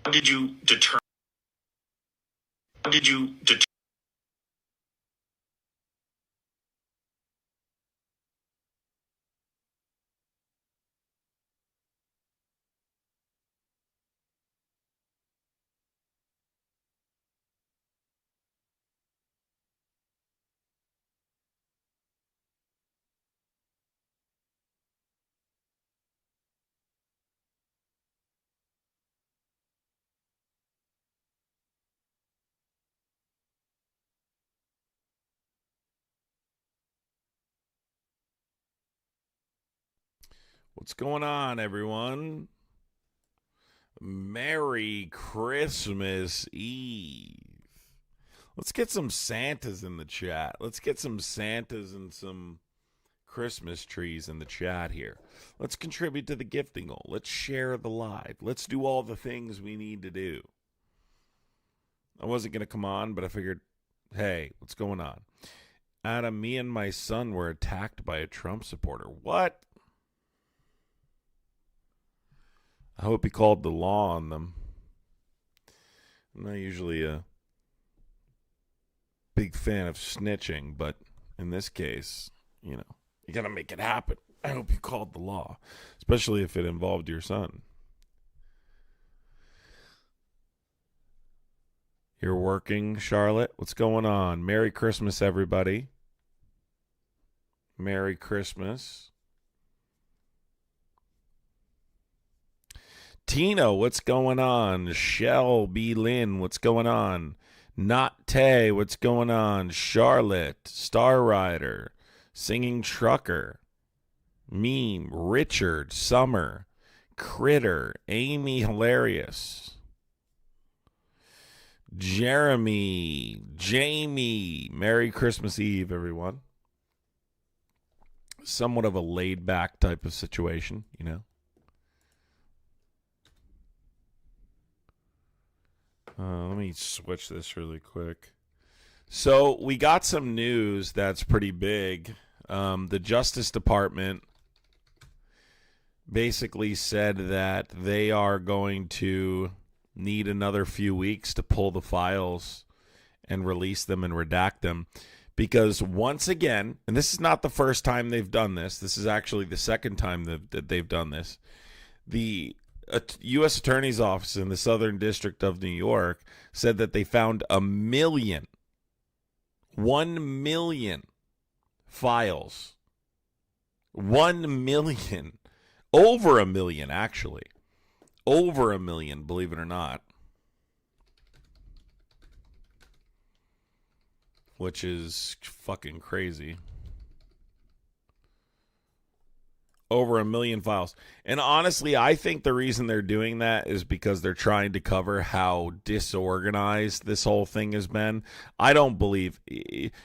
did you determine? How did you determine? What's going on, everyone? Merry Christmas Eve. Let's get some Santas in the chat. Let's get some Santas and some Christmas trees in the chat here. Let's contribute to the gifting goal. Let's share the live. Let's do all the things we need to do. I wasn't going to come on, but I figured, hey, what's going on? Adam, me and my son were attacked by a Trump supporter. What? I hope he called the law on them. I'm not usually a big fan of snitching, but in this case, you got to make it happen. I hope you called the law, especially if it involved your son. You're working, Charlotte? What's going on? Merry Christmas, everybody. Merry Christmas. Tino, what's going on? Shell B. Lynn, what's going on? Not Tay, what's going on? Charlotte, Star Rider, Singing Trucker, Meme, Richard, Summer, Critter, Amy Hilarious, Jeremy, Jamie. Merry Christmas Eve, everyone. Somewhat of a laid-back type of situation, Let me switch this really quick. So we got some news that's pretty big. The Justice Department basically said that they are going to need another few weeks to pull the files and release them and redact them. Because once again, and this is not the first time they've done this. This is actually the second time that they've done this. The U.S. Attorney's Office in the Southern District of New York said that they found 1 million files. 1 million. Over 1 million, actually. Over 1 million, believe it or not. Which is fucking crazy. Over 1 million files. And honestly, I think the reason they're doing that is because they're trying to cover how disorganized this whole thing has been. I don't believe...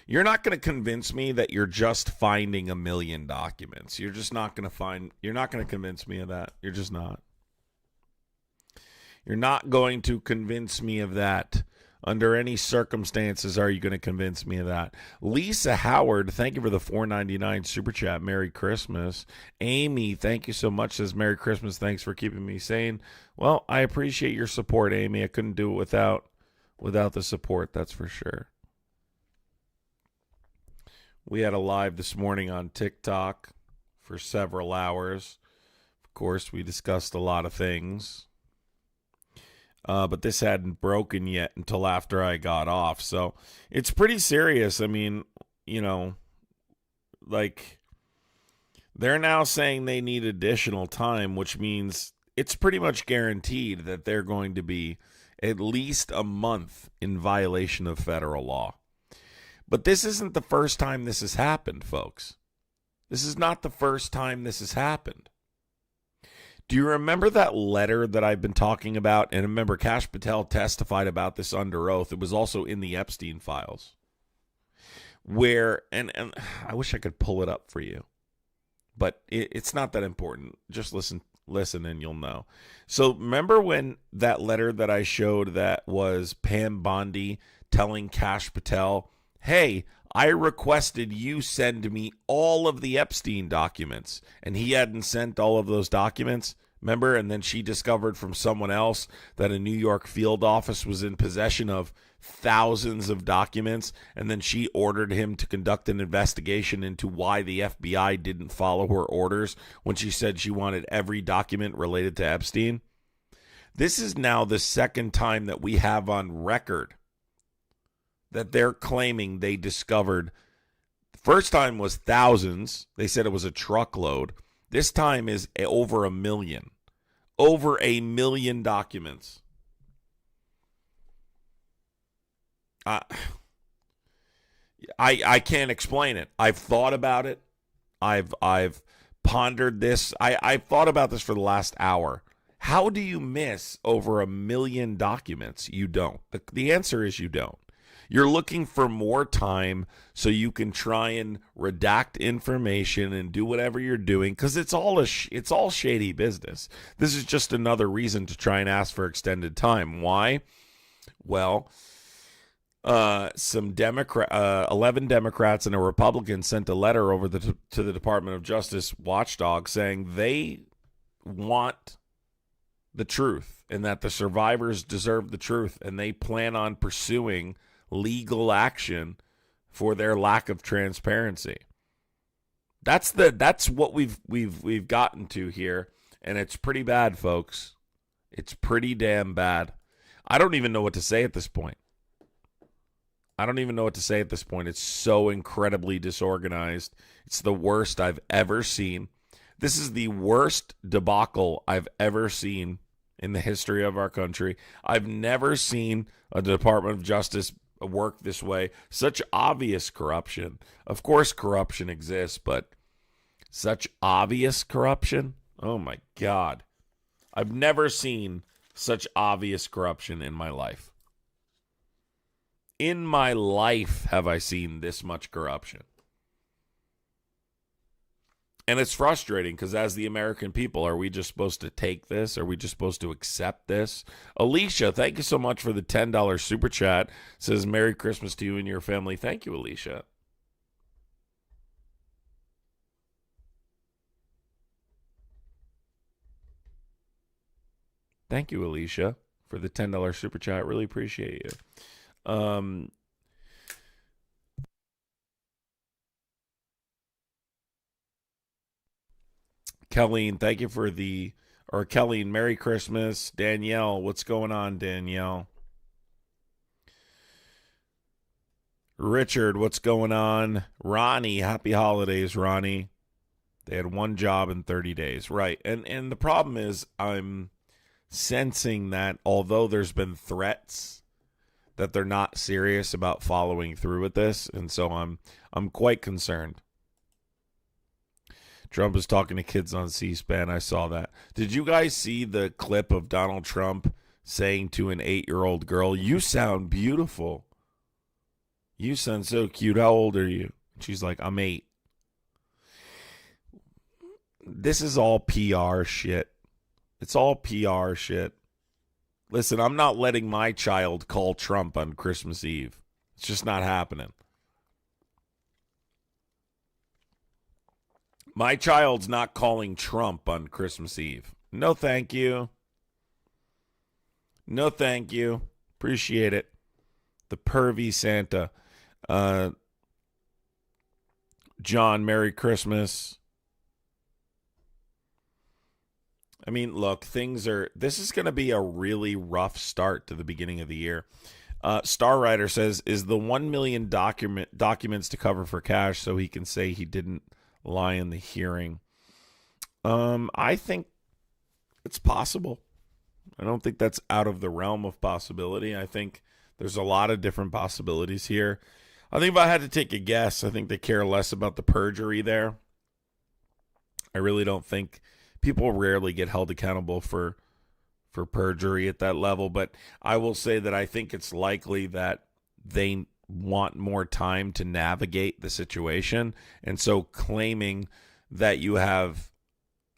You're not going to convince me that you're just finding 1 million documents. You're just not going to find... You're not going to convince me of that. You're just not. You're not going to convince me of that. Under any circumstances are you going to convince me of that? Lisa Howard, thank you for the $4.99 super chat. Merry Christmas. Amy, thank you so much. Says Merry Christmas. Thanks for keeping me sane. Well, I appreciate your support, Amy. I couldn't do it without the support, that's for sure. We had a live this morning on TikTok for several hours. Of course, we discussed a lot of things. But this hadn't broken yet until after I got off. So it's pretty serious. I mean, they're now saying they need additional time, which means it's pretty much guaranteed that they're going to be at least a month in violation of federal law. But this isn't the first time this has happened, folks. This is not the first time this has happened. Do you remember that letter that I've been talking about? And remember, Kash Patel testified about this under oath. It was also in the Epstein files. Where, and I wish I could pull it up for you. But it's not that important. Just listen and you'll know. So remember when that letter that I showed that was Pam Bondi telling Kash Patel, hey, I requested you send me all of the Epstein documents, and he hadn't sent all of those documents. Remember? And then she discovered from someone else that a New York field office was in possession of thousands of documents. And then she ordered him to conduct an investigation into why the FBI didn't follow her orders when she said she wanted every document related to Epstein. This is now the second time that we have on record that they're claiming they discovered. The first time was thousands. They said it was a truckload. This time is over 1 million. Over 1 million documents. I can't explain it. I've thought about it. I've pondered this. I've thought about this for the last hour. How do you miss over 1 million documents? You don't. The answer is you don't. You're looking for more time so you can try and redact information and do whatever you're doing because it's all shady business. This is just another reason to try and ask for extended time. Why? Well, 11 Democrats and a Republican sent a letter over to the Department of Justice watchdog saying they want the truth and that the survivors deserve the truth, and they plan on pursuing legal action for their lack of transparency. That's what we've gotten to here, and it's pretty bad, folks. It's pretty damn bad. I don't even know what to say at this point. It's so incredibly disorganized. It's the worst I've ever seen. This is the worst debacle I've ever seen in the history of our country. I've never seen a Department of Justice work this way. Such obvious corruption. Of course, corruption exists, but such obvious corruption? Oh my God. I've never seen such obvious corruption in my life. In my life have I seen this much corruption. And it's frustrating because as the American people, are we just supposed to take this? Are we just supposed to accept this? Alicia, thank you so much for the $10 super chat. Says Merry Christmas to you and your family. Thank you, Alicia. Thank you, Alicia, for the $10 super chat. I really appreciate you. Kelleen, thank you for Kelleen, Merry Christmas. Danielle, what's going on, Danielle? Richard, what's going on? Ronnie, happy holidays, Ronnie. They had one job in 30 days. Right. And the problem is I'm sensing that although there's been threats, that they're not serious about following through with this. And so I'm quite concerned. Trump is talking to kids on C-SPAN. I saw that. Did you guys see the clip of Donald Trump saying to an 8-year-old girl, "You sound beautiful. You sound so cute. How old are you?" She's like, "I'm 8. This is all PR shit. It's all PR shit. Listen, I'm not letting my child call Trump on Christmas Eve. It's just not happening. My child's not calling Trump on Christmas Eve. No, thank you. No, thank you. Appreciate it. The pervy Santa. John, Merry Christmas. I mean, look, this is going to be a really rough start to the beginning of the year. Star Rider says, is the 1 million documents to cover for cash so he can say he didn't lie in the hearing? I think it's possible. I don't think that's out of the realm of possibility. I think there's a lot of different possibilities here. I think if I had to take a guess, I think they care less about the perjury there. I really don't think people rarely get held accountable for perjury at that level, but I will say that I think it's likely that they want more time to navigate the situation, and so claiming that you have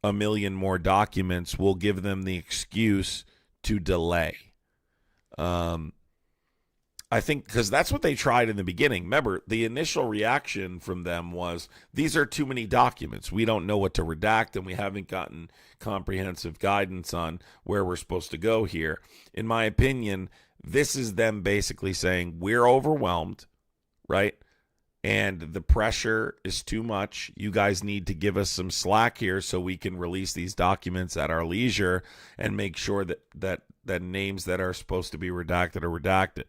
1 million more documents will give them the excuse to delay. I think because that's what they tried in the beginning. Remember, the initial reaction from them was, these are too many documents. We don't know what to redact, and we haven't gotten comprehensive guidance on where we're supposed to go here. In my opinion, this is them basically saying, we're overwhelmed, right? And the pressure is too much. You guys need to give us some slack here so we can release these documents at our leisure and make sure that names that are supposed to be redacted are redacted.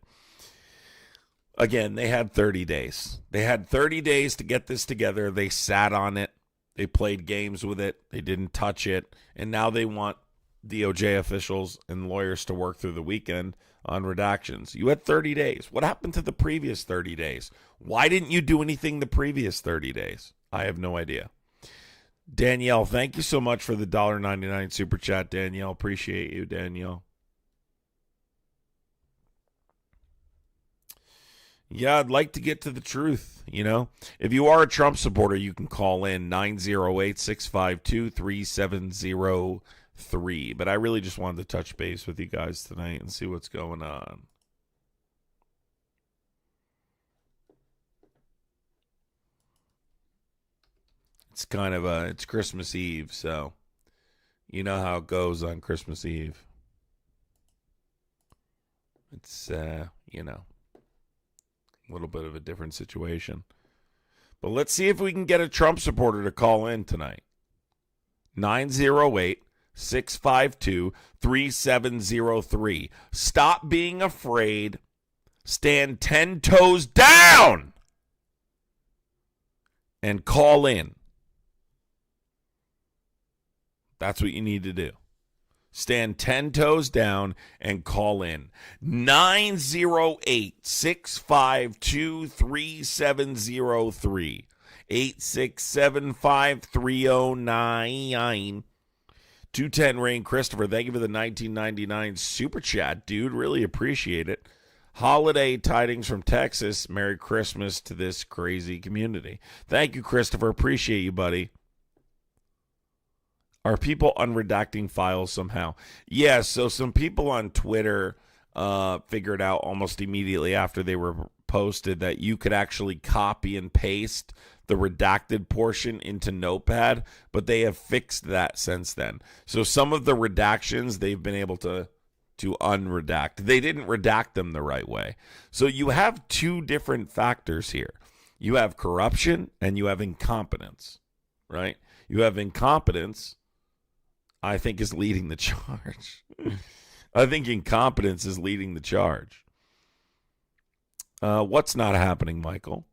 Again, they had 30 days. They had 30 days to get this together. They sat on it. They played games with it. They didn't touch it. And now they want DOJ officials and lawyers to work through the weekend on redactions. You had 30 days. What happened to the previous 30 days? Why didn't you do anything the previous 30 days? I have no idea. Danielle, thank you so much for the $1.99 super chat, Danielle. Appreciate you, Danielle. Yeah, I'd like to get to the truth, you know. If you are a Trump supporter, you can call in 908-652-3703. But I really just wanted to touch base with you guys tonight and see what's going on. It's kind of it's Christmas Eve, so you know how it goes on Christmas Eve. It's, you know, a little bit of a different situation. But let's see if we can get a Trump supporter to call in tonight. 908-652-3703. Stop being afraid. Stand 10 toes down and call in. That's what you need to do. Stand 10 toes down and call in. 908-652-3703. 867-5309. 210 Rain Christopher, thank you for the 1999 super chat, dude. Really appreciate it. Holiday tidings from Texas. Merry Christmas to this crazy community. Thank you, Christopher. Appreciate you, buddy. Are people unredacting files somehow? Yeah, so some people on Twitter figured out almost immediately after they were posted that you could actually copy and paste the redacted portion into Notepad, but they have fixed that since then. So some of the redactions they've been able to unredact. They didn't redact them the right way. So you have two different factors here. You have corruption and you have incompetence, right? You have incompetence, I think, is leading the charge. I think incompetence is leading the charge. What's not happening, Michael?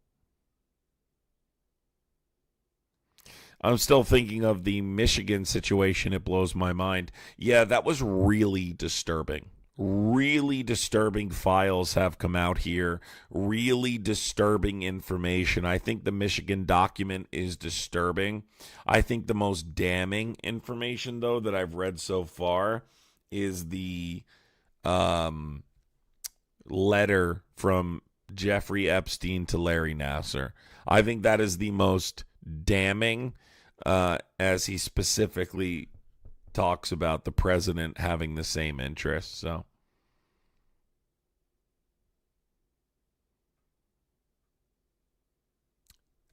I'm still thinking of the Michigan situation. It blows my mind. Yeah, that was really disturbing. Really disturbing files have come out here. Really disturbing information. I think the Michigan document is disturbing. I think the most damning information, though, that I've read so far is the letter from Jeffrey Epstein to Larry Nassar. I think that is the most damning, as he specifically talks about the president having the same interests. So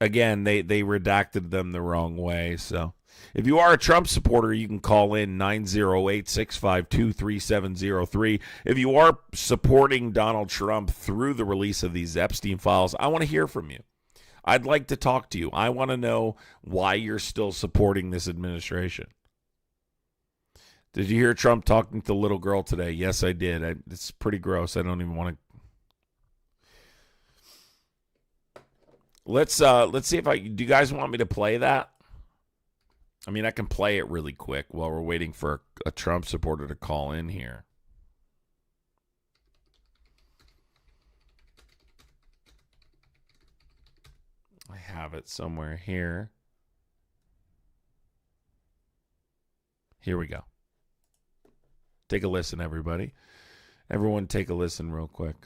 again, they redacted them the wrong way. So if you are a Trump supporter, you can call in 908-652-3703. If you are supporting Donald Trump through the release of these Epstein files, I want to hear from you. I'd like to talk to you. I want to know why you're still supporting this administration. Did you hear Trump talking to the little girl today? Yes, I did. It's pretty gross. I don't even want to. Let's see if do you guys want me to play that? I mean, I can play it really quick while we're waiting for a Trump supporter to call in here. I have it somewhere here. Here we go. Take a listen, everybody. Everyone take a listen real quick.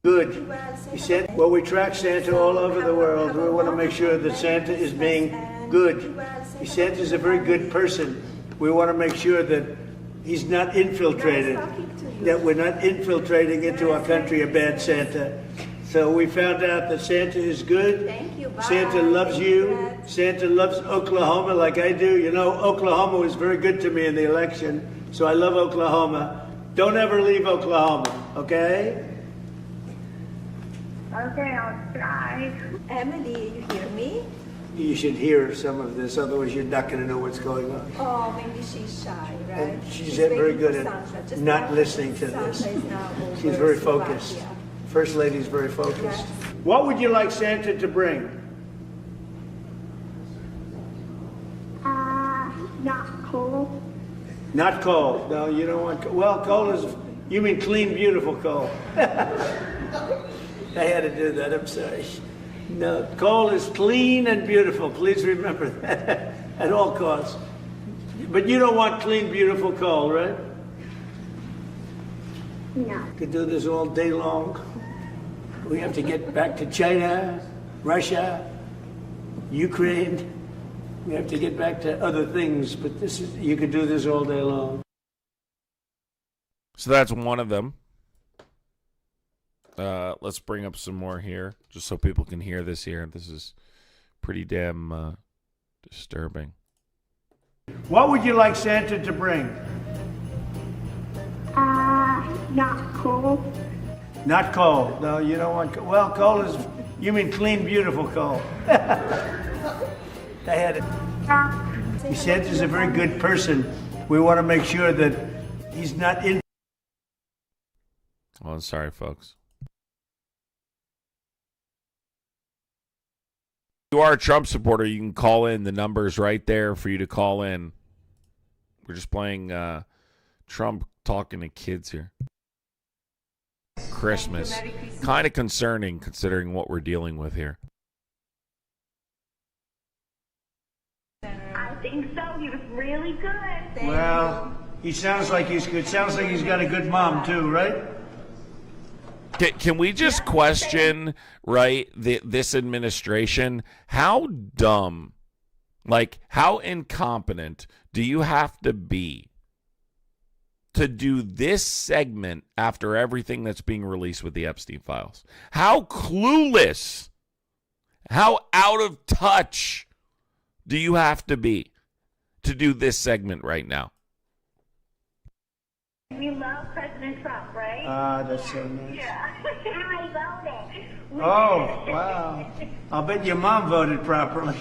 Good. He said, well, we track Santa all over the world. We want to make sure that Santa is being good. Santa's a very good person. We want to make sure that he's not infiltrated. that we're not infiltrating into our country a bad Santa. So we found out that Santa is good. Thank you. Bye. Santa loves you. Santa loves Oklahoma like I do. You know, Oklahoma was very good to me in the election, so I love Oklahoma. Don't ever leave Oklahoma, okay? Okay, I'll try. Emily, you hear me? You should hear some of this, otherwise you're not going to know what's going on. Oh, maybe she's shy, right? And she's very waiting good for at Santa. Just not after listening to Santa this. is now over She's very Slovakia. focused. First Lady's very focused. Yes. What would you like Santa to bring? Not cool. Not coal. No, you don't want coal. Well, coal is, you mean clean, beautiful coal. I had to do that, I'm sorry. No, coal is clean and beautiful. Please remember that at all costs. But you don't want clean, beautiful coal, right? No. Could do this all day long. We have to get back to China, Russia, Ukraine. We have to get back to other things, but this is, you could do this all day long. So that's one of them. Let's bring up some more here, just so people can hear this here. This is pretty damn disturbing. What would you like Santa to bring? Not cool. Not coal. No, you don't want coal. Well, coal is, you mean clean, beautiful coal. I had it. He said he's a very good person. We want to make sure that he's not in. Oh, I'm sorry, folks. If you are a Trump supporter, you can call in. The number's right there for you to call in. We're just playing Trump talking to kids here. Christmas. Kind of concerning considering what we're dealing with here. I think so. He was really good. Well, he sounds like he's good. Sounds like he's got a good mom too, right? Can we just question, right, this administration? How dumb, like how incompetent do you have to be to do this segment after everything that's being released with the Epstein files? How clueless, how out of touch do you have to be to do this segment right now? You love President Trump, right? Ah, that's so nice. Yeah. I voted. Oh, wow. I'll bet your mom voted properly.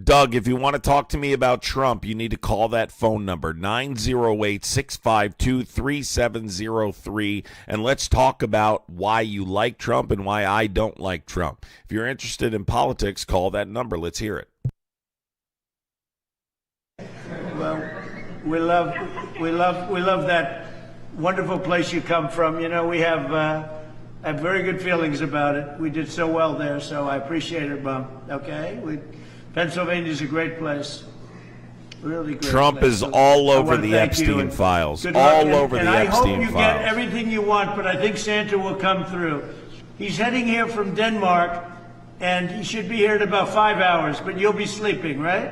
Doug, if you want to talk to me about Trump, you need to call that phone number, 908-652-3703, and let's talk about why you like Trump and why I don't like Trump. If you're interested in politics, call that number. Let's hear it. Well, we love that wonderful place you come from. You know, we have very good feelings about it. We did so well there, so I appreciate it, Mom. Okay? Pennsylvania's a great place. Really great Trump place. is So all I over wanna the thank you Epstein and files. good luck. All over the and I hope Epstein you files. get everything you want, but I think Santa will come through. He's heading here from Denmark, and he should be here in about 5 hours, but you'll be sleeping, right?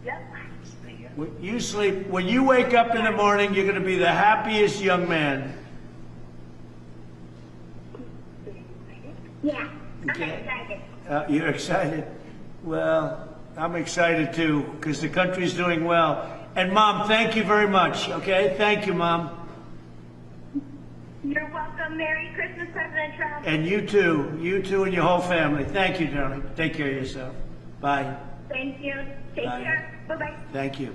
Yep. When you sleep. When you wake up in the morning, you're going to be the happiest young man. Yeah. Okay. I'm excited. You're excited? Well, I'm excited too, because the country's doing well. And Mom, thank you very much, okay? Thank you, Mom. You're welcome. Merry Christmas, President Trump. And you too and your whole family. Thank you, darling. Take care of yourself. Bye. Thank you. Take Bye. care. Bye-bye. Thank you.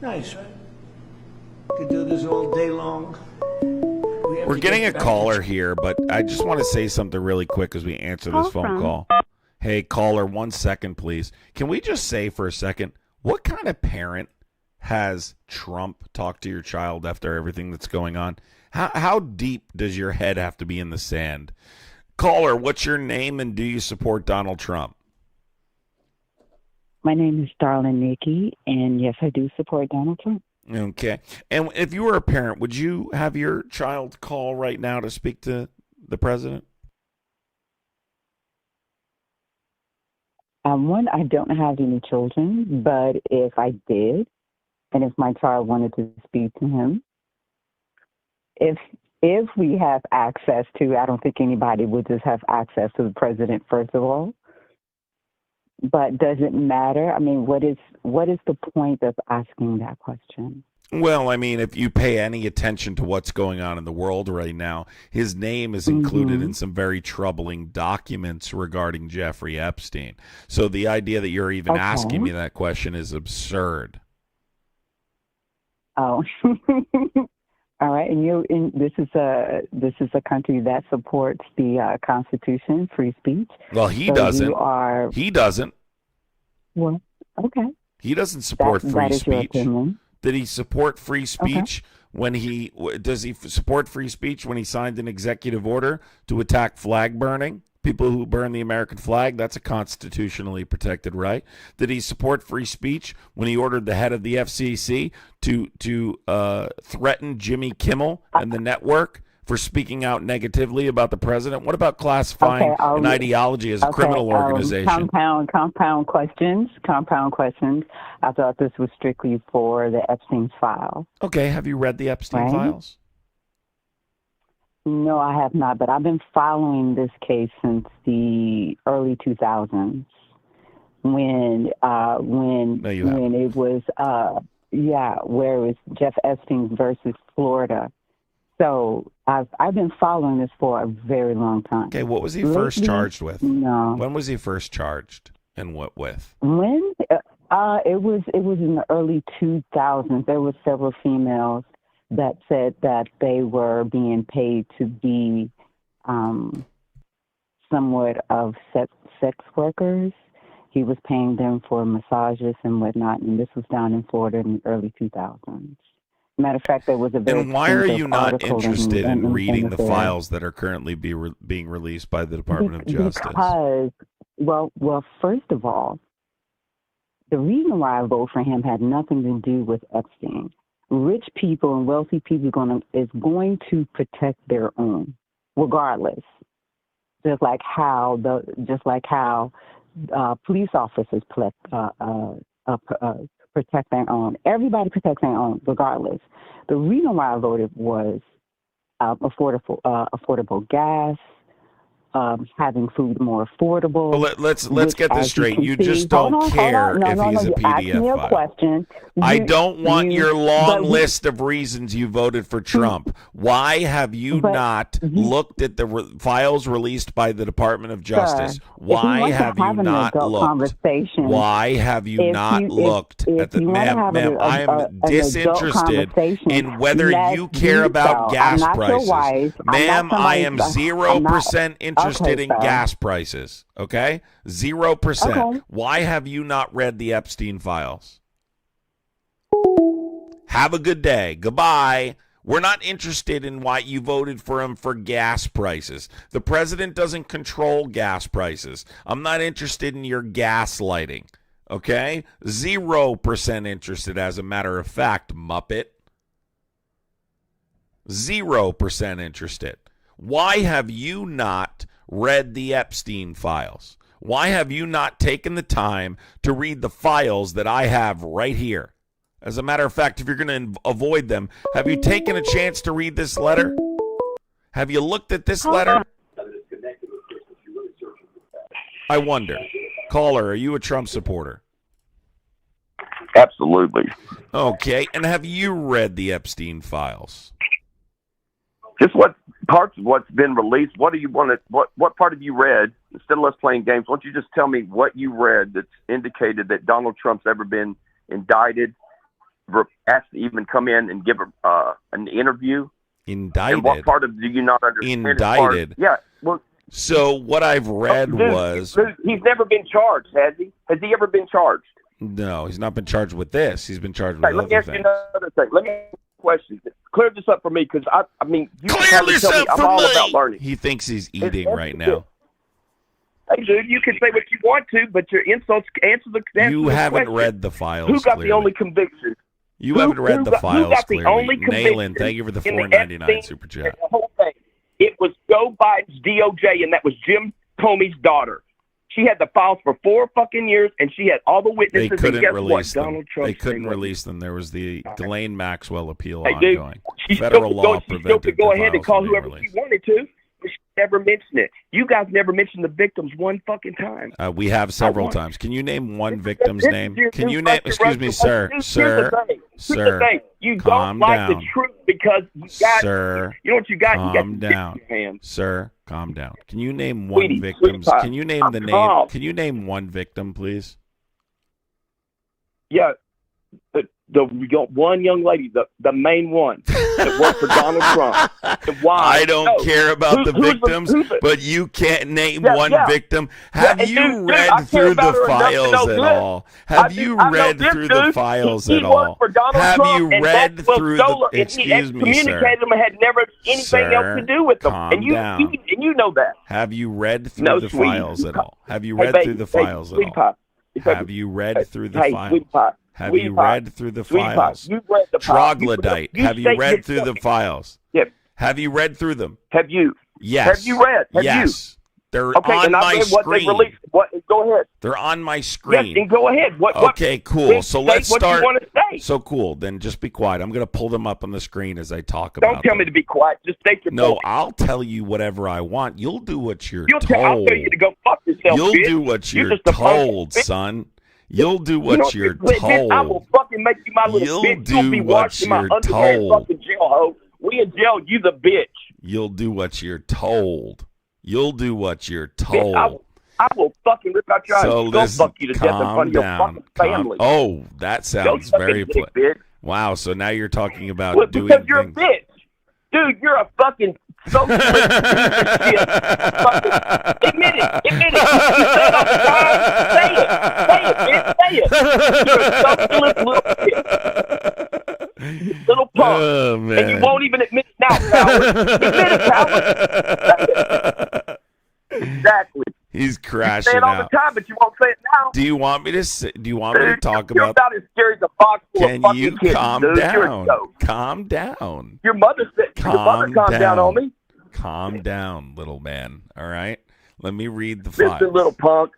Nice, right? Could do this all day long. We're getting a caller here, but I just want to say something really quick as we answer this phone call. Hey, caller, 1 second, please. Can we just say for a second, what kind of parent has Trump talk to your child after everything that's going on? How deep does your head have to be in the sand? Caller, what's your name and do you support Donald Trump? My name is Darlene Nikki, and yes, I do support Donald Trump. Okay. And if you were a parent, would you have your child call right now to speak to the president? One, I don't have any children, but if I did, and if my child wanted to speak to him. If we have access to, I don't think anybody would just have access to the president, first of all. But does it matter? I mean, what is the point of asking that question? Well, I mean, if you pay any attention to what's going on in the world right now, his name is included in some very troubling documents regarding Jeffrey Epstein. So the idea that you're even asking me that question is absurd. Oh, all right. And this is a country that supports the Constitution, free speech. Well, he so doesn't. He doesn't. Well, okay. He doesn't support free that is your speech. opinion. Did he support free speech when does he support free speech when he signed an executive order to attack flag burning? People who burn the American flag, that's a constitutionally protected right. Did he support free speech when he ordered the head of the FCC to threaten Jimmy Kimmel and the network for speaking out negatively about the president? What about classifying an ideology as a criminal organization? Compound questions. I thought this was strictly for the Epstein file. Okay, have you read the Epstein files? No, I have not, but I've been following this case since the early 2000s when it was where it was Jeff Epstein versus Florida. So I've been following this for a very long time. Okay, what was he first charged with? No. When was he first charged, and what with? When it was in the early 2000s. There were several females that said that they were being paid to be somewhat of sex workers. He was paying them for massages and whatnot, and this was down in Florida in the early 2000s. Matter of fact, there was a very And why are you not interested in reading the affair. files that are currently being released by the Department of Justice? Because, well, first of all, the reason why I vote for him had nothing to do with Epstein. Rich people and wealthy people is going to protect their own, regardless. Just like how police officers protect their own. Everybody protects their own, regardless. The reason why I voted was affordable gas, having food more affordable. Well, let's get this straight. You just don't care if he's a PDF file. Question. I don't want your long list of reasons you voted for Trump. Why have you not looked at the files released by the Department of Justice? Why have you not looked? Why have you not looked at the ma'am? I am disinterested in whether you care about gas prices. Ma'am, I am 0% interested in gas prices. Okay? 0%. Why have you not read the Epstein files? Have a good day. Goodbye. We're not interested in why you voted for him for gas prices. The president doesn't control gas prices. I'm not interested in your gaslighting. Okay? 0% interested, as a matter of fact, Muppet. 0% interested. Why have you not read the Epstein files? Why have you not taken the time to read the files that I have right here? As a matter of fact, if you're going to avoid them, have you taken a chance to read this letter? Have you looked at this letter? I wonder. Caller, are you a Trump supporter? Absolutely. Okay, and have you read the Epstein files? Just what parts of what's been released? What do you want to? What part have you read? Instead of us playing games, why don't you just tell me what you read that's indicated that Donald Trump's ever been indicted, asked to even come in and give an interview? Indicted. And what part of do you not understand? Indicted. Yeah. Well. So what I've read was he's never been charged, has he? Has he ever been charged? No, he's not been charged with this. He's been charged with other things. Let me ask you another thing. Let me ask you a question. Clear this up for me, because I mean, you clear this up I'm for all me. about learning. He thinks he's eating right now. Hey, dude, you can say what you want to, but your insults answer the You haven't question. read the files. Who got clearly. the only conviction? You haven't read the files. Who got the clearly. only conviction? Nailin, thank you for the $4.99 super chat. The whole thing. It was Joe Biden's DOJ, and that was Jim Comey's daughter. She had the files for 4 fucking years, and she had all the They witnesses. couldn't and guess release what? them. Donald Trump They couldn't release them. There was the Ghislaine Maxwell appeal Hey, dude, ongoing. she Federal still law she still prevented could go the ahead and files call from being whoever she released. wanted to, but she never mentioned it. You guys never mentioned the victims one fucking time. We have several times. Can you name one victim's name? Can you name? Excuse me, sir. Here's Sir. the thing. You Calm don't like down. the truth because you got. Sir. You know what you got? You got Calm the down. in your hands. Sir, calm down. Can you name one Sweetie, victim's? sweetheart, Can you name I'm the name? calm. Can you name one victim, please? Yeah, we got one young lady, the main one that worked for Donald Trump. And why? I don't care about the victims, but you can't name one victim. Have you read through the files at all? Have you read through the files at all? Have you read through the? Excuse me, sir. Communicated them and had never anything else to do with them. And you know that. Have you read through the files at all? Have you read through the files at all? Have you read through the files? Have you read through the files? Troglodyte. Have you read through the files? Yep. Have you read through them? Have you? Yes. Have you read? Have yes. They're okay, on and my I read what screen. they released. What? Go ahead. They're on my screen. Yes, and go ahead. Okay, cool. So let's what start. You want to say. So cool. Then just be quiet. I'm going to pull them up on the screen as I talk about Don't tell me to be quiet. Just state your No, point. I'll tell you whatever I want. You'll do what you're I'll told. tell you to go fuck yourself. You'll bitch. do what you're just a told, son. You'll do what you're told. I will fucking make you my little You'll bitch. do You'll be what watching my you're underwear told. fucking jail hoe. We in jail. You the bitch. You'll do what you're told. You'll do what you're Bitch, told. I will fucking rip out your eyes. So Go listen, fuck you to death in front of your fucking family. Oh, that sounds Go very. suck a dick, bitch. Wow. So now you're talking about Well, doing because you're things. a bitch. Dude, you're a fucking socialist piece of shit. Fucking admit it. Admit it. You say it all the time. Say it. Say it, bitch. Say it. You're a socialist little shit. You little punk. Oh, man. And you won't even admit it now, coward. Admit it, coward. Exactly. He's You crashing say it all out. the time, but you won't say it now. Do you want me to? Do you want me to talk You're about? about as scary as a box full Can of fucking you kids, calm dude. You're a down? joke. Calm down. Your mother said, your mother calmed down on me. Calm down, little man. All right. Let me read the files. Listen, little punk.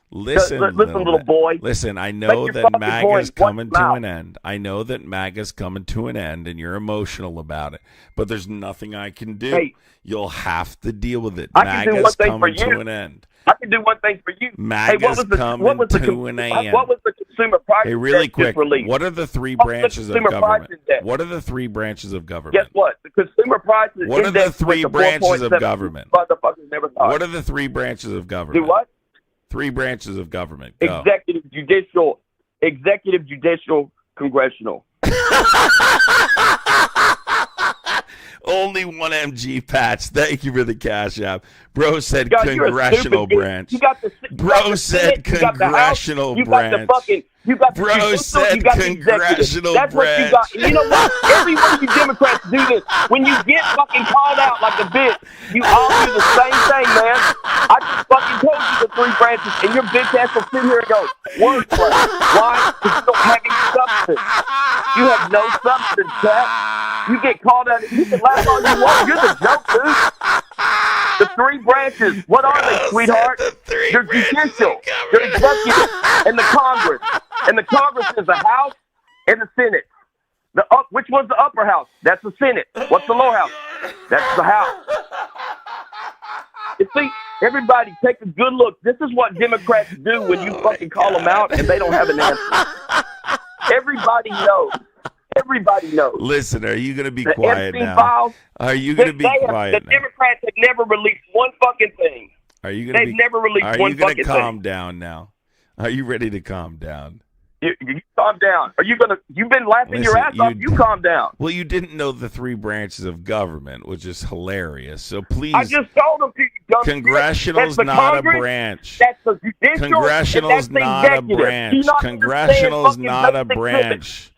Listen, little boy. Listen, I Make know your that fucking MAGA's point. coming Watch to your an end. I know that MAGA's coming to an end, and you're emotional about it. But there's nothing I can do. Hey. You'll have to deal with it. I can do one MAGA's thing for coming to you. an end. I can do one thing for you. MAGA's hey, what was the, coming what was the, to an end. What was the consumer price Hey, really index quick, just released? what are the three What was the branches of consumer price government? index? What are the three branches of government? Guess what? The consumer price index. What are the three branches of government? Motherfuckers never thought. What are the three branches of government? Do what? Three branches of government. Go. Executive, judicial, congressional. Only one MG patch. Thank you for the cash app. Bro said God, you're a congressional stupid bitch. branch. You got the, Bro said Senate, you got the House, congressional you branch. got the fucking, you got the Bro judicial, said you got the congressional executive. That's what you got. And you know what? Every one of you Democrats do this. When you get fucking called out like a bitch, you all do the same thing, man. I just fucking told you the three branches, and your bitch ass will sit here and go, wordplay. Why? Because you don't have any substance. You have no substance, Pat. You get called out. You can laugh all you want. You're the joke, dude. The three branches. What are they, sweetheart? You're judicial, you're executive, and the Congress. And the Congress is the House and the Senate. Which one's the upper house? That's the Senate. What's the lower house? That's the House. You see, everybody take a good look. This is what Democrats do when you fucking call them out and they don't have an answer. Everybody knows. Everybody knows. Listen, are you going to be The quiet Epstein now? files, Are you going to be quiet the now? Democrats have never released one fucking thing. Are you going to They've never released one Are you fucking to calm thing. down now? Are you ready to calm down? You calm down. Are you gonna? You've been laughing your ass off. You calm down. Well, you didn't know the three branches of government, which is hilarious. So please, I just told them. Congressional's not Congress, a branch. That's the judicial. Congressional's not a executive. branch. Not Congressional's not a basic branch.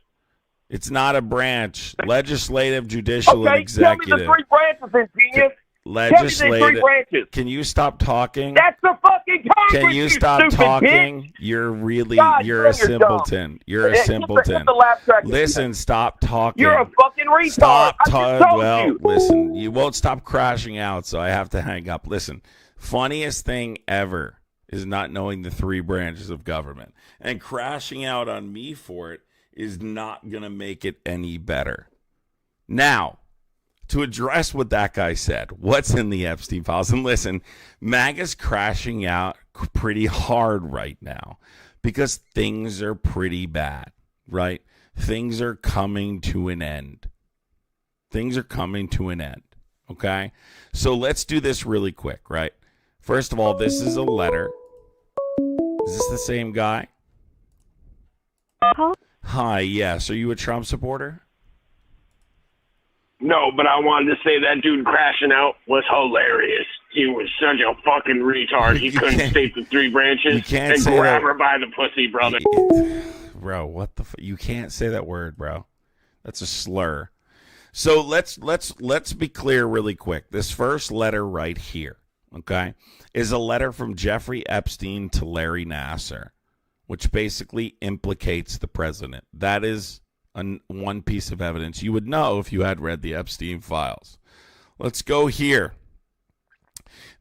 It's not a branch. Legislative, judicial, and executive. Tell me the three branches, then, genius. Legislative. Tell me the three branches. Can you stop talking? That's the fucking Congress. Can you stop stupid talking? Bitch. You're really, God, you're a you're simpleton. dumb. You're a Hit simpleton. the laugh track. Listen, stop talking. You're a fucking retard. Stop I just told Well, you. listen, you won't stop crashing out, so I have to hang up. Listen, funniest thing ever. is not knowing the three branches of government. And crashing out on me for it is not going to make it any better. Now, to address what that guy said, what's in the Epstein files? And listen, MAGA's crashing out pretty hard right now because things are pretty bad, right? Things are coming to an end. Things are coming to an end, okay? So let's do this really quick, right? First of all, this is a letter. Is this the same guy? Hi, yes. Are you a Trump supporter? No, but I wanted to say that dude crashing out was hilarious. He was such a fucking retard. He couldn't state the three branches and grab her by the pussy, brother. Bro, what the you can't say that word, bro. That's a slur. So let's be clear really quick. This first letter right here, okay, is a letter from Jeffrey Epstein to Larry Nassar, which basically implicates the president. That is one piece of evidence you would know if you had read the Epstein files. Let's go here.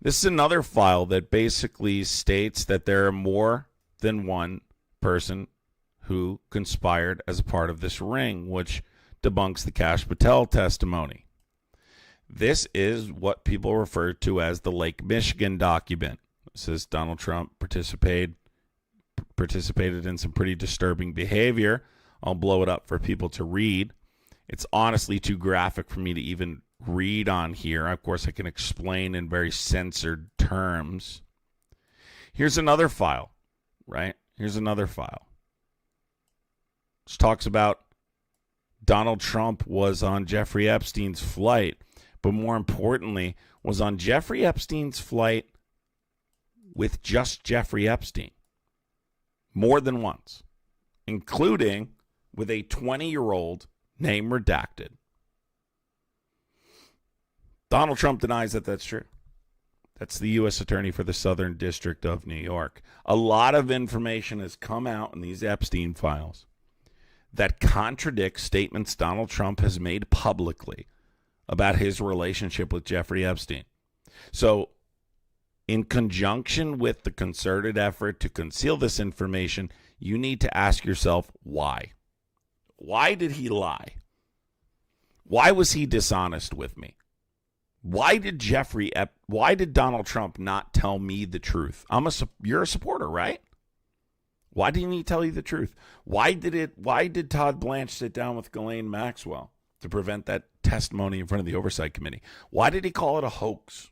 This is another file that basically states that there are more than one person who conspired as a part of this ring, which debunks the Kash Patel testimony. This is what people refer to as the Lake Michigan document. It says Donald Trump participated in some pretty disturbing behavior. I'll blow it up for people to read. It's honestly too graphic for me to even read on here. Of course, I can explain in very censored terms. Here's another file, right? Here's another file. Which talks about Donald Trump was on Jeffrey Epstein's flight, but more importantly, was on Jeffrey Epstein's flight with just Jeffrey Epstein. More than once, including with a 20-year-old name redacted. Donald Trump denies that that's true. That's the U.S. Attorney for the Southern District of New York. A lot of information has come out in these Epstein files that contradicts statements Donald Trump has made publicly about his relationship with Jeffrey Epstein. So, in conjunction with the concerted effort to conceal this information, you need to ask yourself why. Why did he lie? Why was he dishonest with me? Why did Donald Trump not tell me the truth? You're a supporter, right? Why didn't he tell you the truth? Why did Todd Blanche sit down with Ghislaine Maxwell to prevent that testimony in front of the Oversight Committee? Why did he call it a hoax?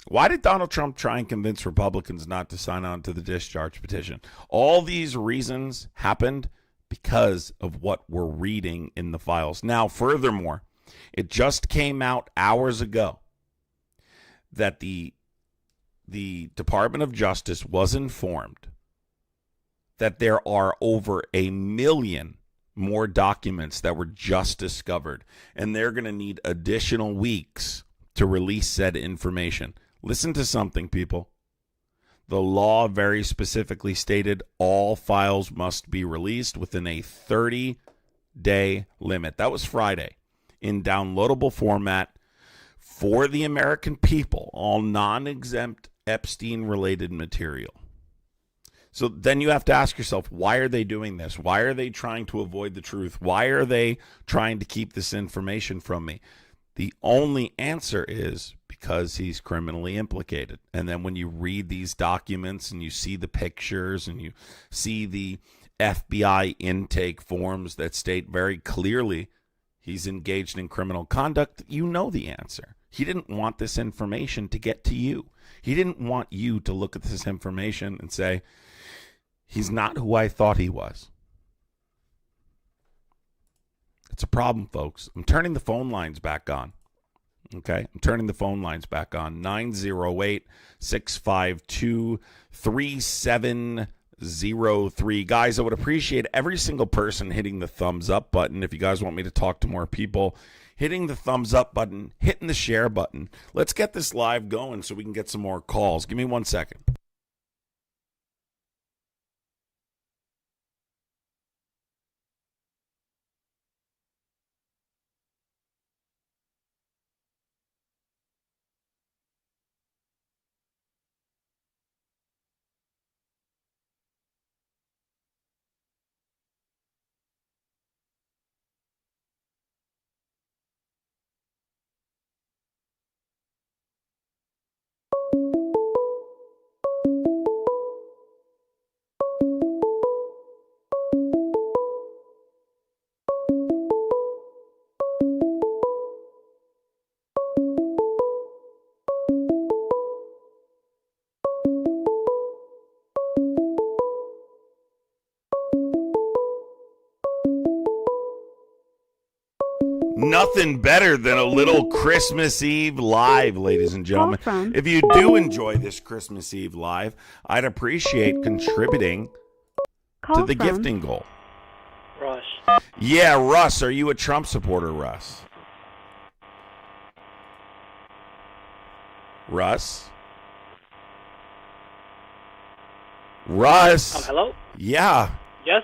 Why did Donald Trump try and convince Republicans not to sign on to the discharge petition? All these reasons happened because of what we're reading in the files. Now, furthermore, it just came out hours ago that the Department of Justice was informed that there are over 1 million more documents that were just discovered, and they're going to need additional weeks to release said information. Listen to something, people. The law very specifically stated all files must be released within a 30-day limit. That was Friday. In downloadable format for the American people, all non-exempt Epstein-related material. So then you have to ask yourself, why are they doing this? Why are they trying to avoid the truth? Why are they trying to keep this information from me? The only answer is because he's criminally implicated. And then when you read these documents and you see the pictures and you see the FBI intake forms that state very clearly he's engaged in criminal conduct, you know the answer. He didn't want this information to get to you. He didn't want you to look at this information and say, he's not who I thought he was. It's a problem, folks. I'm turning the phone lines back on. Okay? I'm turning the phone lines back on. 908-652-3703. Guys, I would appreciate every single person hitting the thumbs up button. If you guys want me to talk to more people, hitting the thumbs up button, hitting the share button. Let's get this live going so we can get some more calls. Give me 1 second. Nothing better than a little Christmas Eve live, ladies and gentlemen. If you do enjoy this Christmas Eve live, I'd appreciate contributing to the gifting goal. Russ. Yeah, Russ. Are you a Trump supporter, Russ? Russ? Russ? Hello? Yeah. Yes?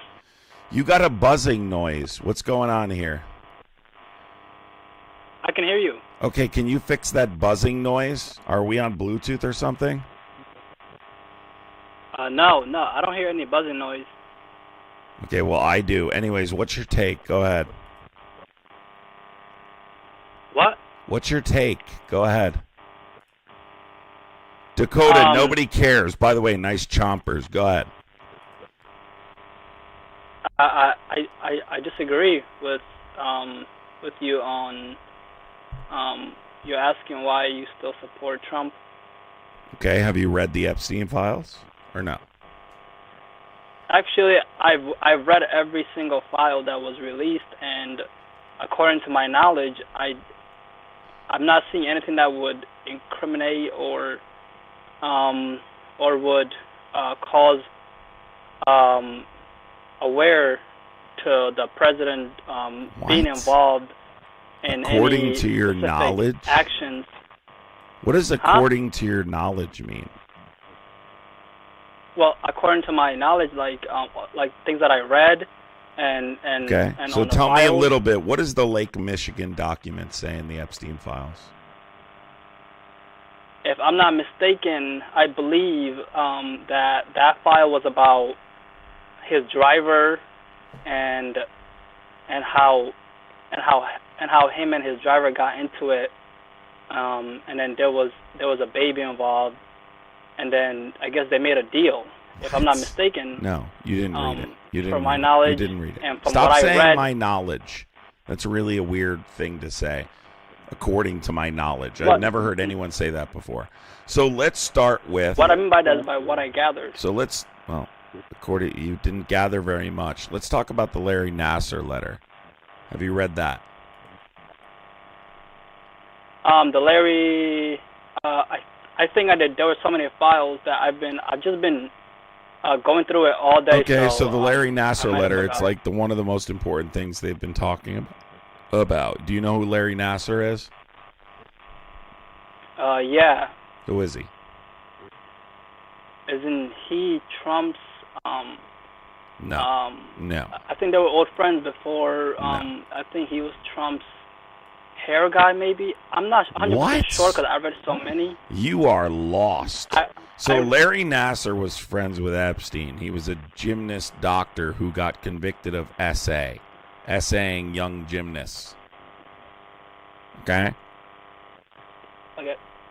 You got a buzzing noise. What's going on here? I can hear you. Okay, can you fix that buzzing noise? Are we on Bluetooth or something? No, I don't hear any buzzing noise. Okay, well, I do. Anyways, what's your take? Go ahead. What? What's your take? Go ahead. Dakota, nobody cares. By the way, nice chompers. Go ahead. I disagree with you on you're asking why you still support Trump. Okay, have you read the Epstein files or no? Actually, I've read every single file that was released, and according to my knowledge, I'm not seeing anything that would incriminate or would cause aware to the president being involved in according any to your specific knowledge actions. What does according to your knowledge mean? Well, according to my knowledge, like things that I read and okay. And so on tell the me a files, little bit. What does the Lake Michigan document say in the Epstein files? If I'm not mistaken, I believe that file was about his driver and how him and his driver got into it, and then there was a baby involved, and then I guess they made a deal. If I'm not mistaken. No, you didn't read it. You didn't. From my knowledge, you didn't read it. And from Stop what saying I read, my knowledge. That's really a weird thing to say. According to my knowledge, What? I've never heard anyone say that before. So let's start with what I mean by that is by what I gathered. So according you didn't gather very much. Let's talk about the Larry Nassar letter. Have you read that? The Larry, I think I did. There were so many files that I've just been going through it all day. Okay, so the Larry Nassar letter, it's like one of the most important things they've been talking about. Do you know who Larry Nassar is? Yeah. Who is he? Isn't he Trump's? No. No. I think they were old friends before. No. I think he was Trump's hair guy, maybe. I'm not 100% sure because I read so many. You are lost. Larry Nassar was friends with Epstein. He was a gymnast doctor who got convicted of essaying young gymnasts. Okay?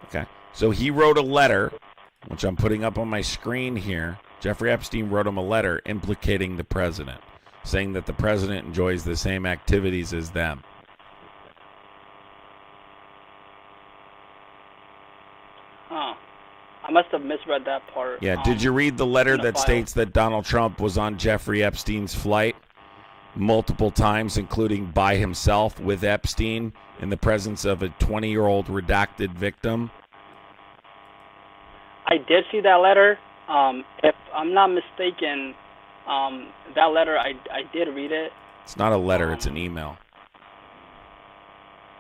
Okay. So he wrote a letter, which I'm putting up on my screen here. Jeffrey Epstein wrote him a letter implicating the president, saying that the president enjoys the same activities as them. Huh. I must have misread that part. Yeah, did you read the letter that states that Donald Trump was on Jeffrey Epstein's flight multiple times, including by himself with Epstein in the presence of a 20-year-old redacted victim? I did see that letter. If I'm not mistaken, that letter, I did read it. It's not a letter, it's an email.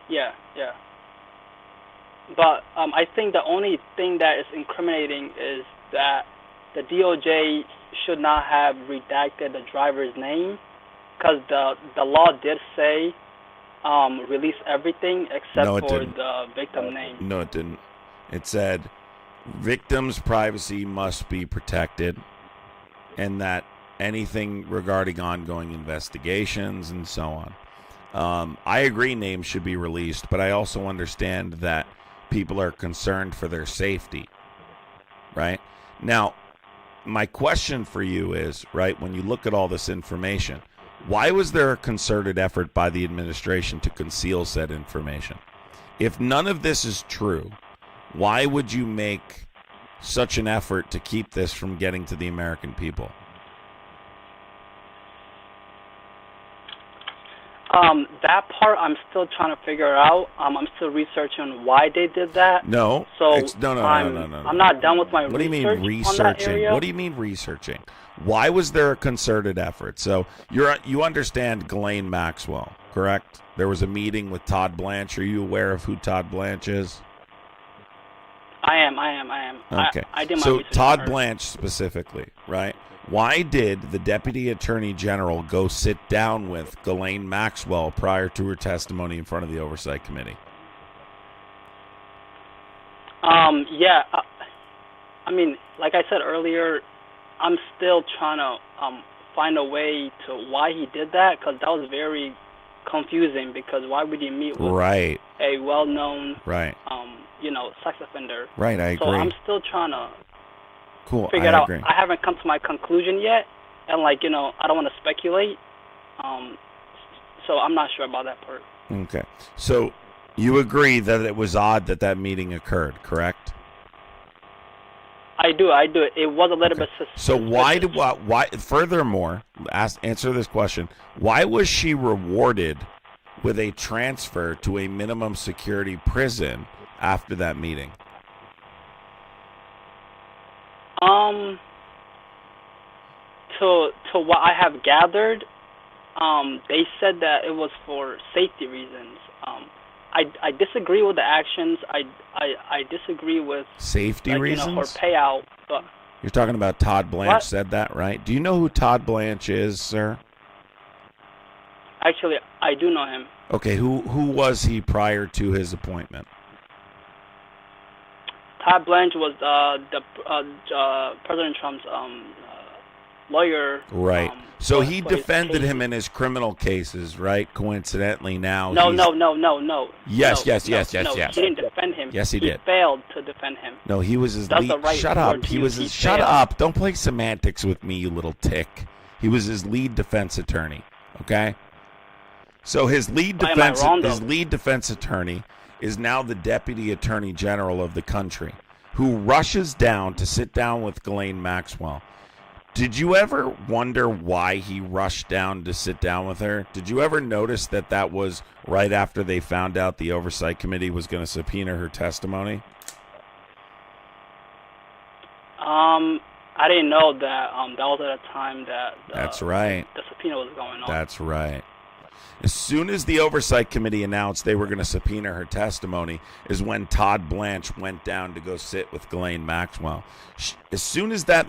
Yeah. But I think the only thing that is incriminating is that the DOJ should not have redacted the driver's name, because the law did say release everything except for the victim name. No, it didn't. It said victims' privacy must be protected, and that anything regarding ongoing investigations and so on. I agree names should be released, but I also understand that people are concerned for their safety, right? Now, my question for you is, right, when you look at all this information, why was there a concerted effort by the administration to conceal said information? If none of this is true, why would you make such an effort to keep this from getting to the American people? That part I'm still trying to figure out. I'm still researching why they did that. No. So no. I'm not done with my research. What do you mean researching? On that area. What do you mean researching? Why was there a concerted effort? So you understand Ghislaine Maxwell, correct? There was a meeting with Todd Blanche. Are you aware of who Todd Blanche is? I am. Okay. I did my so research Todd on her. Blanche specifically, right? Why did the Deputy Attorney General go sit down with Ghislaine Maxwell prior to her testimony in front of the Oversight Committee? Yeah. I mean, like I said earlier, I'm still trying to find a way to why he did that, because that was very confusing. Because why would he meet with a well-known, sex offender? Right, I agree. So I'm still trying to I figure it out. agree. I haven't come to my conclusion yet, and I don't want to speculate. So I'm not sure about that part. Okay. So you agree that it was odd that meeting occurred, correct? I do. It was a little bit suspicious. So why furthermore, answer this question. Why was she rewarded with a transfer to a minimum security prison after that meeting? To what I have gathered, they said that it was for safety reasons. I disagree with the actions. I disagree with safety reasons. Her payout. But you're talking about Todd Blanche what? Said that, right? Do you know who Todd Blanche is, sir? Actually, I do know him. Okay, who was he prior to his appointment? Todd Blanche was President Trump's lawyer. Right. So he defended him in his criminal cases, right? Coincidentally, now. No. Yes. He didn't defend him. Yes, he did. He failed to defend him. No, he was his That's lead. the right Shut word up. to He use. was his. He Shut failed. up. Don't play semantics with me, you little tick. He was his lead defense attorney. Okay. So his lead defense attorney is now the Deputy Attorney General of the country, who rushes down to sit down with Ghislaine Maxwell. Did you ever wonder why he rushed down to sit down with her? Did you ever notice that was right after they found out the Oversight Committee was going to subpoena her testimony? I didn't know that that was at a time that That's right. The subpoena was going on. That's right. As soon as the Oversight Committee announced they were going to subpoena her testimony is when Todd Blanche went down to go sit with Ghislaine Maxwell. As soon as they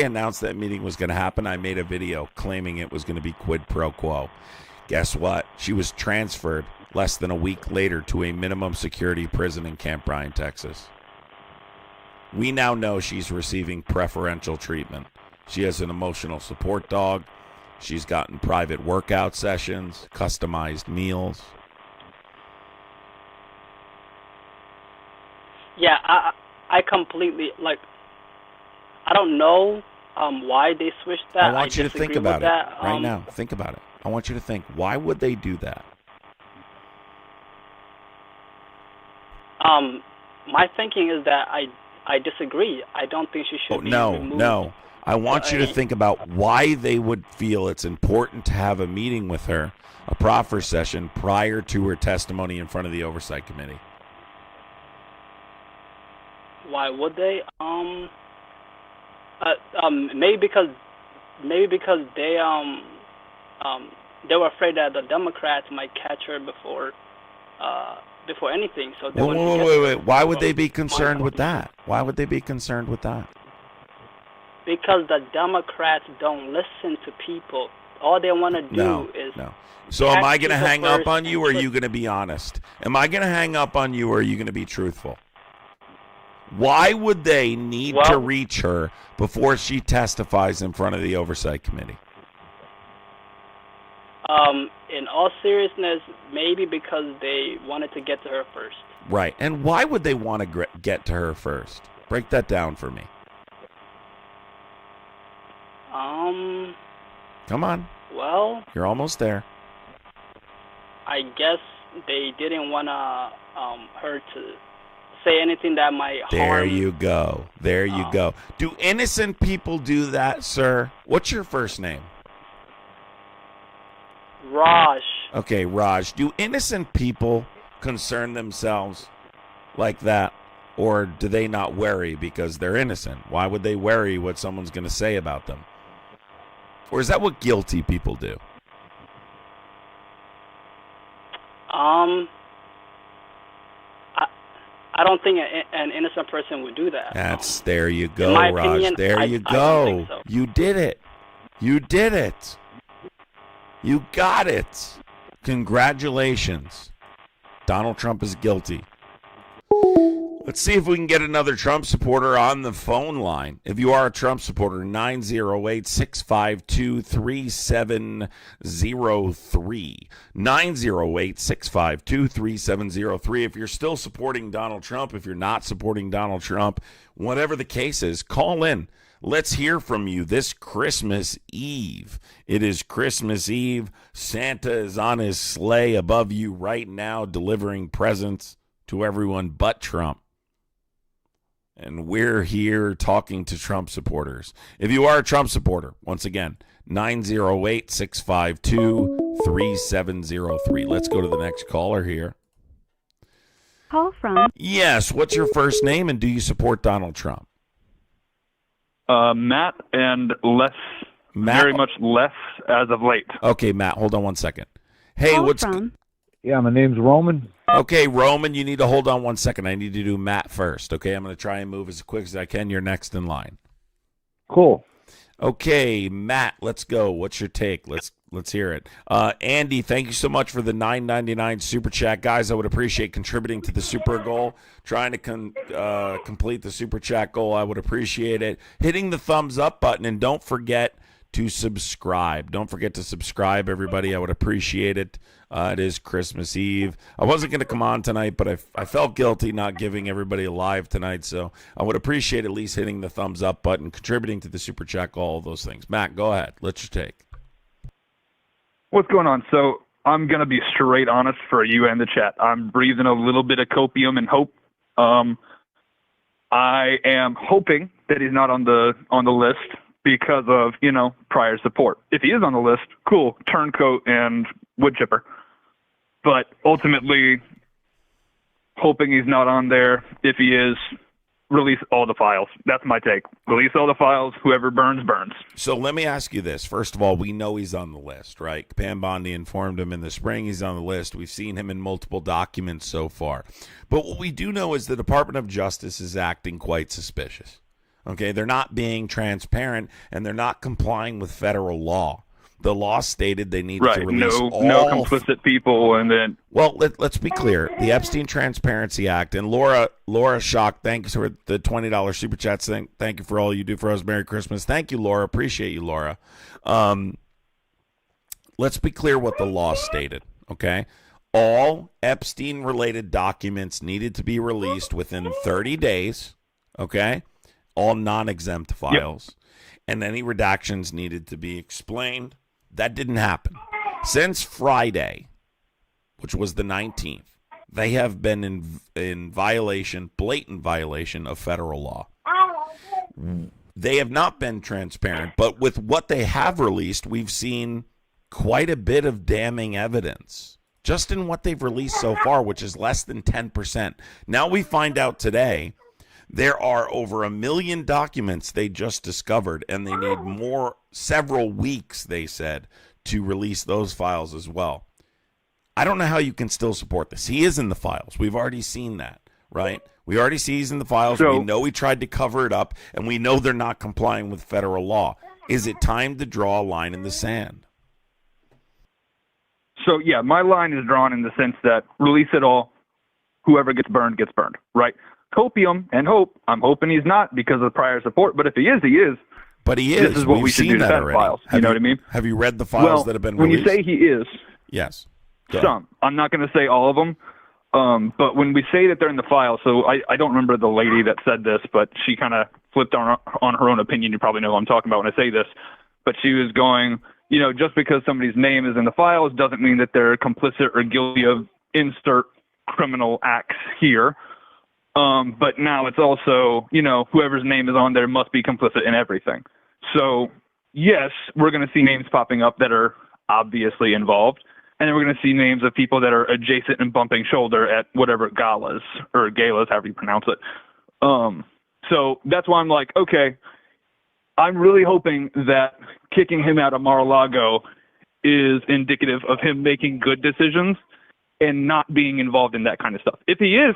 announced that meeting was going to happen, I made a video claiming it was going to be quid pro quo. Guess what? She was transferred less than a week later to a minimum security prison in Camp Bryan, Texas. We now know she's receiving preferential treatment. She has an emotional support dog. She's gotten private workout sessions, customized meals. Yeah, I completely, I don't know why they switched that. I want you to think about it right now. Think about it. I want you to think, why would they do that? My thinking is that I disagree. I don't think she should be removed. No. I want you to think about why they would feel it's important to have a meeting with her, a proffer session, prior to her testimony in front of the Oversight Committee. Why would they? Maybe because they were afraid that the Democrats might catch her before anything. So they wait. Why would they be concerned with that? Why would they be concerned with that? Because the Democrats don't listen to people. All they want to do is... No. So am I going to hang up on you, or are you going to be honest? Am I going to hang up on you, or are you going to be truthful? Why would they need to reach her before she testifies in front of the Oversight Committee? In all seriousness, maybe because they wanted to get to her first. Right. And why would they want to get to her first? Break that down for me. Come on. Well, you're almost there. I guess they didn't want her to say anything that might harm. There you go. There you go. Do innocent people do that, sir? What's your first name? Raj. Okay, Raj. Do innocent people concern themselves like that? Or do they not worry because they're innocent? Why would they worry what someone's going to say about them? Or is that what guilty people do? I don't think an innocent person would do that. There you go, In my Raj. opinion, There you I go. don't think so. You did it. You did it. You got it. Congratulations. Donald Trump is guilty. Let's see if we can get another Trump supporter on the phone line. If you are a Trump supporter, 908-652-3703. 908-652-3703. If you're still supporting Donald Trump, if you're not supporting Donald Trump, whatever the case is, call in. Let's hear from you this Christmas Eve. It is Christmas Eve. Santa is on his sleigh above you right now, delivering presents to everyone but Trump. And we're here talking to Trump supporters. If you are a Trump supporter, once again, 908-652-3703. Let's go to the next caller here. Call from? Yes, what's your first name and do you support Donald Trump? Matt, and less, Matt? very much less as of late. Okay, Matt, hold on one second. Hey, Call what's... from? Yeah, my name's Roman. Okay, Roman, you need to hold on 1 second. I need to do Matt first, okay? I'm going to try and move as quick as I can. You're next in line. Cool. Okay, Matt, let's go. What's your take? Let's hear it. Andy, thank you so much for the $9.99 super chat. Guys, I would appreciate contributing to the super goal. Trying to complete the super chat goal, I would appreciate it. Hitting the thumbs up button, and don't forget to subscribe. Don't forget to subscribe, everybody. I would appreciate it. It is Christmas Eve. I wasn't going to come on tonight, but I felt guilty not giving everybody a live tonight, so I would appreciate at least hitting the thumbs up button, contributing to the super chat, all of those things. Matt, go ahead. Let's your take. What's going on? So I'm going to be straight honest for you and the chat. I'm breathing a little bit of copium and hope. I am hoping that he's not on the list because of, prior support. If he is on the list, cool, turncoat and wood chipper. But ultimately, hoping he's not on there. If he is, release all the files. That's my take. Release all the files. Whoever burns, burns. So let me ask you this. First of all, we know he's on the list, right? Pam Bondi informed him in the spring he's on the list. We've seen him in multiple documents so far. But what we do know is the Department of Justice is acting quite suspicious. Okay, they're not being transparent, and they're not complying with federal law. The law stated they needed to release no complicit people, and then... Well, let's be clear. The Epstein Transparency Act, and Laura Schock, thanks for the $20 super chats. Thank you for all you do for us. Merry Christmas. Thank you, Laura. Appreciate you, Laura. Let's be clear what the law stated, okay? All Epstein-related documents needed to be released within 30 days, okay? All non-exempt files. Yep. And any redactions needed to be explained. That didn't happen. Since Friday, which was the 19th, they have been in violation, blatant violation of federal law. They have not been transparent, but with what they have released, we've seen quite a bit of damning evidence. Just in what they've released so far, which is less than 10%. Now we find out today there are over 1 million documents they just discovered, and they need several weeks, they said, to release those files as well. I don't know how you can still support this. He is in the files. We've already seen that, right? We already see he's in the files. We know he tried to cover it up, and we know they're not complying with federal law. Is it time to draw a line in the sand? So, yeah, my line is drawn in the sense that release it all. Whoever gets burned, right? Copium and hope. I'm hoping he's not because of prior support, but if he is, he is. But he is. This is what we should do to that files. You know what I mean? Have you read the files that have been released? When you say he is, yes, some. I'm not going to say all of them, but when we say that they're in the file, so I don't remember the lady that said this, but she kind of flipped on her own opinion. You probably know who I'm talking about when I say this, but she was going, just because somebody's name is in the files doesn't mean that they're complicit or guilty of insert criminal acts here. But now it's also, whoever's name is on there must be complicit in everything. So, yes, we're going to see names popping up that are obviously involved. and then we're going to see names of people that are adjacent and bumping shoulder at whatever galas, however you pronounce it. So that's why I'm like, okay, I'm really hoping that kicking him out of Mar-a-Lago is indicative of him making good decisions and not being involved in that kind of stuff. If he is,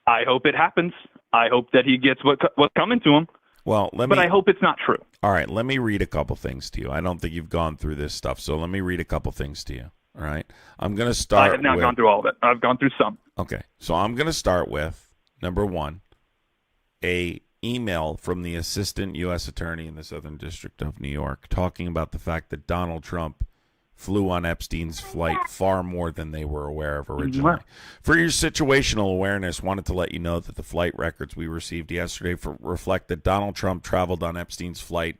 I hope it happens. I hope that he gets what's coming to him. Well, but I hope it's not true. All right, let me read a couple things to you. I don't think you've gone through this stuff, so let me read a couple things to you. All right, I'm going to start. I have not gone through all of it. I've gone through some. Okay, so I'm going to start with number one, a email from the assistant U.S. attorney in the Southern District of New York talking about the fact that Donald Trump flew on Epstein's flight far more than they were aware of originally. For your situational awareness, wanted to let you know that the flight records we received yesterday reflect that Donald Trump traveled on Epstein's flight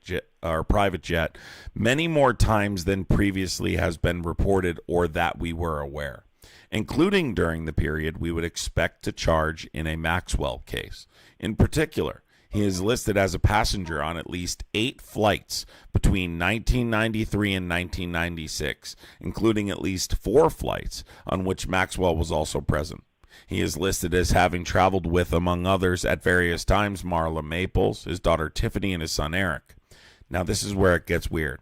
private jet many more times than previously has been reported or that we were aware, including during the period we would expect to charge in a Maxwell case. In particular, he is listed as a passenger on at least 8 flights between 1993 and 1996, including at least 4 flights on which Maxwell was also present. He is listed as having traveled with, among others, at various times, Marla Maples, his daughter Tiffany, and his son Eric. Now, this is where it gets weird.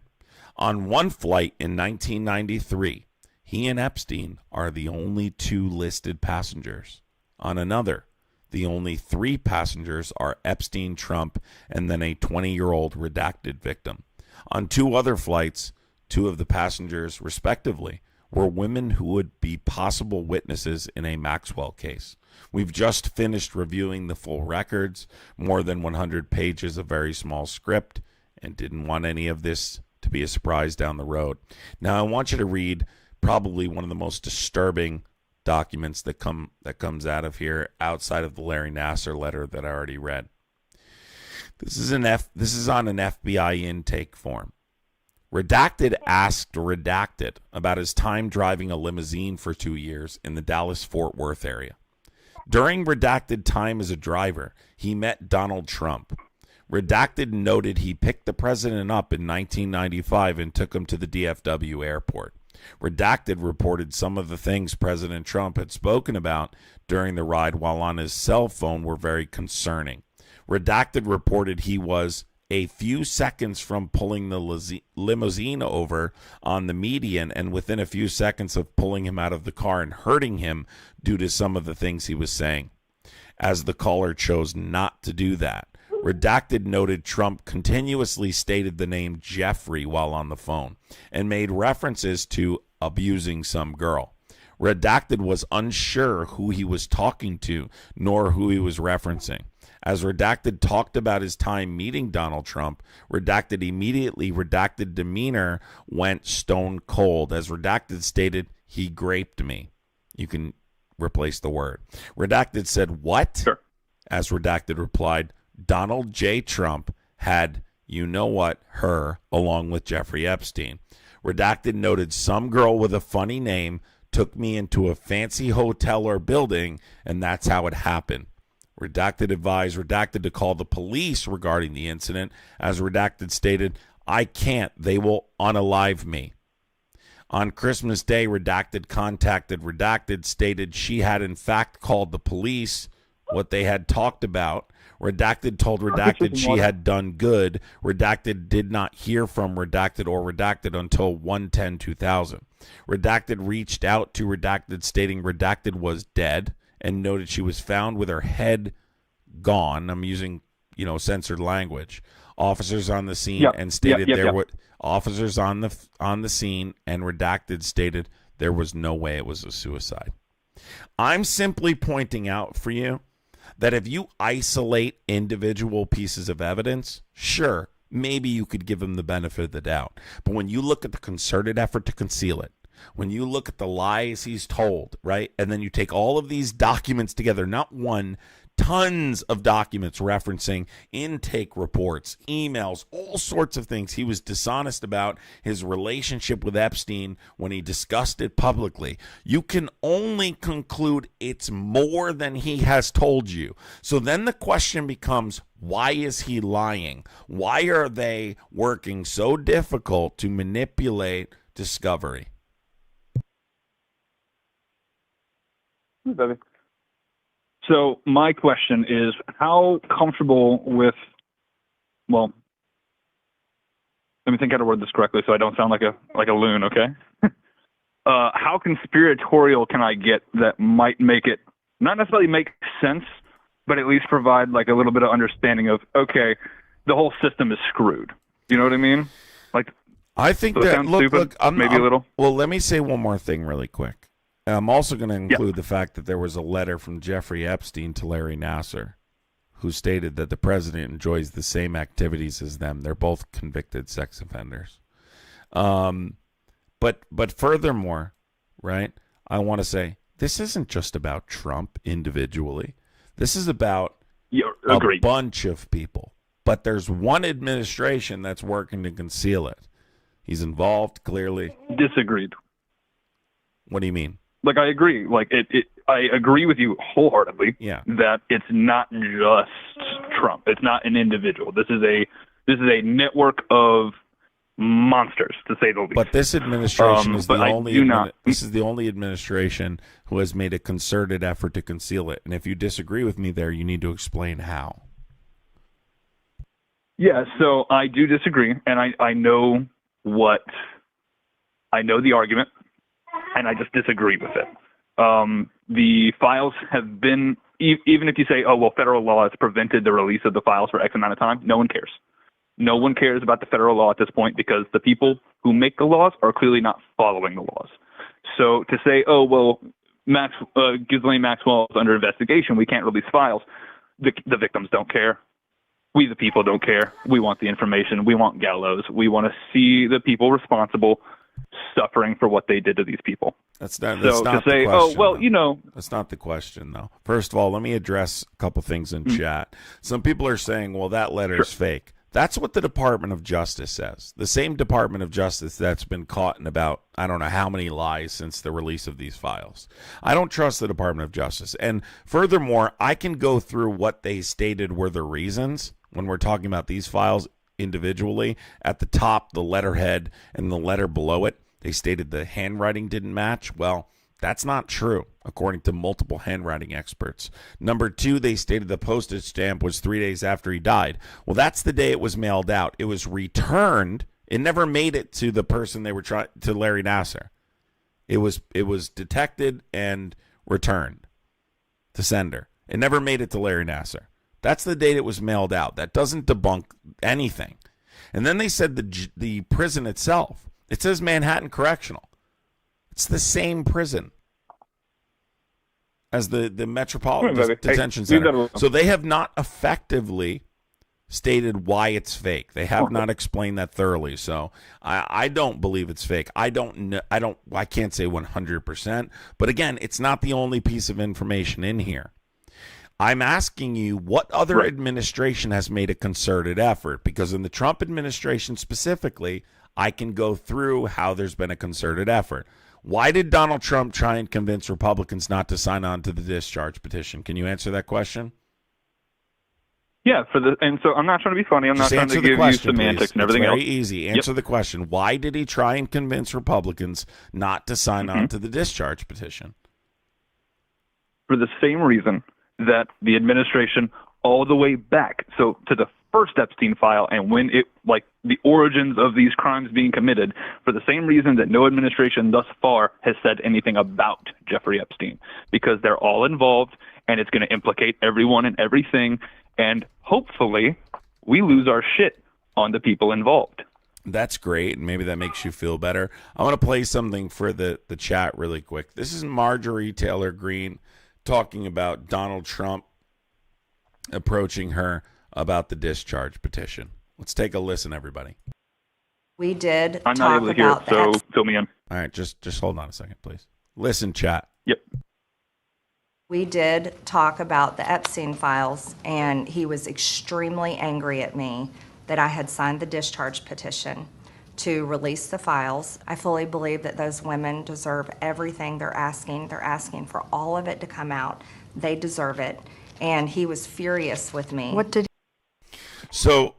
On one flight in 1993, he and Epstein are the only 2 listed passengers. On another, the only 3 passengers are Epstein, Trump, and then a 20-year-old redacted victim. On 2 other flights, 2 of the passengers, respectively, were women who would be possible witnesses in a Maxwell case. We've just finished reviewing the full records, more than 100 pages of very small script, and didn't want any of this to be a surprise down the road. Now, I want you to read probably one of the most disturbing documents that comes out of here outside of the Larry Nassar letter that I already read. This is on an FBI intake form. Redacted asked Redacted about his time driving a limousine for 2 years in the Dallas-Fort Worth area. During Redacted time as a driver, he met Donald Trump. Redacted noted he picked the president up in 1995 and took him to the DFW airport. Redacted reported some of the things President Trump had spoken about during the ride while on his cell phone were very concerning. Redacted reported he was a few seconds from pulling the limousine over on the median and within a few seconds of pulling him out of the car and hurting him due to some of the things he was saying. As the caller chose not to do that, Redacted noted Trump continuously stated the name Jeffrey while on the phone and made references to abusing some girl. Redacted was unsure who he was talking to nor who he was referencing. As Redacted talked about his time meeting Donald Trump, Redacted demeanor went stone cold. As Redacted stated, he graped me. You can replace the word. Redacted said, what? Sure. As Redacted replied, Donald J. Trump had, you know what, her, along with Jeffrey Epstein. Redacted noted some girl with a funny name took me into a fancy hotel or building, and that's how it happened. Redacted advised Redacted to call the police regarding the incident. As Redacted stated, I can't. They will unalive me. On Christmas Day, Redacted contacted Redacted, stated she had in fact called the police, what they had talked about. Redacted told Redacted she had done good. Redacted did not hear from Redacted or Redacted until 1/10/2000. Redacted reached out to Redacted stating Redacted was dead and noted she was found with her head gone. I'm using, censored language. Officers on the scene and stated were officers on the scene and Redacted stated there was no way it was a suicide. I'm simply pointing out for you that if you isolate individual pieces of evidence, sure, maybe you could give him the benefit of the doubt. But when you look at the concerted effort to conceal it, when you look at the lies he's told, right, and then you take all of these documents together, not one, tons of documents referencing intake reports, emails, all sorts of things. He was dishonest about his relationship with Epstein when he discussed it publicly. You can only conclude it's more than he has told you. So then the question becomes, why is he lying? Why are they working so difficult to manipulate discovery? Hey, baby. So my question is, how comfortable with, well, let me think how to word this correctly so I don't sound like a loon, okay? How conspiratorial can I get that might make it not necessarily make sense, but at least provide like a little bit of understanding of, okay, the whole system is screwed. You know what I mean? Like, I think that that look, maybe a little. Well, let me say one more thing really quick. I'm also going to include the fact that there was a letter from Jeffrey Epstein to Larry Nassar, who stated that the president enjoys the same activities as them. They're both convicted sex offenders. But furthermore, right, I want to say this isn't just about Trump individually. This is about a bunch of people. But there's one administration that's working to conceal it. He's involved, clearly. Disagreed. What do you mean? Like, I agree. Like, I agree with you wholeheartedly that it's not just Trump. It's not an individual. This is a network of monsters, to say the least. But this administration is this is the only administration who has made a concerted effort to conceal it. And if you disagree with me there, you need to explain how. Yeah, so I do disagree, and I know the argument, and I just disagree with it. The files have been, even if you say, oh, well, federal law has prevented the release of the files for X amount of time, no one cares. No one cares about the federal law at this point because the people who make the laws are clearly not following the laws. So to say, oh, well, Ghislaine Maxwell is under investigation, we can't release files, the victims don't care. We, the people, don't care. We want the information. We want gallows. We want to see the people responsible suffering for what they did to these people. That's not the question, oh, well, though. That's not the question, though. First of all, let me address a couple things in chat. Some people are saying, well, that letter is fake. That's what the Department of Justice says. The same Department of Justice that's been caught in about, I don't know how many lies since the release of these files. I don't trust the Department of Justice. And furthermore, I can go through what they stated were the reasons when we're talking about these files individually. At the top, the letterhead and the letter below it, they stated the handwriting didn't match. Well, that's not true, according to multiple handwriting experts. Number two, they stated the postage stamp was 3 days after he died. Well, that's the day it was mailed out. It was returned. It never made it to the person they were trying to, Larry Nassar. It was detected and returned to sender. It never made it to Larry Nassar. That's the date it was mailed out. That doesn't debunk anything. And then they said the prison itself. It says Manhattan Correctional. It's the same prison as the Metropolitan Detention Center. So they have not effectively stated why it's fake. They have not explained that thoroughly. So I don't believe it's fake. I can't say 100%. But again, it's not the only piece of information in here. I'm asking you, what other administration has made a concerted effort? Because in the Trump administration specifically, I can go through how there's been a concerted effort. Why did Donald Trump try and convince Republicans not to sign on to the discharge petition? Can you answer that question? Yeah, and so I'm not trying to be funny. I'm not trying to give you semantics and everything else. It's very easy. Answer the question. Why did he try and convince Republicans not to sign on to the discharge petition? For the same reason that the administration all the way back, so to the first Epstein file and when it, like the origins of these crimes being committed, for the same reason that no administration thus far has said anything about Jeffrey Epstein, because they're all involved and it's going to implicate everyone and everything, and hopefully we lose our shit on the people involved. That's great, and maybe that makes you feel better. I want to play something for the chat really quick. This is Marjorie Taylor Greene talking about Donald Trump approaching her about the discharge petition. Let's take a listen, everybody. We did I'm not able to hear it, so fill me in. All right, just hold on a second, please. Listen, chat. Yep. We did talk about the Epstein files, and he was extremely angry at me that I had signed the discharge petition to release the files. I fully believe that those women deserve everything they're asking. They're asking for all of it to come out. They deserve it. And he was furious with me. So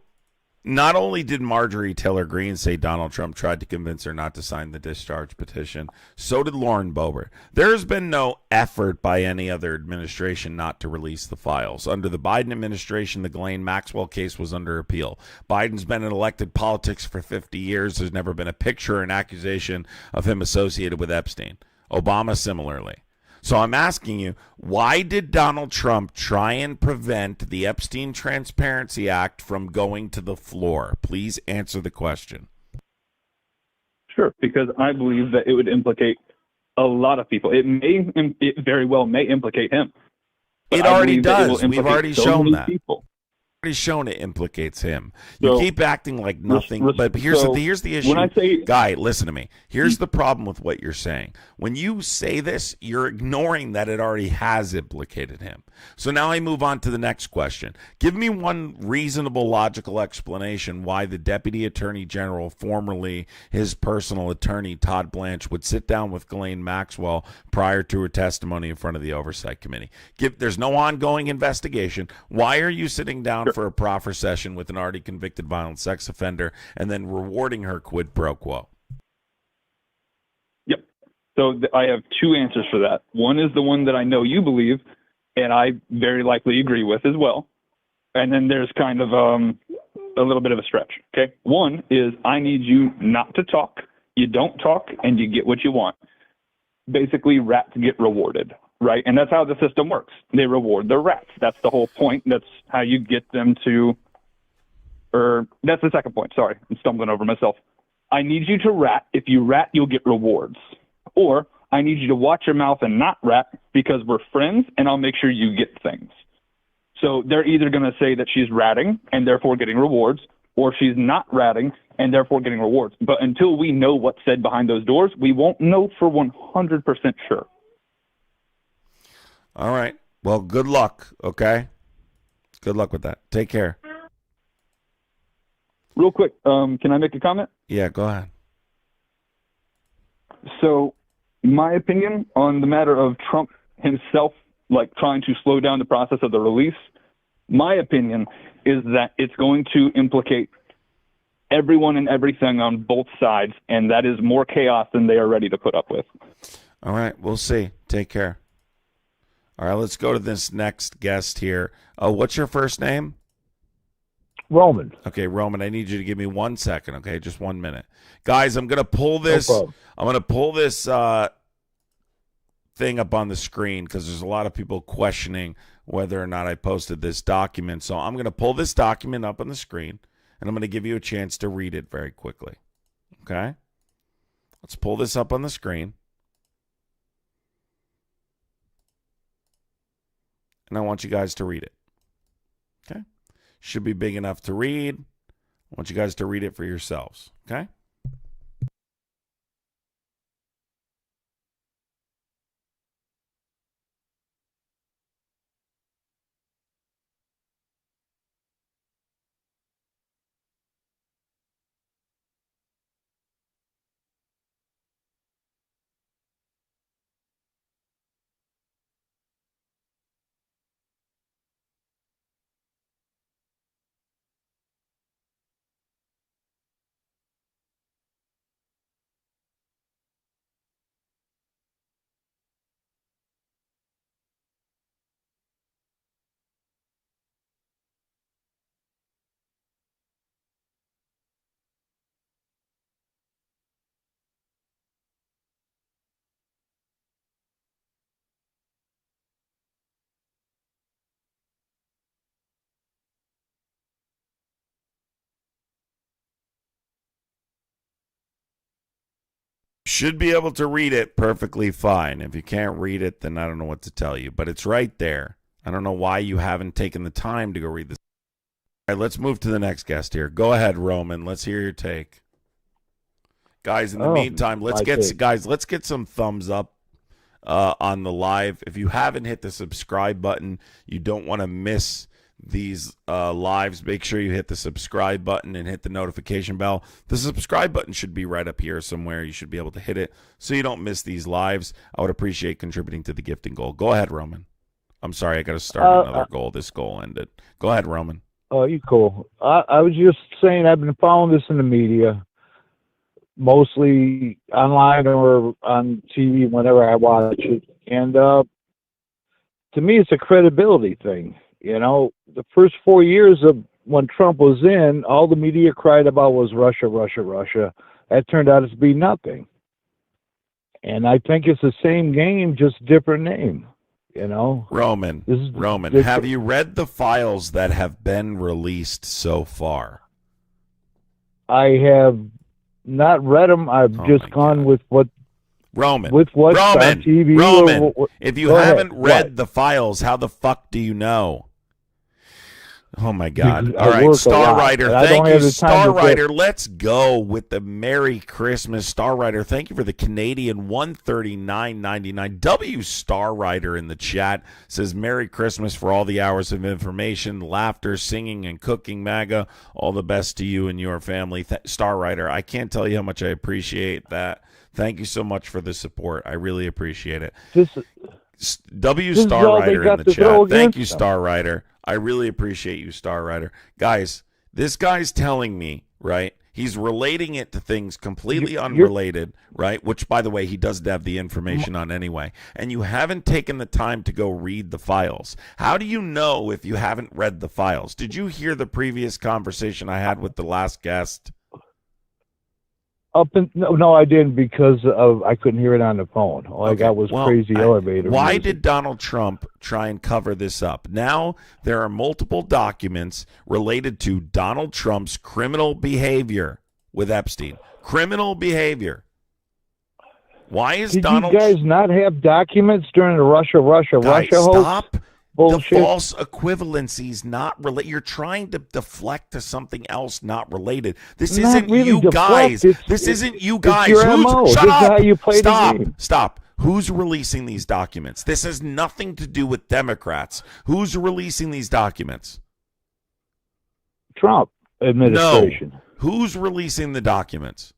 Not only did Marjorie Taylor Greene say Donald Trump tried to convince her not to sign the discharge petition, so did Lauren Boebert. There has been no effort by any other administration not to release the files. Under the Biden administration, the Ghislaine Maxwell case was under appeal. Biden's been in elected politics for 50 years. There's never been a picture or an accusation of him associated with Epstein. Obama similarly. So I'm asking you, why did Donald Trump try and prevent the Epstein Transparency Act from going to the floor? Please answer the question. Sure, because I believe that it would implicate a lot of people. It very well may implicate him. It already does. We've already shown that. Already shown it implicates him. You keep acting like nothing, but here's the issue. When I say, Guy, listen to me. Here's the problem with what you're saying. When you say this, you're ignoring that it already has implicated him. So now I move on to the next question. Give me one reasonable, logical explanation why the Deputy Attorney General, formerly his personal attorney, Todd Blanche, would sit down with Ghislaine Maxwell prior to her testimony in front of the Oversight Committee. There's no ongoing investigation. Why are you sitting down for a proffer session with an already convicted violent sex offender and then rewarding her quid pro quo? Yep. So I have two answers for that. One is the one that I know you believe, and I very likely agree with as well. And then there's kind of a little bit of a stretch. Okay. One is I need you not to talk. You don't talk, and you get what you want. Basically, rats get rewarded. Right, and that's how the system works. They reward the rats. That's the whole point. That's how you get them to, or that's the second point. Sorry, I'm stumbling over myself. I need you to rat. If you rat, you'll get rewards. Or I need you to watch your mouth and not rat because we're friends, and I'll make sure you get things. So they're either going to say that she's ratting and therefore getting rewards, or she's not ratting and therefore getting rewards. But until we know what's said behind those doors, we won't know for 100% sure. All right. Well, good luck, okay? Good luck with that. Take care. Real quick, can I make a comment? Yeah, go ahead. So, my opinion on the matter of Trump himself, like trying to slow down the process of the release, my opinion is that it's going to implicate everyone and everything on both sides, and that is more chaos than they are ready to put up with. All right. We'll see. Take care. All right, let's go to this next guest here. What's your first name? Roman. Okay, Roman, I need you to give me 1 second, okay? Just 1 minute. Guys, I'm going to pull this. No problem. I'm going to pull this thing up on the screen because there's a lot of people questioning whether or not I posted this document. So I'm going to pull this document up on the screen, and I'm going to give you a chance to read it very quickly, okay? Let's pull this up on the screen. And I want you guys to read it. Okay? Should be big enough to read. I want you guys to read it for yourselves. Okay? Should be able to read it perfectly fine. If you can't read it, then I don't know what to tell you. But it's right there. I don't know why you haven't taken the time to go read this. All right, let's move to the next guest here. Go ahead, Roman. Let's hear your take. Guys, in the meantime, let's get some thumbs up on the live. If you haven't hit the subscribe button, you don't want to miss these lives. Make sure you hit the subscribe button and hit the notification bell. The subscribe button should be right up here somewhere. You should be able to hit it so you don't miss these lives. I would appreciate contributing to the gifting goal. Go ahead, Roman. I'm sorry, I got to start another goal. This goal ended. Go ahead, Roman. Oh, you cool. I was just saying I've been following this in the media, mostly online or on TV whenever I watch it. And to me, it's a credibility thing. You know, the first 4 years of when Trump was in, all the media cried about was Russia, Russia, Russia. That turned out to be nothing. And I think it's the same game, just different name. You know, Roman, have you read the files that have been released so far? I have not read them. I've just gone with what Roman. With what's on TV. Roman, if you haven't read the files, how the fuck do you know? Oh, my God. All right, Star Rider. Thank you, Star Rider. Let's go with the Merry Christmas. Star Rider, thank you for the Canadian $139.99. W Star Rider in the chat says, Merry Christmas for all the hours of information, laughter, singing, and cooking, MAGA. All the best to you and your family. Star Rider, I can't tell you how much I appreciate that. Thank you so much for the support. I really appreciate it. W Star Rider in the chat. Thank you, Star Rider. I really appreciate you, Star Rider. Guys, this guy's telling me, right? He's relating it to things completely unrelated, right? Which, by the way, he doesn't have the information on anyway. And you haven't taken the time to go read the files. How do you know if you haven't read the files? Did you hear the previous conversation I had with the last guest? No, I didn't because I couldn't hear it on the phone. All I got was crazy elevator. Why music. did Donald Trump try and cover this up? Now there are multiple documents related to Donald Trump's criminal behavior with Epstein. Criminal behavior. Why is Donald? Did you guys not have documents during the Russia hoax? Stop. Bullshit. The false equivalencies not related. You're trying to deflect to something else not related. This isn't really you guys. This isn't you guys. It's your MO. Shut this up. Is how you play the game. Stop. Who's releasing these documents? This has nothing to do with Democrats. Who's releasing these documents? Trump administration. No. Who's releasing the documents?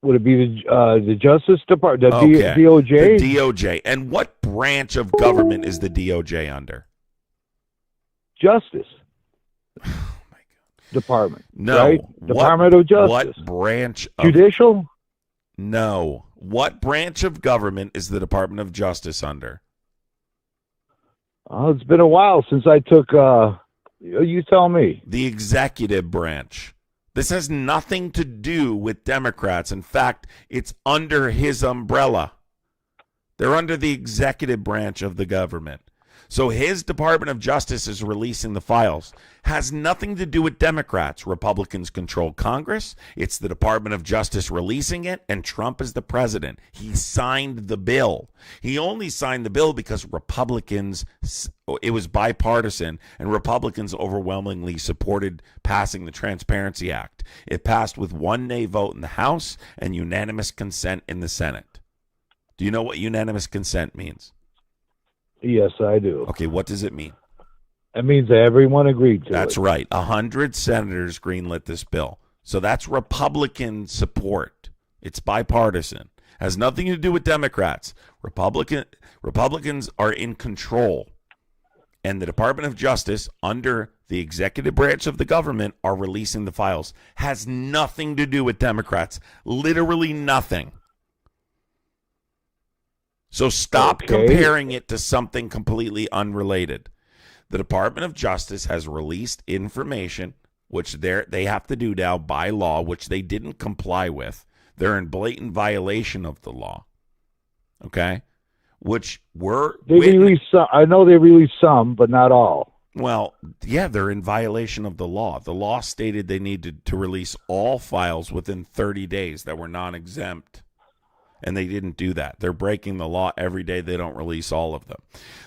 Would it be the Justice Department, the Okay. DOJ? The DOJ. And what branch of government is the DOJ under? Justice. Oh, my God. Department. No. Right? Department of Justice. What branch of... Judicial? No. What branch of government is the Department of Justice under? Oh, it's been a while since I took... you tell me. The executive branch. This has nothing to do with Democrats. In fact, it's under his umbrella. They're under the executive branch of the government. So his Department of Justice is releasing the files. Has nothing to do with Democrats. Republicans control Congress. It's the Department of Justice releasing it, and Trump is the president. He signed the bill. He only signed the bill because Republicans, it was bipartisan, and Republicans overwhelmingly supported passing the Transparency Act. It passed with one nay vote in the House and unanimous consent in the Senate. Do you know what unanimous consent means? Yes, I do. Okay, what does it mean? It means everyone agreed to it. That's right. 100 senators greenlit this bill. So that's Republican support. It's bipartisan. Has nothing to do with Democrats. Republicans are in control. And the Department of Justice, under the executive branch of the government, are releasing the files. Has nothing to do with Democrats. Literally nothing. So stop comparing it to something completely unrelated. The Department of Justice has released information, which they have to do now by law, which they didn't comply with. They're in blatant violation of the law. Okay? Which released some. I know they released some, but not all. Well, yeah, they're in violation of the law. The law stated they needed to release all files within 30 days that were non-exempt. And they didn't do that. They're breaking the law every day. They don't release all of them.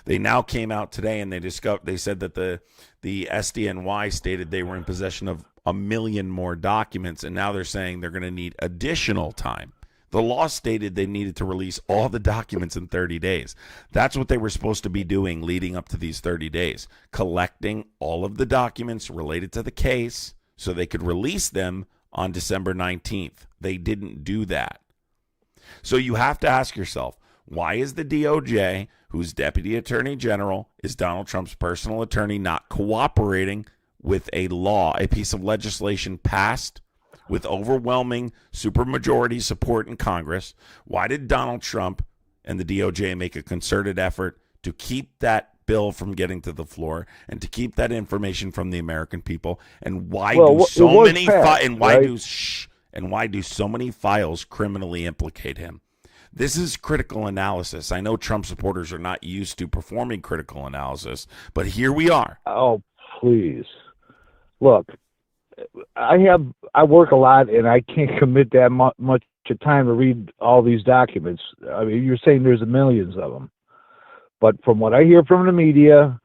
They now came out today and they said that the SDNY stated they were in possession of 1 million more documents, and now they're saying they're going to need additional time. The law stated they needed to release all the documents in 30 days. That's what they were supposed to be doing leading up to these 30 days, collecting all of the documents related to the case so they could release them on December 19th. They didn't do that. So you have to ask yourself, Why is the DOJ, whose Deputy Attorney General is Donald Trump's personal attorney, not cooperating with a law, a piece of legislation passed with overwhelming supermajority support in Congress? Why did Donald Trump and the DOJ make a concerted effort to keep that bill from getting to the floor and to keep that information from the American people? And why do so many so many files criminally implicate him? This is critical analysis. I know Trump supporters are not used to performing critical analysis, but here we are. Oh, please. Look, I work a lot, and I can't commit that much time to read all these documents. I mean, you're saying there's millions of them. But from what I hear from the media,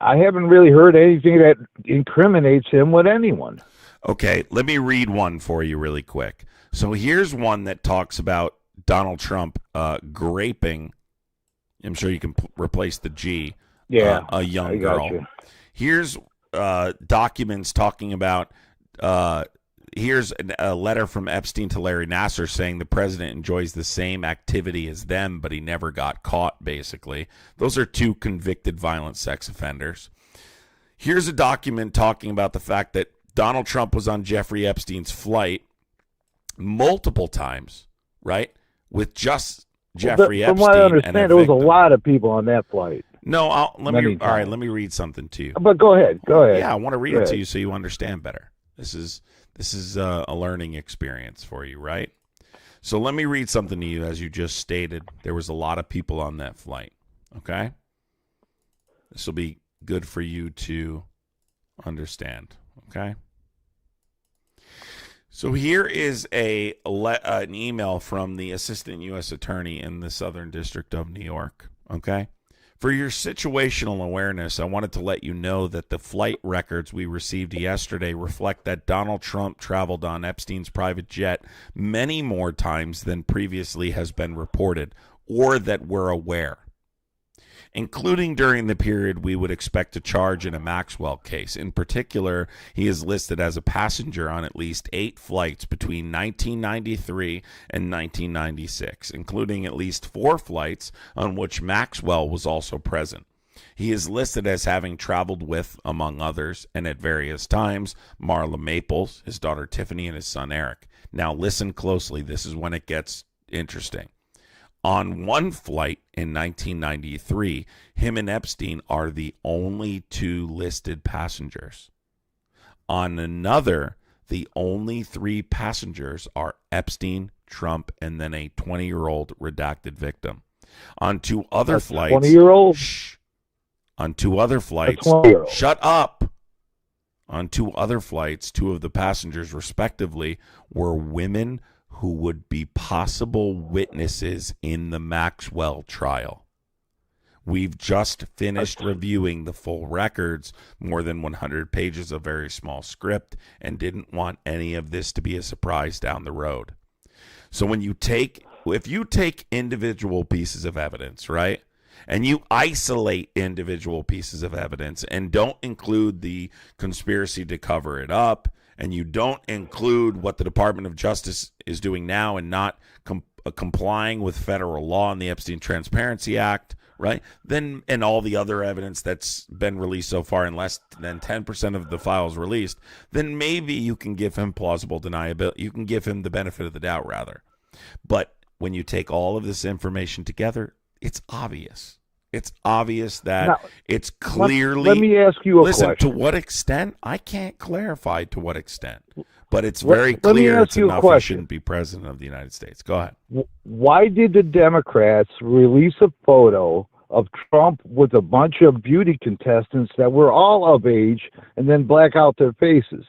I haven't really heard anything that incriminates him with anyone. Okay, let me read one for you really quick. So here's one that talks about Donald Trump graping. I'm sure you can replace the G. Yeah, a young girl. You. Here's documents talking about. Here's a letter from Epstein to Larry Nassar saying the president enjoys the same activity as them, but he never got caught, basically. Those are two convicted violent sex offenders. Here's a document talking about the fact that Donald Trump was on Jeffrey Epstein's flight multiple times, right, with just Jeffrey Epstein. From what I understand, there was a lot of people on that flight. No, let me read something to you. But go ahead. Yeah, I want to read it to you so you understand better. This is a learning experience for you, right? So let me read something to you. As you just stated, there was a lot of people on that flight, okay? This will be good for you to understand, okay? So here is an email from the Assistant U.S. Attorney in the Southern District of New York, okay? For your situational awareness, I wanted to let you know that the flight records we received yesterday reflect that Donald Trump traveled on Epstein's private jet many more times than previously has been reported, or that we're aware, including during the period we would expect to charge in a Maxwell case. In particular, he is listed as a passenger on at least 8 flights between 1993 and 1996, including at least 4 flights on which Maxwell was also present. He is listed as having traveled with, among others, and at various times, Marla Maples, his daughter Tiffany, and his son Eric. Now listen closely. This is when it gets interesting. On one flight in 1993, him and Epstein are the only 2 listed passengers. On another, the only 3 passengers are Epstein, Trump, and then a 20-year-old redacted victim. On 2 other flights... 20-year-old? Shh. On 2 other flights... Shut up! On 2 other flights, 2 of the passengers, respectively, were women who would be possible witnesses in the Maxwell trial. We've just finished reviewing the full records, more than 100 pages of very small script, and didn't want any of this to be a surprise down the road. So if you take individual pieces of evidence, right, and you isolate individual pieces of evidence and don't include the conspiracy to cover it up, and you don't include what the Department of Justice is doing now and not complying with federal law and the Epstein Transparency Act, right? Then, and all the other evidence that's been released so far, and less than 10% of the files released, then maybe you can give him plausible deniability. You can give him the benefit of the doubt, rather. But when you take all of this information together, it's obvious. It's obvious that now, it's clearly... Let me ask you a question. Listen, to what extent? I can't clarify to what extent. But it's very clear it's enough he shouldn't be president of the United States. Go ahead. Why did the Democrats release a photo of Trump with a bunch of beauty contestants that were all of age and then black out their faces?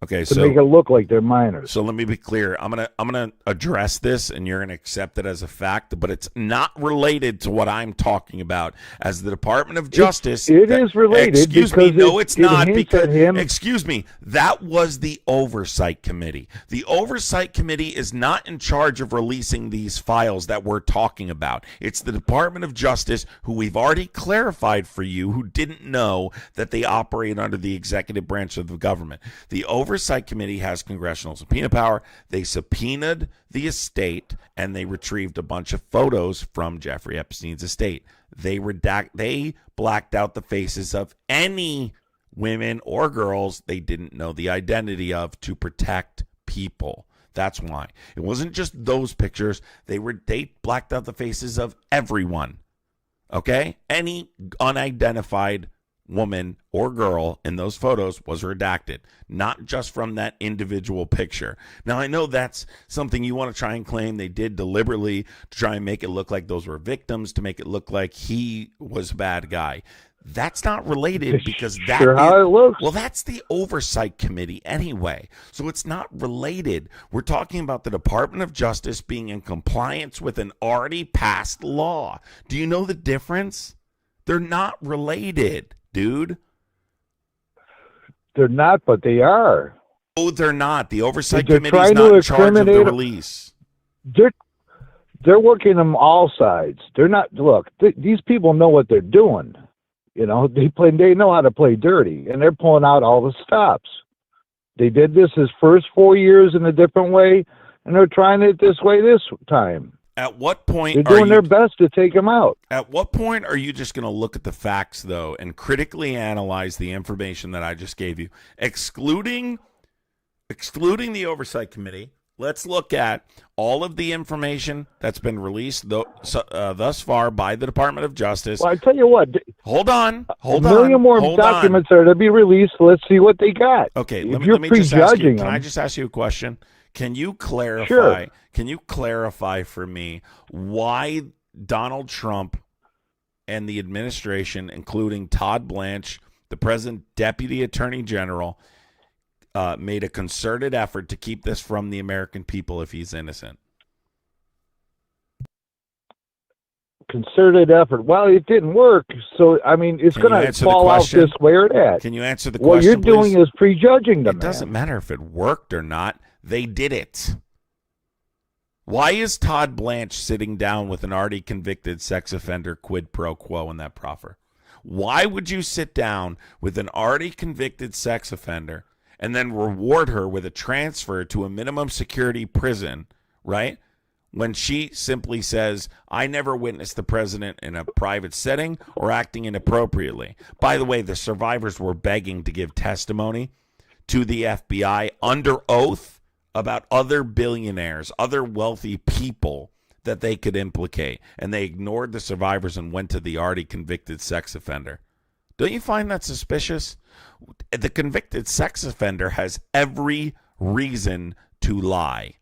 Okay, to make it look like they're minors. So let me be clear. I'm gonna address this, and you're gonna accept it as a fact. But it's not related to what I'm talking about. As the Department of Justice, it is related. Excuse me. No, it's not. Because excuse me, that was the Oversight Committee. The Oversight Committee is not in charge of releasing these files that we're talking about. It's the Department of Justice, who we've already clarified for you, who didn't know that they operate under the executive branch of the government. The Oversight Oversight Committee has congressional subpoena power. They subpoenaed the estate, and they retrieved a bunch of photos from Jeffrey Epstein's estate. They blacked out the faces of any women or girls they didn't know the identity of to protect people. That's why. It wasn't just those pictures. They blacked out the faces of everyone. Okay? Any unidentified woman or girl in those photos was redacted, not just from that individual picture. Now, I know that's something you want to try and claim they did deliberately to try and make it look like those were victims, to make it look like he was a bad guy. That's not related because that's how it looks. Well, that's the Oversight Committee anyway. So it's not related. We're talking about the Department of Justice being in compliance with an already passed law. Do you know the difference? They're not related, dude. They're not, but they are. Oh, they're not. The Oversight They're Committee is trying not to in charge of the incriminate- release. They're working them all sides. They're not. Look, these people know what they're doing. You know, they know how to play dirty, and they're pulling out all the stops. They did this his first 4 years in a different way, and they're trying it this way this time. At what point they're doing their best to take him out? At what point are you just going to look at the facts, though, and critically analyze the information that I just gave you, excluding the Oversight Committee? Let's look at all of the information that's been released thus far by the Department of Justice. Well, I tell you what. Hold on. A million more documents are to be released. Let's see what they got. Okay, if you're prejudging them, can I just ask you a question? Can you clarify? Sure. Can you clarify for me why Donald Trump and the administration, including Todd Blanche, the present Deputy Attorney General, made a concerted effort to keep this from the American people if he's innocent? Concerted effort. Well, it didn't work. So, I mean, it's going to fall out just where it at. Can you answer the question, What you're doing please? is prejudging them. It doesn't matter if it worked or not. They did it. Why is Todd Blanche sitting down with an already convicted sex offender quid pro quo in that proffer? Why would you sit down with an already convicted sex offender and then reward her with a transfer to a minimum security prison, right? When she simply says, I never witnessed the president in a private setting or acting inappropriately. By the way, the survivors were begging to give testimony to the FBI under oath about other billionaires, other wealthy people that they could implicate. And they ignored the survivors and went to the already convicted sex offender. Don't you find that suspicious? The convicted sex offender has every reason to lie.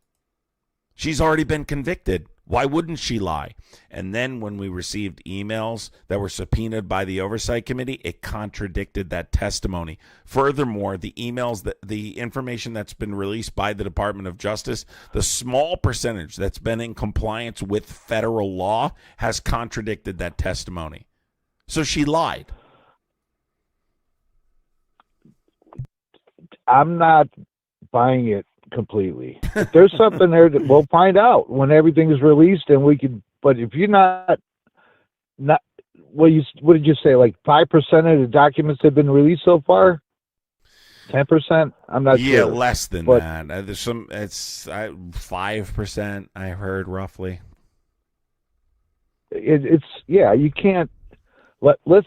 She's already been convicted. Why wouldn't she lie? And then when we received emails that were subpoenaed by the Oversight Committee, it contradicted that testimony. Furthermore, the emails, the information that's been released by the Department of Justice, the small percentage that's been in compliance with federal law has contradicted that testimony. So she lied. I'm not buying it completely. If there's something there that we'll find out when everything is released, and we could. But if you're not, what did you say? Like 5% of the documents have been released so far. 10%. I'm not sure. Yeah, less than that. There's some. It's 5%. I heard roughly. It's yeah. You can't. Let's.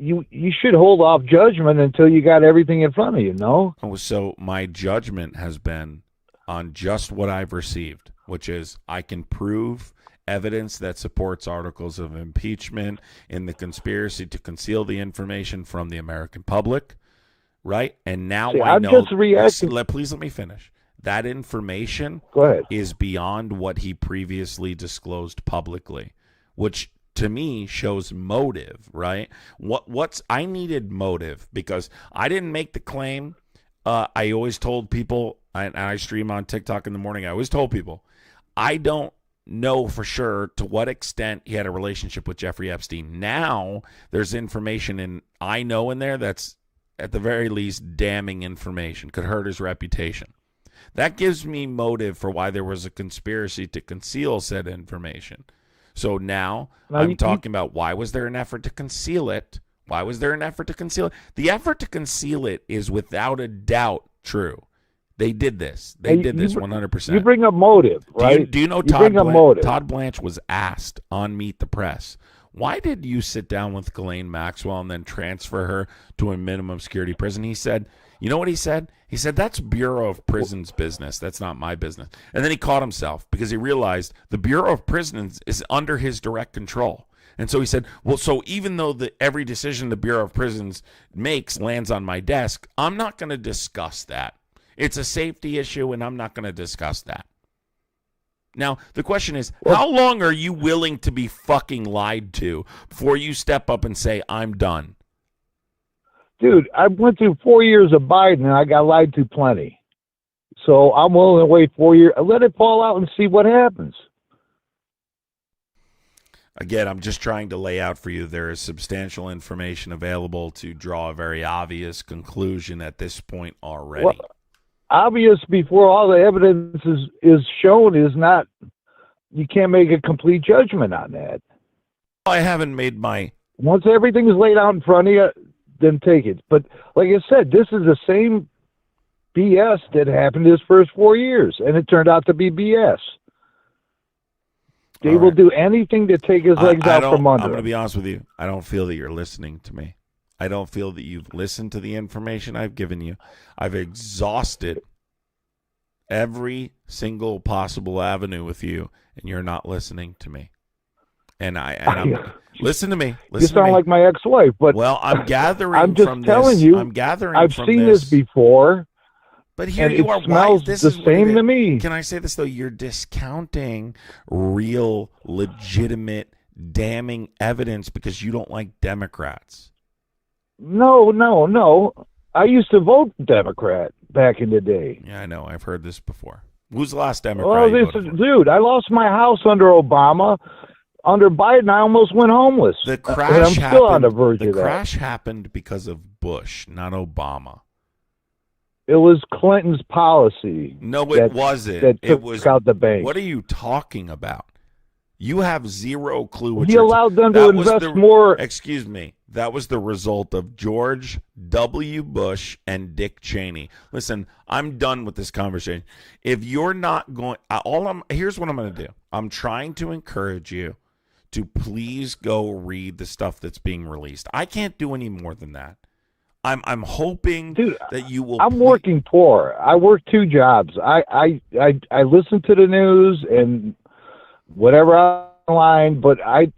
You should hold off judgment until you got everything in front of you, no? So my judgment has been on just what I've received, which is I can prove evidence that supports articles of impeachment in the conspiracy to conceal the information from the American public, right? And now I know. Just reacting. Please let me finish. That information is beyond what he previously disclosed publicly, which to me shows motive, right? I needed motive because I didn't make the claim. I always told people, and I stream on TikTok in the morning, I always told people, I don't know for sure to what extent he had a relationship with Jeffrey Epstein. Now there's information I know in there that's at the very least damning information, could hurt his reputation. That gives me motive for why there was a conspiracy to conceal said information. So now I'm talking about why was there an effort to conceal it? Why was there an effort to conceal it? The effort to conceal it is without a doubt true. They did this. They did this 100%. You bring up motive, right? Do you know you bring up motive. Todd Blanche was asked on Meet the Press, why did you sit down with Ghislaine Maxwell and then transfer her to a minimum security prison? He said, you know what he said? He said, that's Bureau of Prisons business. That's not my business. And then he caught himself because he realized the Bureau of Prisons is under his direct control. And so he said, well, so even though every decision the Bureau of Prisons makes lands on my desk, I'm not going to discuss that. It's a safety issue, and I'm not going to discuss that. Now, the question is, how long are you willing to be fucking lied to before you step up and say, I'm done? Dude, I went through 4 years of Biden, and I got lied to plenty. So I'm willing to wait 4 years. Let it fall out and see what happens. Again, I'm just trying to lay out for you there is substantial information available to draw a very obvious conclusion at this point already. Well, obvious before all the evidence is shown is not, you can't make a complete judgment on that. I haven't made my... Once everything is laid out in front of you, then take it. But like I said, this is the same BS that happened his first 4 years, and it turned out to be BS. They will do anything to take his legs out from under I'm going to him. be honest with you. I don't feel that you're listening to me. I don't feel that you've listened to the information I've given you. I've exhausted every single possible avenue with you, and you're not listening to me. I'm listen to me. Listen you sound to me. like my ex-wife, but well, I'm gathering. I'm just from telling this, you. I'm gathering. I've from seen this before. But here and you it are. Smells this the is same to me. Can I say this though? You're discounting real, legitimate, damning evidence because you don't like Democrats. No. I used to vote Democrat back in the day. Yeah, I know. I've heard this before. Who's the last Democrat? Well, dude, I lost my house under Obama. Under Biden, I almost went homeless. The crash and I'm still on the verge of that. The crash happened because of Bush, not Obama. It was Clinton's policy. No, it wasn't. That took it was out the bank. What are you talking about? You have zero clue what he you're allowed them to invest more. Excuse me. That was the result of George W. Bush and Dick Cheney. Listen, I'm done with this conversation. If you're not going, here's what I'm going to do. I'm trying to encourage you to please go read the stuff that's being released. I can't do any more than that. I'm hoping that you will. I'm working poor. I work 2 jobs. I listen to the news and whatever online, but I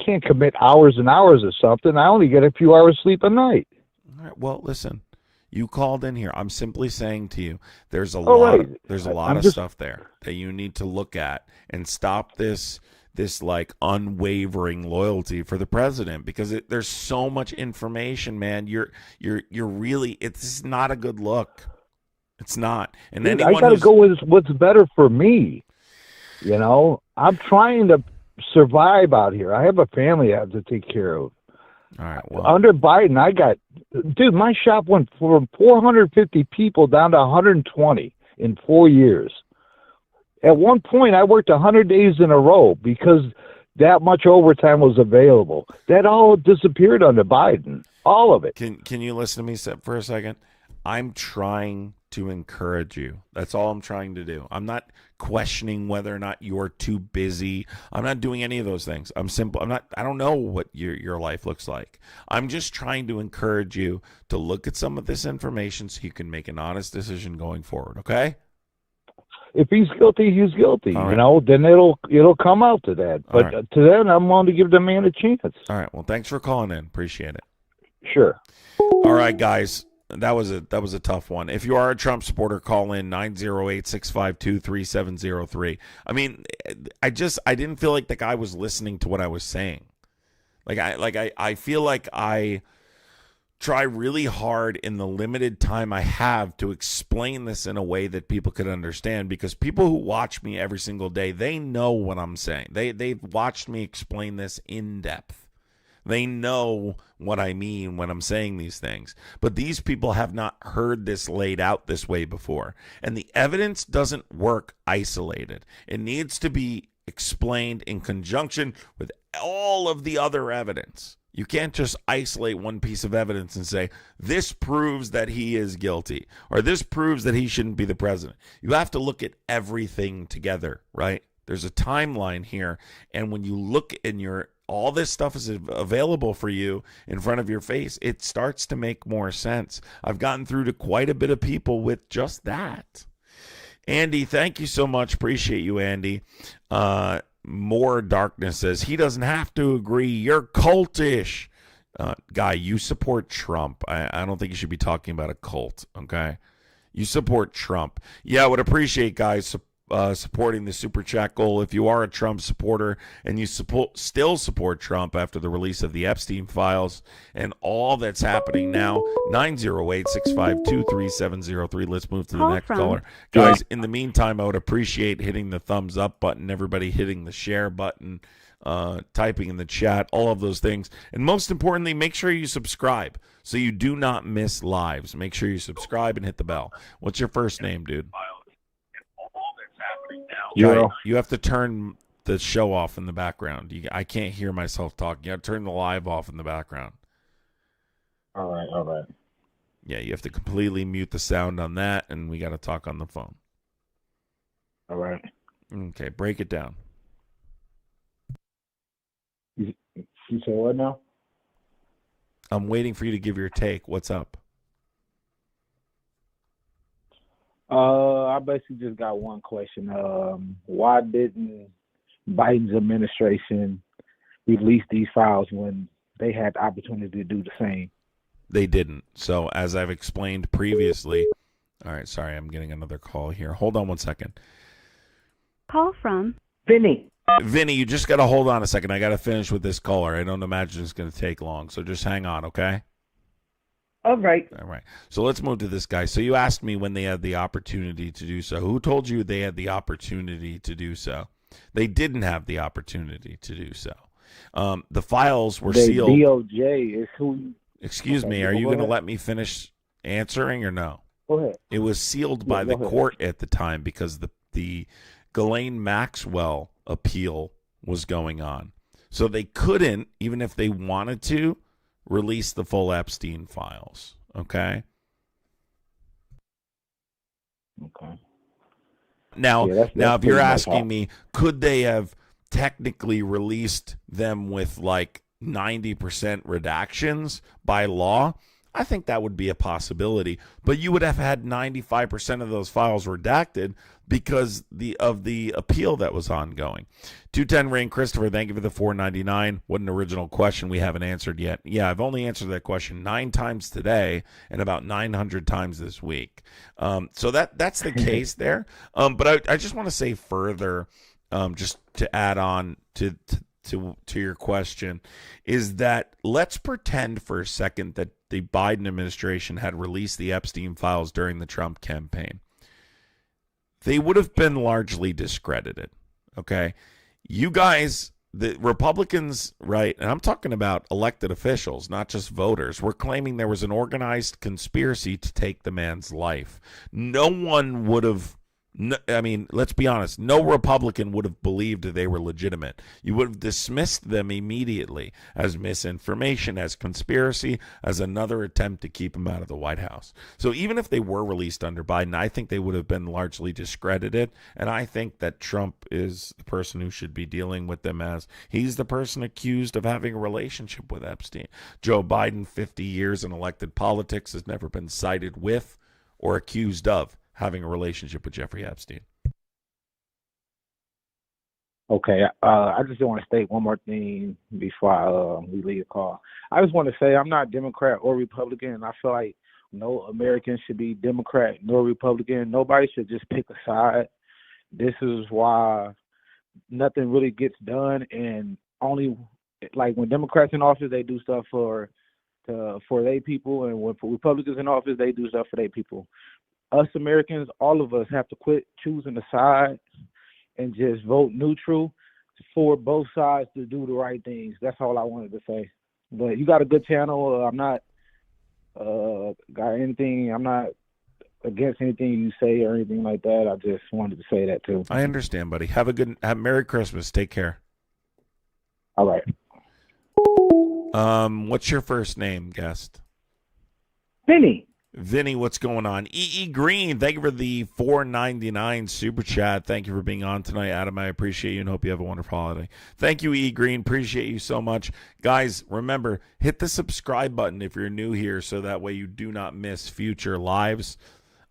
can't commit hours and hours of something. I only get a few hours sleep a night. All right. Well, listen. You called in here. I'm simply saying to you, there's a lot of stuff there that you need to look at and stop this like unwavering loyalty for the president because there's so much information, man. You're really, it's not a good look. It's not. And dude, I got to go with what's better for me. You know, I'm trying to survive out here. I have a family I have to take care of. All right. Well, under Biden, my shop went from 450 people down to 120 in 4 years. At one point, I worked 100 days in a row because that much overtime was available. That all disappeared under Biden, all of it. Can you listen to me for a second? I'm trying to encourage you. That's all I'm trying to do. I'm not questioning whether or not you're too busy. I'm not doing any of those things. I don't know what your life looks like. I'm just trying to encourage you to look at some of this information so you can make an honest decision going forward, okay? If he's guilty, he's guilty. All right. You know, then it'll come out to that. But right. To then, I'm willing to give the man a chance. All right. Well, thanks for calling in. Appreciate it. Sure. All right, guys. That was a tough one. If you are a Trump supporter, call in 908-652-3703. I mean, I didn't feel like the guy was listening to what I was saying. I feel like I try really hard in the limited time I have to explain this in a way that people could understand, because people who watch me every single day, they know what I'm saying. They've watched me explain this in depth. They know what I mean when I'm saying these things. But these people have not heard this laid out this way before. And the evidence doesn't work isolated. It needs to be explained in conjunction with all of the other evidence. You can't just isolate one piece of evidence and say, this proves that he is guilty, or this proves that he shouldn't be the president. You have to look at everything together, right? There's a timeline here, and when you look in all this stuff is available for you in front of your face, it starts to make more sense. I've gotten through to quite a bit of people with just that. Andy, thank you so much. Appreciate you, Andy. More Darkness says, he doesn't have to agree. You're cultish. Guy, you support Trump. I don't think you should be talking about a cult, okay? You support Trump. Yeah, I would appreciate guys supporting the Super Chat goal. If you are a Trump supporter and you still support Trump after the release of the Epstein files and all that's happening now, 908-652-3703. Let's move to the next caller. Guys, in the meantime, I would appreciate hitting the thumbs up button, everybody hitting the share button, typing in the chat, all of those things. And most importantly, make sure you subscribe so you do not miss lives. Make sure you subscribe and hit the bell. What's your first name, dude? Zero. You have to turn the show off in the background. I can't hear myself talking. You have to turn the live off in the background. All right. Yeah, you have to completely mute the sound on that, and we got to talk on the phone. All right. Okay, break it down. You say what now? I'm waiting for you to give your take. What's up? I basically just got one question. Why didn't Biden's administration release these files when they had the opportunity to do the same? They didn't. So as I've explained previously, all right, sorry, I'm getting another call here. Hold on one second. Call from Vinny. Vinny, you just got to hold on a second. I got to finish with this caller. I don't imagine it's going to take long. So just hang on, okay? All right. All right. So let's move to this guy. So you asked me when they had the opportunity to do so. Who told you they had the opportunity to do so? They didn't have the opportunity to do so. The files were sealed. DOJ is who. Excuse me. Are you going to let me finish answering or no? Go ahead. It was sealed by the court at the time because the Ghislaine Maxwell appeal was going on. So they couldn't, even if they wanted to, release the full Epstein files. Okay? Okay. Now, that's if you're asking me, could they have technically released them with like 90% redactions by law? I think that would be a possibility, but you would have had 95% of those files redacted because of the appeal that was ongoing. 210 Rain Christopher, thank you for the $4.99. What an original question we haven't answered yet. Yeah, I've only answered that question 9 times today and about 900 times this week. So that's the case there. But I just want to say further, just to add on to your question, is that let's pretend for a second that the Biden administration had released the Epstein files during the Trump campaign. They would have been largely discredited. Okay? You guys, the Republicans, right, and I'm talking about elected officials, not just voters, were claiming there was an organized conspiracy to take the man's life. No one would have, let's be honest, no Republican would have believed they were legitimate. You would have dismissed them immediately as misinformation, as conspiracy, as another attempt to keep him out of the White House. So even if they were released under Biden, I think they would have been largely discredited. And I think that Trump is the person who should be dealing with them, as he's the person accused of having a relationship with Epstein. Joe Biden, 50 years in elected politics, has never been cited with or accused of having a relationship with Jeffrey Epstein. Okay, I just want to state one more thing before we leave the call. I just want to say I'm not Democrat or Republican, and I feel like no American should be Democrat nor Republican. Nobody should just pick a side. This is why nothing really gets done, and only like when Democrats in office, they do stuff for their people, and when Republicans in office, they do stuff for their people. Us Americans, all of us have to quit choosing a side and just vote neutral for both sides to do the right things. That's all I wanted to say. But you got a good channel. I'm not I'm not against anything you say or anything like that. I just wanted to say that too. I understand, buddy. Have Merry Christmas. Take care. All right. What's your first name, guest? Vinny. Vinny, what's going on? E.E. Green, thank you for the $4.99 super chat. Thank you for being on tonight, Adam. I appreciate you and hope you have a wonderful holiday. Thank you, E. Green. Appreciate you so much. Guys, remember, hit the subscribe button if you're new here so that way you do not miss future lives.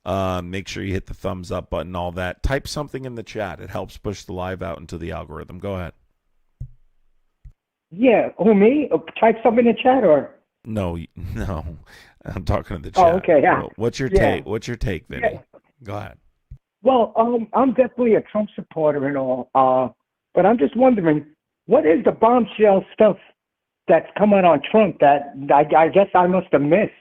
Make sure you hit the thumbs up button, all that. Type something in the chat. It helps push the live out into the algorithm. Go ahead. Yeah, who, me? Type something in the chat or? No. I'm talking to the chat. Oh, okay, yeah. What's your Yeah. take? What's your take, Vinny? Yeah. Go ahead. Well, I'm definitely a Trump supporter and all, but I'm just wondering, what is the bombshell stuff that's coming on Trump that I guess I must have missed?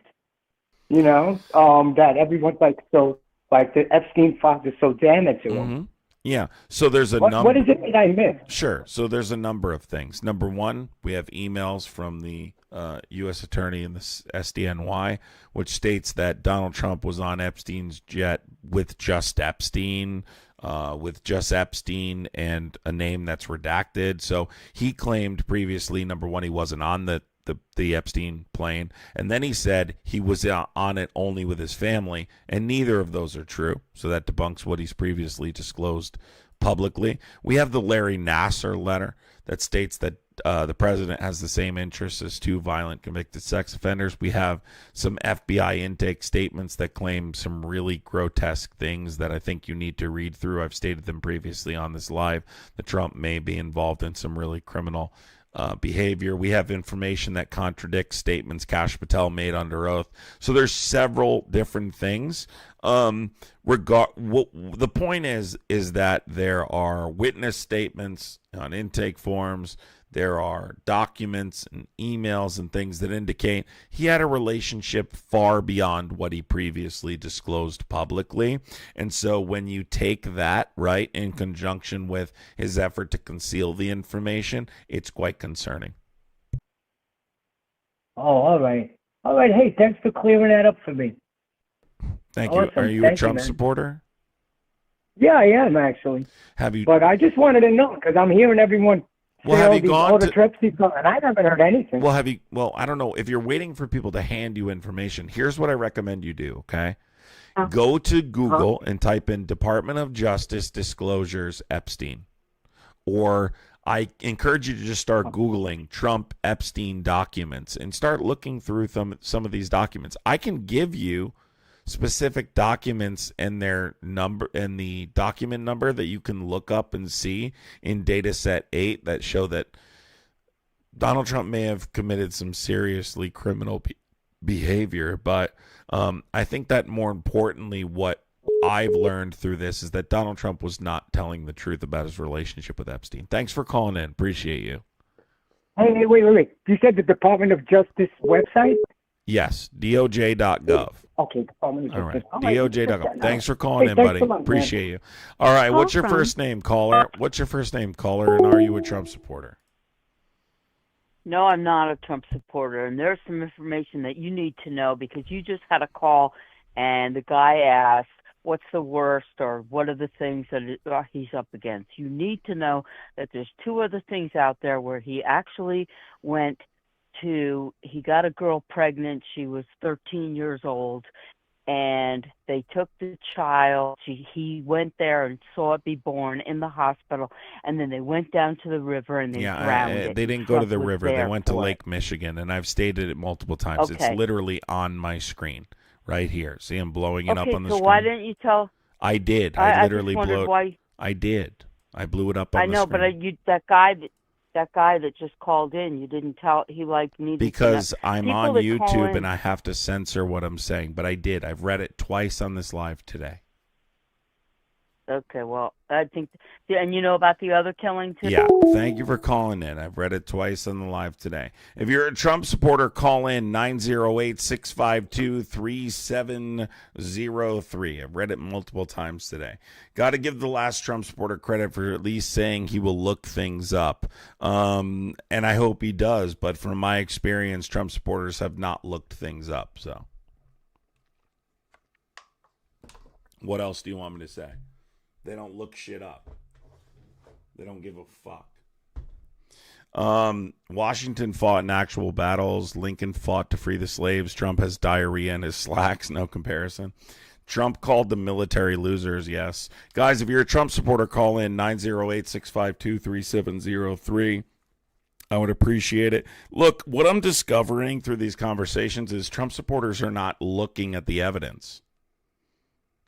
You know, that everyone's like the Epstein files is so damning to him. Yeah. So there's a number. What is it that I missed? Sure. So there's a number of things. Number one, we have emails from the U.S. Attorney in the SDNY, which states that Donald Trump was on Epstein's jet with just Epstein, and a name that's redacted. So he claimed previously, number one, he wasn't on the Epstein plane, and then he said he was on it only with his family, and neither of those are true. So that debunks what he's previously disclosed publicly. We have the Larry Nassar letter that states that the president has the same interests as two violent convicted sex offenders. We have some FBI intake statements that claim some really grotesque things that I think you need to read through. I've stated them previously on this live that Trump may be involved in some really criminal behavior. We have information that contradicts statements Kash Patel made under oath. So there's several different things. The point is that there are witness statements on intake forms. There are documents and emails and things that indicate he had a relationship far beyond what he previously disclosed publicly. And so when you take that, right, in conjunction with his effort to conceal the information, it's quite concerning. Oh, all right. All right. Hey, thanks for clearing that up for me. Thank Awesome. you. Are you a Trump supporter? Yeah, I am actually. Have you? But I just wanted to know because I'm hearing everyone. Well, have you gone to? And I haven't heard anything. Well, have you? Well, I don't know. If you're waiting for people to hand you information, here's what I recommend you do. Okay, go to Google and type in Department of Justice disclosures Epstein, or I encourage you to just start Googling Trump Epstein documents and start looking through some of these documents. I can give you specific documents and their number and the document number that you can look up and see in data set 8 that show that Donald Trump may have committed some seriously criminal behavior. But I think that more importantly, what I've learned through this is that Donald Trump was not telling the truth about his relationship with Epstein. Thanks for calling in. Appreciate you. Hey, wait. You said the Department of Justice website? Yes, DOJ.gov. Okay, Department of Justice. All right, DOJ.gov. Thanks for calling in, buddy. Appreciate you. All right, what's your first name, caller? What's your first name, caller, and are you a Trump supporter? No, I'm not a Trump supporter, and there's some information that you need to know because you just had a call, and the guy asked, what's the worst or what are the things that he's up against? You need to know that there's two other things out there where he actually he got a girl pregnant. She was 13 years old, and they took the child. He went there and saw it be born in the hospital, and then they went down to the river and they drowned it. They didn't go to the river. They went to Lake Michigan, and I've stated it multiple times. Okay. It's literally on my screen right here. See, I'm blowing it up on the screen. So why didn't you tell? I did. I literally blew it. Why? I did. I blew it up on the screen. I know, but that guy that just called in, you didn't tell. He needed because to I'm on YouTube and I have to censor what I'm saying. But I did. I've read it twice on this live today. Okay, well, I think, and you know about the other killing too? Yeah, thank you for calling in. I've read it twice on the live today. If you're a Trump supporter, call in 908-652-3703. I've read it multiple times today. Got to give the last Trump supporter credit for at least saying he will look things up. And I hope he does, but from my experience, Trump supporters have not looked things up. So what else do you want me to say? They don't look shit up. They don't give a fuck. Washington fought in actual battles. Lincoln fought to free the slaves. Trump has diarrhea in his slacks. No comparison. Trump called the military losers. Yes. Guys, if you're a Trump supporter, call in 908-652-3703. I would appreciate it. Look, what I'm discovering through these conversations is Trump supporters are not looking at the evidence.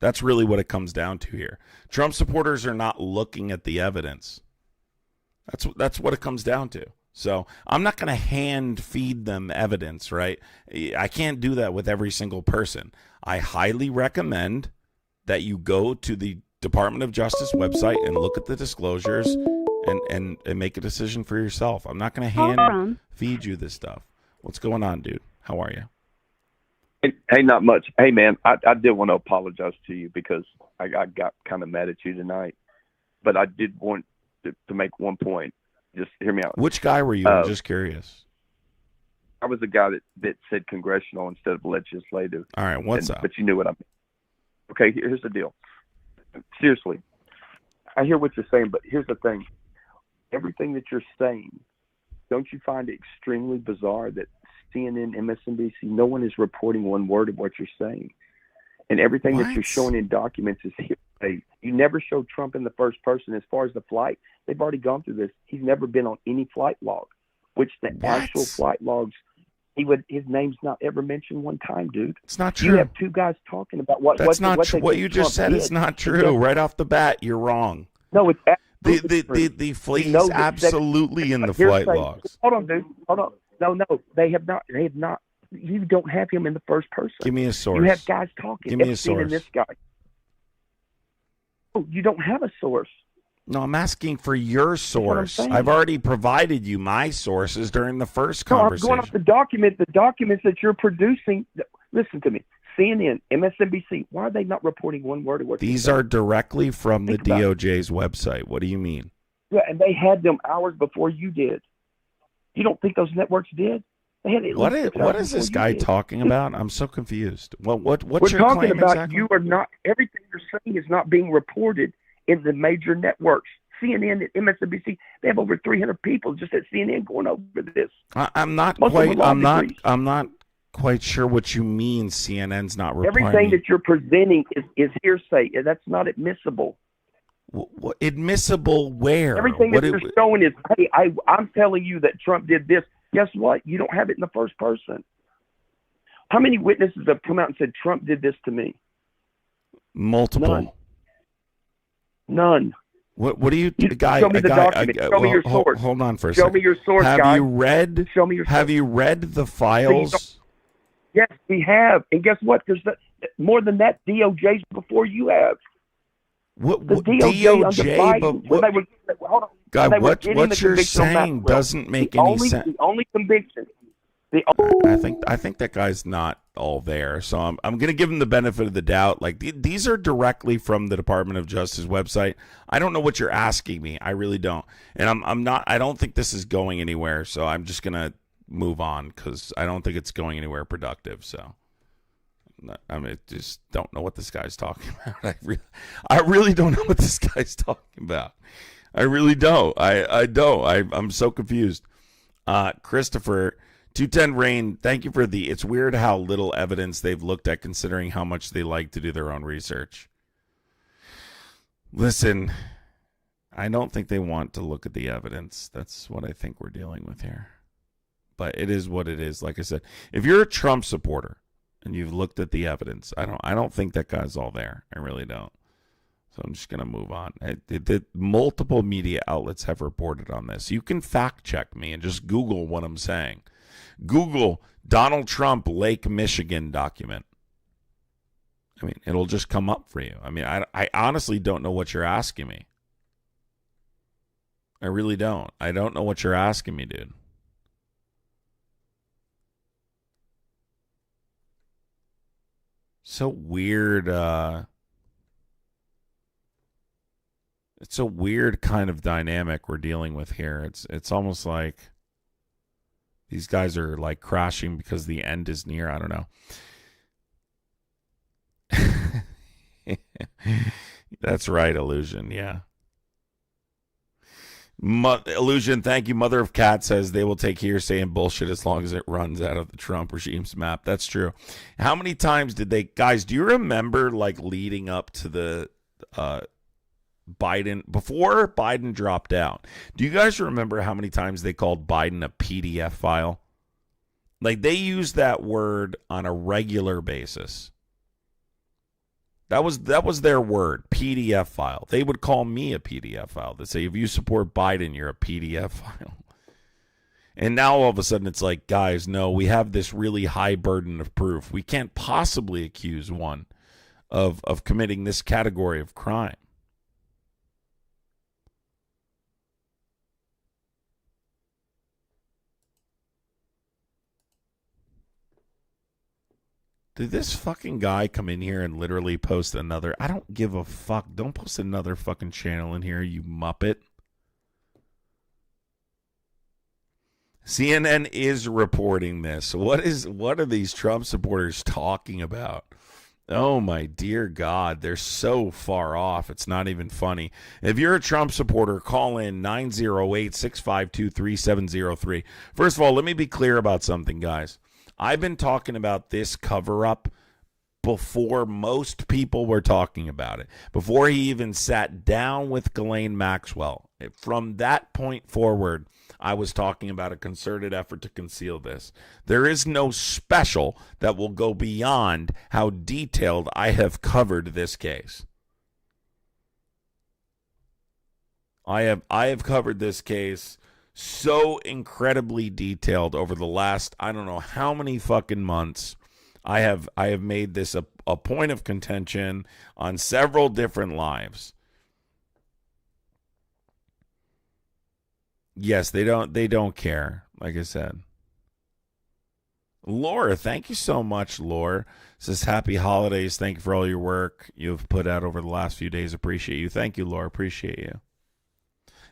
That's really what it comes down to here. Trump supporters are not looking at the evidence. That's what it comes down to. So I'm not going to hand feed them evidence, right? I can't do that with every single person. I highly recommend that you go to the Department of Justice website and look at the disclosures and make a decision for yourself. I'm not going to hand feed you this stuff. What's going on, dude? How are you? Hey, not much. Hey, man, I did want to apologize to you because I got kind of mad at you tonight. But I did want to make one point. Just hear me out. Which guy were you? I'm just curious. I was the guy that said congressional instead of legislative. All right, what's up? But you knew what I mean. Okay, here's the deal. Seriously, I hear what you're saying, but here's the thing. Everything that you're saying, don't you find it extremely bizarre that CNN, MSNBC, no one is reporting one word of what you're saying? And everything that you're showing in documents is hearsay. You never showed Trump in the first person. As far as the flight, they've already gone through this. He's never been on any flight log, which the actual flight logs, his name's not ever mentioned one time, dude. It's not true. You have two guys talking about what. That's not true. What you just Trump said is not true. Right off the bat, you're wrong. No, it's the flight is absolutely in the flight logs. Hold on, dude. Hold on. No, they have not. They have not. You don't have him in the first person. Give me a source. You have guys talking. Give me a Epstein source. and this guy. Oh, you don't have a source. No, I'm asking for your source. saying. I've already provided you my sources during the first No, I'm conversation. going off the documents that you're producing. Listen to me. CNN, MSNBC, why are they not reporting one word of what These are directly from the DOJ's website. What do you mean? Yeah, and they had them hours before you did. You don't think those networks did? They had What is this guy talking about? I'm so confused. What's We're your talking claim about exactly? you are not, everything you're saying is not being reported in the major networks. CNN and MSNBC, they have over 300 people just at CNN going over this. I'm not Most of them quite. are law I'm degrees. not quite sure what you mean. CNN's not reporting. Everything that you're presenting is hearsay. That's not admissible. Admissible where? Everything that you're showing is, hey, I'm telling you that Trump did this. Guess what? You don't have it in the first person. How many witnesses have come out and said Trump did this to me? Multiple. None. What do you, guy? Show me the document. Show me your source. Hold on for a Show second. me your source, Have guy. you read? Show me your source. Have you read the files? Yes, we have. And guess what? There's more than that DOJ's before you have. What the DOJ under Biden, when they were, hold on. God, when they were what getting the you're conviction on saying Maxwell, doesn't make any sense. The only conviction. I think that guy's not all there, so I'm going to give him the benefit of the doubt. Like these are directly from the Department of Justice website. I don't know what you're asking me. I really don't, and I'm not. I don't think this is going anywhere. So I'm just going to move on because I don't think it's going anywhere productive. So I mean, just don't know what this guy's talking about. I really don't know what this guy's talking about. I really don't. I don't. I'm so confused. Christopher. 210 Rain, thank you for it's weird how little evidence they've looked at considering how much they like to do their own research. Listen, I don't think they want to look at the evidence. That's what I think we're dealing with here. But it is what it is. Like I said, if you're a Trump supporter and you've looked at the evidence, I don't think that guy's all there. I really don't. So I'm just going to move on. Multiple media outlets have reported on this. You can fact check me and just Google what I'm saying. Google Donald Trump Lake Michigan document. I mean, it'll just come up for you. I mean, I honestly don't know what you're asking me. I really don't. I don't know what you're asking me, dude. So weird. It's a weird kind of dynamic we're dealing with here. It's almost like these guys are like crashing because the end is near. I don't know. That's right, Illusion. Yeah. Illusion, thank you. Mother of Cat says they will take hearsay and bullshit as long as it runs out of the Trump regime's map. That's true. How many times did they, guys, do you remember like leading up to the Biden, before Biden dropped out, do you guys remember how many times they called Biden a PDF file? Like they used that word on a regular basis. That was their word, PDF file. They would call me a PDF file. They'd say, if you support Biden, you're a PDF file. And now all of a sudden it's like, guys, no, we have this really high burden of proof. We can't possibly accuse one of committing this category of crime. Did this fucking guy come in here and literally post another? I don't give a fuck. Don't post another fucking channel in here, you muppet. CNN is reporting this. What are these Trump supporters talking about? Oh my dear God, they're so far off. It's not even funny. If you're a Trump supporter, call in 908-652-3703. First of all, let me be clear about something, guys. I've been talking about this cover-up before most people were talking about it, before he even sat down with Ghislaine Maxwell. From that point forward, I was talking about a concerted effort to conceal this. There is no special that will go beyond how detailed I have covered this case. I have covered this case so incredibly detailed over the last, I don't know how many fucking months. I have made this a point of contention on several different lives. Yes, they don't care, like I said. Laura, thank you so much, Laura. Says happy holidays. Thank you for all your work you've put out over the last few days. Appreciate you. Thank you, Laura. Appreciate you.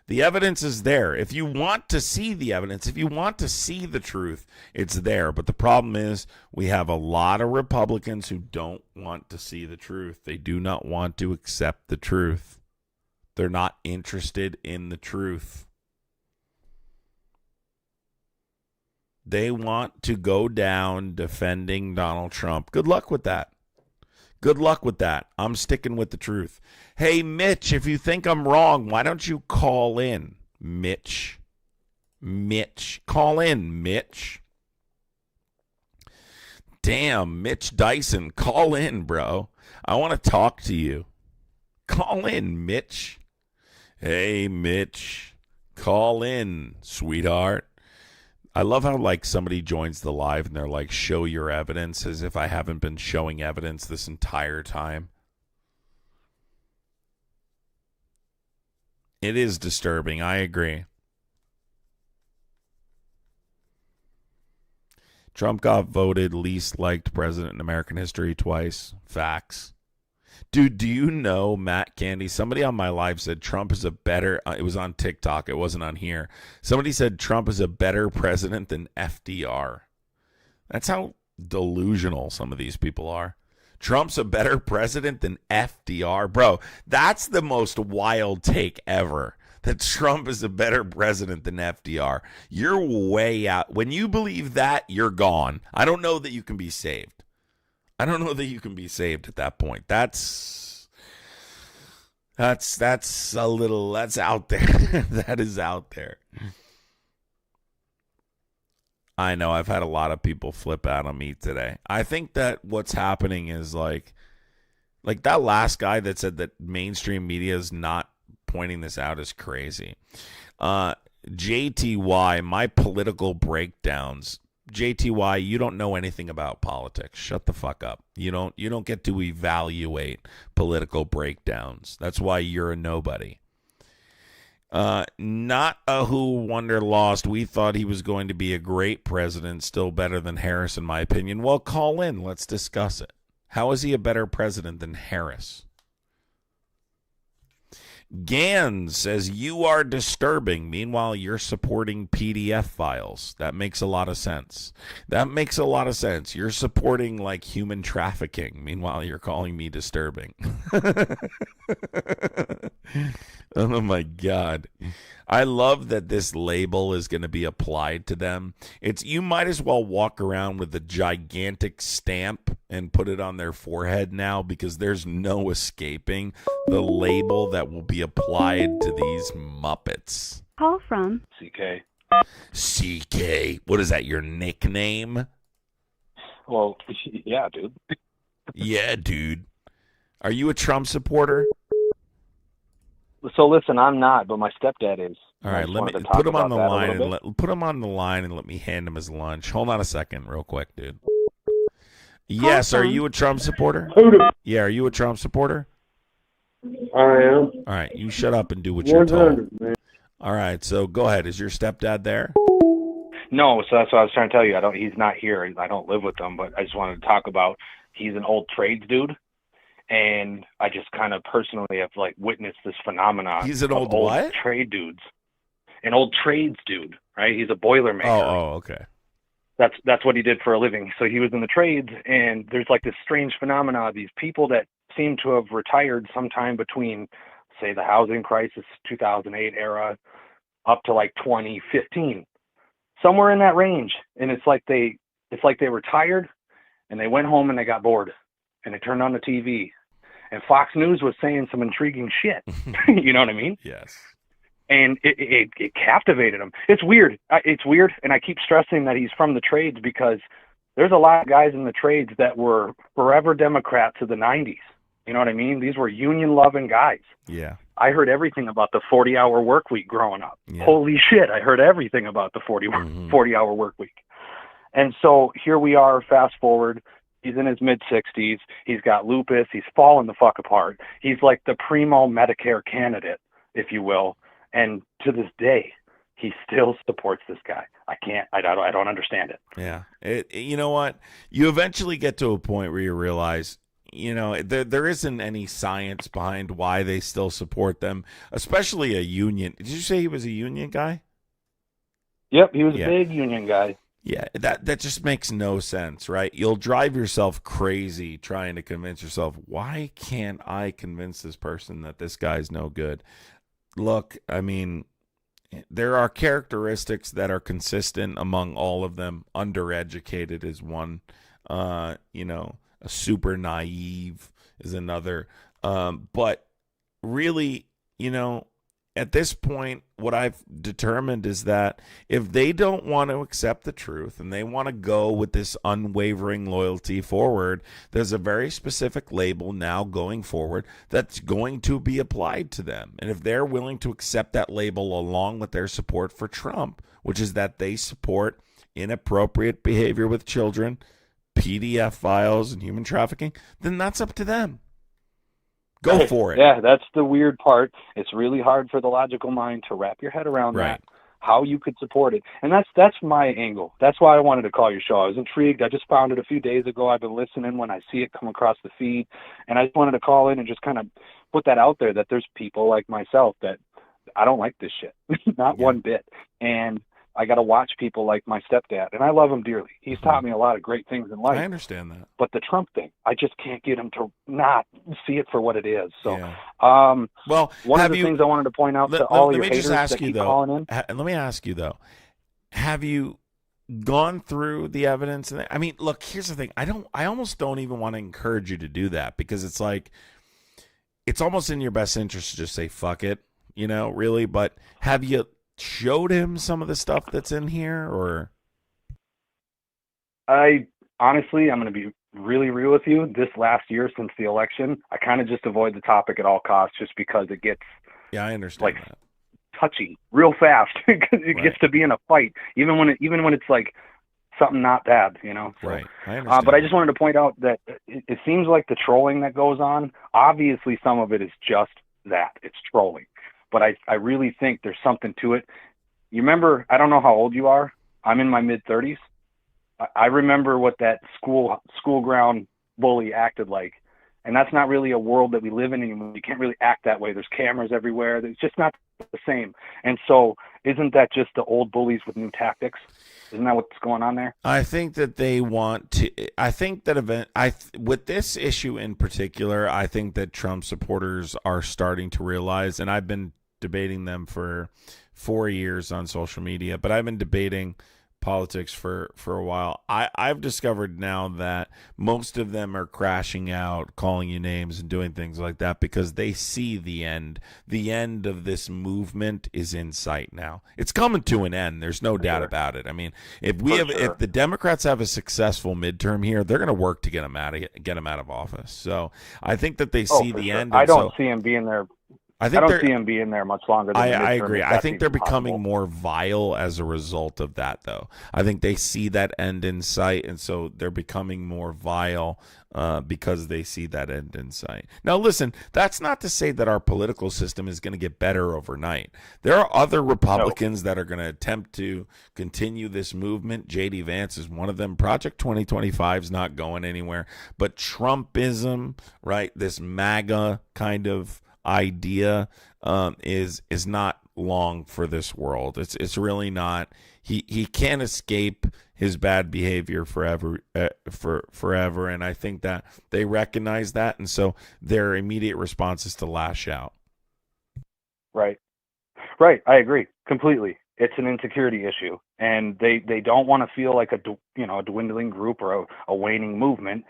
The evidence is there. If you want to see the evidence, if you want to see the truth, it's there. But the problem is we have a lot of Republicans who don't want to see the truth. They do not want to accept the truth. They're not interested in the truth. They want to go down defending Donald Trump. Good luck with that. Good luck with that. I'm sticking with the truth. Hey, Mitch, if you think I'm wrong, why don't you call in, Mitch? Call in, Mitch. Damn, Mitch Dyson, call in, bro. I want to talk to you. Call in, Mitch. Hey, Mitch, call in, sweetheart. I love how, like, somebody joins the live and they're like, show your evidence, as if I haven't been showing evidence this entire time. It is disturbing. I agree. Trump got voted least liked president in American history twice. Facts. Dude, do you know, Matt Candy, somebody on my live said Trump is a better, it was on TikTok, it wasn't on here. Somebody said Trump is a better president than FDR. That's how delusional some of these people are. Trump's a better president than FDR. Bro, that's the most wild take ever. That Trump is a better president than FDR. You're way out. When you believe that, you're gone. I don't know that you can be saved. I don't know that you can be saved at that point. That's a little, that's out there. That is out there. I know I've had a lot of people flip out on me today. I think that what's happening is like that last guy that said that mainstream media is not pointing this out is crazy. JTY, my political breakdowns. JTY, you don't know anything about politics. Shut the fuck up. You don't get to evaluate political breakdowns. That's why you're a nobody. Not a who wonder lost. We thought he was going to be a great president, still better than Harris in my opinion. Well, call in. Let's discuss it. How is he a better president than Harris? Gans says, you are disturbing. Meanwhile, you're supporting PDF files. That makes a lot of sense. That makes a lot of sense. You're supporting like human trafficking. Meanwhile, you're calling me disturbing. Oh my God. I love that this label is going to be applied to them. You might as well walk around with a gigantic stamp and put it on their forehead now, because there's no escaping the label that will be applied to these Muppets. Call from CK. CK. What is that, your nickname? Well, yeah, dude. Yeah, dude. Are you a Trump supporter? So listen, I'm not, but my stepdad is. All right, let me put him on the line and put him on the line and let me hand him his lunch. Hold on a second, real quick, dude. Yes, are you a Trump supporter? Yeah, are you a Trump supporter? I am. All right, you shut up and do what you're told. All right, so go ahead. Is your stepdad there? No, so that's what I was trying to tell you. He's not here. I don't live with him, but I just wanted to talk about. He's an old trades dude, and I just kind of personally have witnessed this phenomenon. He's an old what? Trade dudes. An old trades dude, right? He's a boilermaker. Oh, okay. That's what he did for a living. So he was in the trades, and there's this strange phenomena of these people that seem to have retired sometime between, say, the housing crisis, 2008 era, up to 2015, somewhere in that range. And it's like they retired, and they went home and they got bored, and they turned on the TV, and Fox News was saying some intriguing shit. You know what I mean? Yes. And it captivated him. It's weird. It's weird, and I keep stressing that he's from the trades, because there's a lot of guys in the trades that were forever Democrats of the 90s. You know what I mean? These were union-loving guys. Yeah. I heard everything about the 40-hour work week growing up. Yeah. Holy shit, I heard everything about the 40-hour work week. And so here we are, fast forward. He's in his mid-60s. He's got lupus. He's fallen the fuck apart. He's like the primo Medicare candidate, if you will. And to this day, he still supports this guy. I don't understand it. Yeah. You know what? You eventually get to a point where you realize, there isn't any science behind why they still support them, especially a union. Did you say he was a union guy? Yep, he was a big union guy. Yeah, that just makes no sense, right? You'll drive yourself crazy trying to convince yourself, why can't I convince this person that this guy's no good? Look, I mean, there are characteristics that are consistent among all of them. Undereducated is one. Super naive is another. But really, at this point, what I've determined is that if they don't want to accept the truth and they want to go with this unwavering loyalty forward, there's a very specific label now going forward that's going to be applied to them. And if they're willing to accept that label along with their support for Trump, which is that they support inappropriate behavior with children, PDF files, and human trafficking, then that's up to them. Go for it. Yeah, that's the weird part. It's really hard for the logical mind to wrap your head around that, how you could support it. And that's my angle. That's why I wanted to call your show. I was intrigued. I just found it a few days ago. I've been listening when I see it come across the feed. And I just wanted to call in and just kind of put that out there, that there's people like myself that I don't like this shit. Not one bit. And I got to watch people like my stepdad, and I love him dearly. He's taught me a lot of great things in life. I understand that. But the Trump thing, I just can't get him to not see it for what it is. So, well, one of the things I wanted to point out to all your haters that keep calling in. Let me ask you, though, have you gone through the evidence? And I mean, look, here's the thing. I almost don't even want to encourage you to do that, because it's like, it's almost in your best interest to just say, fuck it, really. But have you showed him some of the stuff that's in here, or? I honestly, I'm going to be really real with you. This last year since the election, I kind of just avoid the topic at all costs, just because it gets I understand that. Touchy real fast, because it gets to be in a fight, even when it's like something not bad, So, right. I understand. But I just wanted to point out that it seems like the trolling that goes on, obviously some of it is just that, it's trolling. But I really think there's something to it. You remember, I don't know how old you are. I'm in my mid-30s. I remember what that school ground bully acted like. And that's not really a world that we live in anymore. You can't really act that way. There's cameras everywhere. It's just not the same. And so isn't that just the old bullies with new tactics? Isn't that what's going on there? I think that they want to. I think that with this issue in particular, I think that Trump supporters are starting to realize, and I've been debating them for 4 years on social media, but I've been debating politics for a while. I've discovered now that most of them are crashing out, calling you names and doing things like that because they see the end. The end of this movement is in sight now. It's coming to an end. There's no doubt about it. I mean, if the Democrats have a successful midterm here, they're going to work to get them out of office. So I think that they see the end. I don't see him being there. I don't see him being there much longer than I agree. I think they're becoming more vile as a result of that, though. I think they see that end in sight, and so they're becoming more vile because they see that end in sight. Now, listen, that's not to say that our political system is going to get better overnight. There are other Republicans that are going to attempt to continue this movement. J.D. Vance is one of them. Project 2025 is not going anywhere. But Trumpism, right, this MAGA kind of idea is not long for this world. It's really not. He can't escape his bad behavior forever, and I think that they recognize that, and so their immediate response is to lash out. Right. I agree completely. It's an insecurity issue, and they don't want to feel like a dwindling group or a waning movement.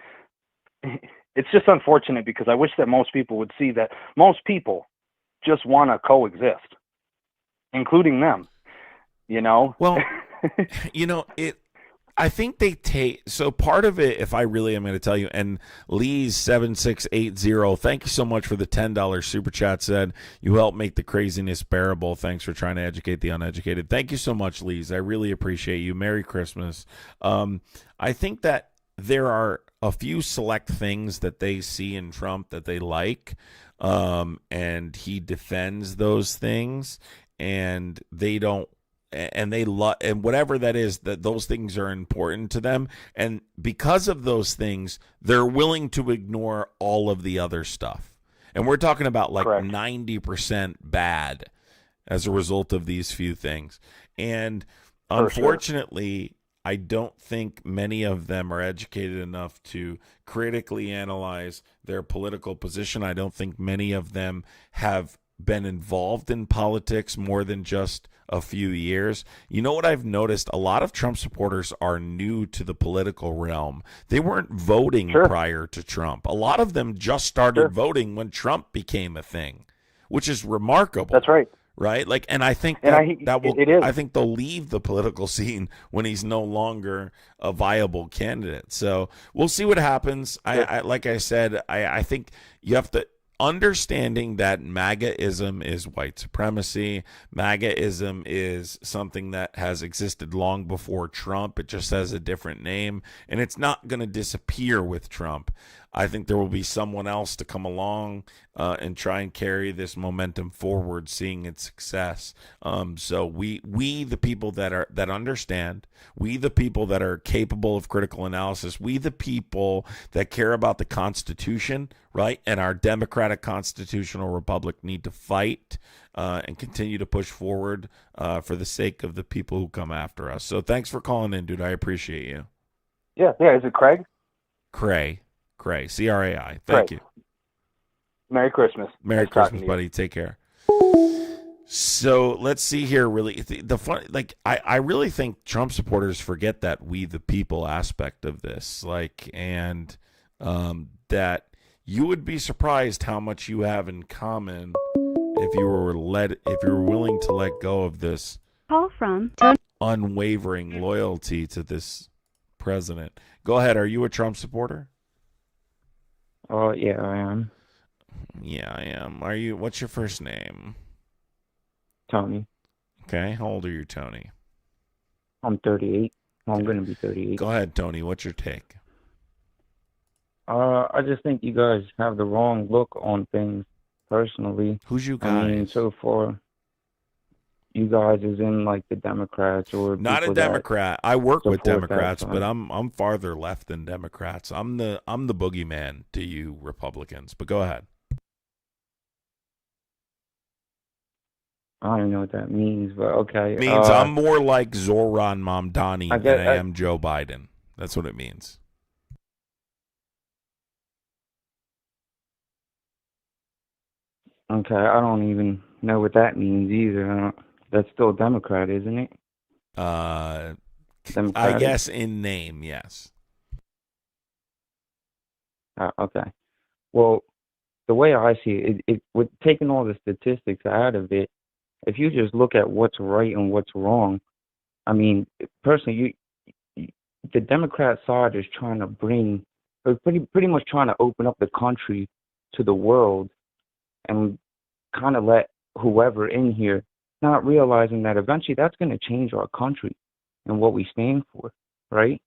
It's just unfortunate because I wish that most people would see that most people just want to coexist, including them, Well, I think they take, so part of it, if I really am going to tell you, and Lee's7680, thank you so much for the $10 super chat, said, you help make the craziness bearable. Thanks for trying to educate the uneducated. Thank you so much, Lee's. I really appreciate you. Merry Christmas. I think that there are a few select things that they see in Trump that they like, and he defends those things, and they don't, and they love, and whatever that is, that those things are important to them, and because of those things, they're willing to ignore all of the other stuff. And we're talking about like 90% bad as a result of these few things. And unfortunately, I don't think many of them are educated enough to critically analyze their political position. I don't think many of them have been involved in politics more than just a few years. You know what I've noticed? A lot of Trump supporters are new to the political realm. They weren't voting prior to Trump. A lot of them just started voting when Trump became a thing, which is remarkable. That's right. Right? Like, and I think I think they'll leave the political scene when he's no longer a viable candidate. So we'll see what happens. I like I said, I think you have to understanding that MAGAism is white supremacy. MAGAism is something that has existed long before Trump. It just has a different name, and it's not going to disappear with Trump. I think there will be someone else to come along and try and carry this momentum forward, seeing its success. So we the people that understand, we the people that are capable of critical analysis, we the people that care about the Constitution, right, and our democratic constitutional republic need to fight and continue to push forward for the sake of the people who come after us. So thanks for calling in, dude. I appreciate you. Yeah. Is it Craig? Cray, C-R-A-I. Thank you. Merry Christmas. Merry Christmas, buddy. Take care. So let's see here. Really, the fun, like I really think Trump supporters forget that we the people aspect of this, like, and that you would be surprised how much you have in common if you were willing to let go of this Call from unwavering loyalty to this president. Go ahead. Are you a Trump supporter? Oh, yeah, I am. Yeah, I am. Are you? What's your first name? Tony. Okay. How old are you, Tony? I'm 38. I'm going to be 38. Go ahead, Tony. What's your take? I just think you guys have the wrong look on things, personally. Who's you guys? I mean, so far, you guys is in, like, the Democrats or not a Democrat. I work with Democrats, but I'm farther left than Democrats. I'm the boogeyman to you Republicans. But go ahead. I don't know what that means, but okay. It means I'm more like Zoran Mamdani than I am Joe Biden. That's what it means. Okay, I don't even know what that means either. That's still Democrat, isn't it? I Democratic? guess in name, yes. Okay. Well, the way I see it, with taking all the statistics out of it, if you just look at what's right and what's wrong, I mean, personally, the Democrat side is trying to pretty much trying to open up the country to the world and kind of let whoever in here, not realizing that eventually that's going to change our country and what we stand for, right?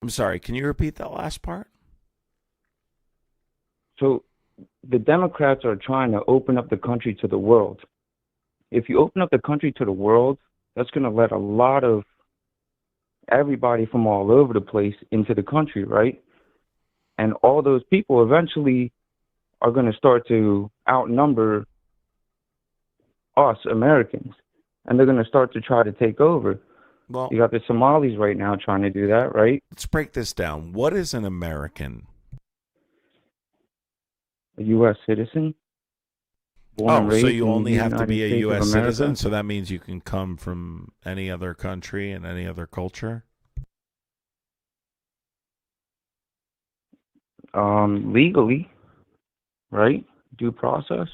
I'm sorry, can you repeat that last part? So the Democrats are trying to open up the country to the world. If you open up the country to the world, that's going to let a lot of everybody from all over the place into the country, right? And all those people eventually are going to start to outnumber us Americans, and they're going to start to try to take over. Well, you got the Somalis right now trying to do that, right? Let's break this down. What is an American? A U.S. citizen. Born and so raised you in only the have to be a United States of U.S. America? citizen? So that means you can come from any other country and any other culture? Legally, right? Due process.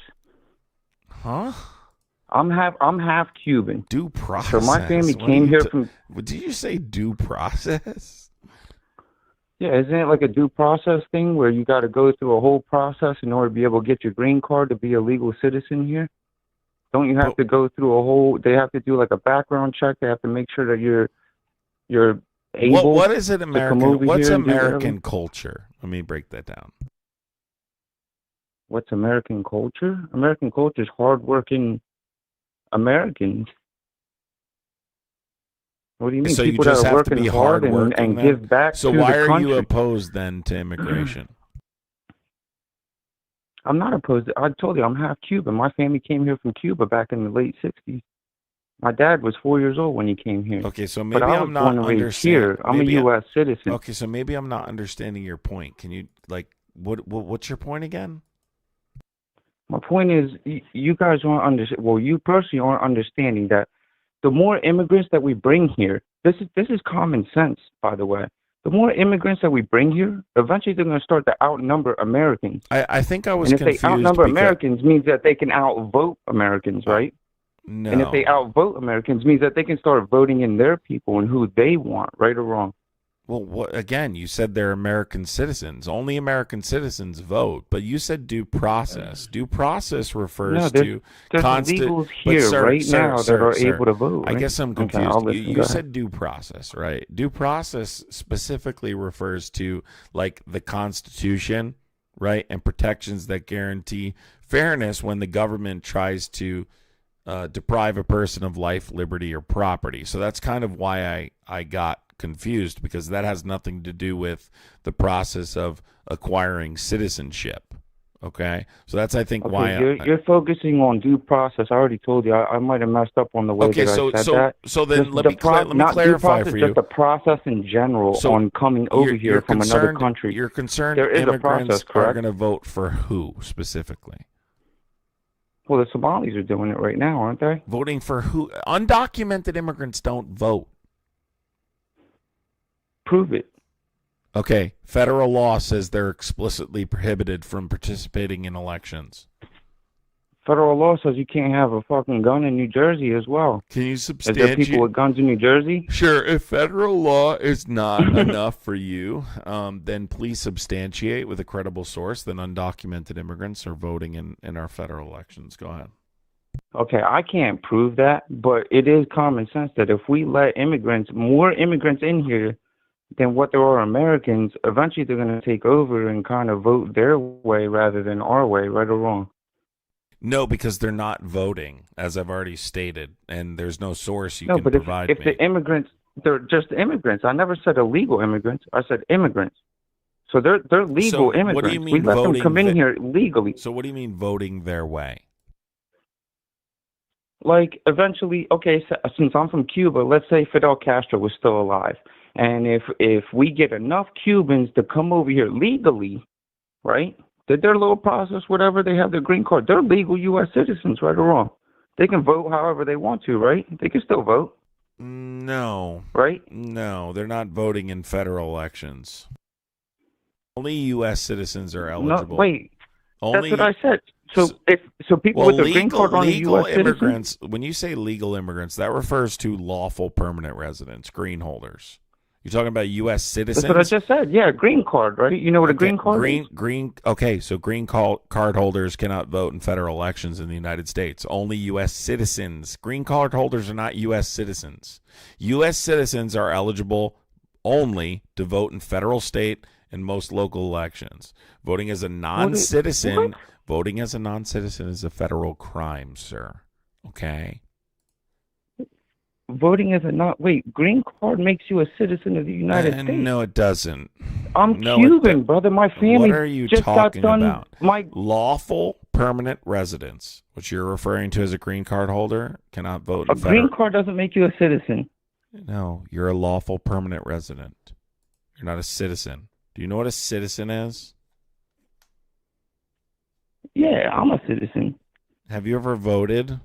Huh? I'm half Cuban. Due process. So my family What came here from. Did you say due process? Yeah, isn't it like a due process thing where you got to go through a whole process in order to be able to get your green card to be a legal citizen here? Don't you have to go through a whole? They have to do like a background check. They have to make sure that you're able. What is it to come over American? What's here and do American whatever? culture? Let me break that down. What's American culture? American culture is hardworking Americans. What do you mean? So you People just that are have to working be hard hardworking and then? give back So to why the are country. you opposed then to immigration? I'm not opposed. I told you I'm half Cuban. My family came here from Cuba back in the late '60s. My dad was 4 years old when he came here. Okay, so but maybe I I'm was not born and raised understanding. here. I'm a U.S. citizen. Okay, so maybe I'm not understanding your point. Can you what's your point again? My point is, you guys aren't understand. Well, you personally aren't understanding that the more immigrants that we bring here, this is common sense, by the way. The more immigrants that we bring here, eventually they're going to start to outnumber Americans. I think I was and if confused they outnumber because Americans, means that they can outvote Americans, right? No. And if they outvote Americans, means that they can start voting in their people and who they want, right or wrong. Well, again, you said they're American citizens. Only American citizens vote, but you said due process. Due process refers to there's illegals here now that are able to vote. Right? I guess I'm Okay, confused. I'll listen. You Go ahead. said due process, right? Due process specifically refers to like the Constitution, right, and protections that guarantee fairness when the government tries to deprive a person of life, liberty, or property. So that's kind of why I got confused, because that has nothing to do with the process of acquiring citizenship. Okay, so that's I think why you're focusing on due process. I already told you. I might have messed up on the way that I said that. So then let me not clarify due process, for you. Just the process in general on coming over here from another country. You're concerned there is a immigrants process, correct? are going to vote for who specifically? Well, the Somalis are doing it right now, aren't they? Voting for who? Undocumented immigrants don't vote. Prove it. Okay, federal law says they're explicitly prohibited from participating in elections. Federal law says you can't have a fucking gun in New Jersey as well. Can you substantiate? Is there people with guns in New Jersey? Sure. If federal law is not enough for you, then please substantiate with a credible source that undocumented immigrants are voting in our federal elections. Go ahead. Okay, I can't prove that, but it is common sense that if we let more immigrants in here than what there are Americans, eventually they're going to take over and kind of vote their way rather than our way, right or wrong. No, because they're not voting, as I've already stated, and there's no source you can provide if me. the immigrants, they're just immigrants. I never said illegal immigrants. I said immigrants. So they're legal immigrants. What do you mean we let voting them come in here legally. So what do you mean voting their way? Like eventually, okay, so, since I'm from Cuba, let's say Fidel Castro was still alive. And if we get enough Cubans to come over here legally, right? did their little process, whatever. They have their green card. They're legal U.S. citizens, right or wrong. They can vote however they want to, right? They can still vote. No. Right? No, they're not voting in federal elections. Only U.S. citizens are eligible. No, wait. Only, that's what I said. So people with a green card aren't U.S. immigrants. citizens? When you say legal immigrants, that refers to lawful permanent residents, green holders. You're talking about U.S. citizens? That's what I just said. Yeah, green card, right? You know what a green card is? Okay, so green card holders cannot vote in federal elections in the United States. Only U.S. citizens. Green card holders are not U.S. citizens. U.S. citizens are eligible only to vote in federal, state, and most local elections. Voting as a non-citizen is a federal crime, sir. Okay? Voting as a green card makes you a citizen of the United States. No, it doesn't. I'm Cuban, brother. My family What are you just talking got done. about? Lawful permanent residents, which you're referring to as a green card holder, cannot vote. A green card doesn't make you a citizen. No, you're a lawful permanent resident. You're not a citizen. Do you know what a citizen is? Yeah, I'm a citizen. Have you ever voted?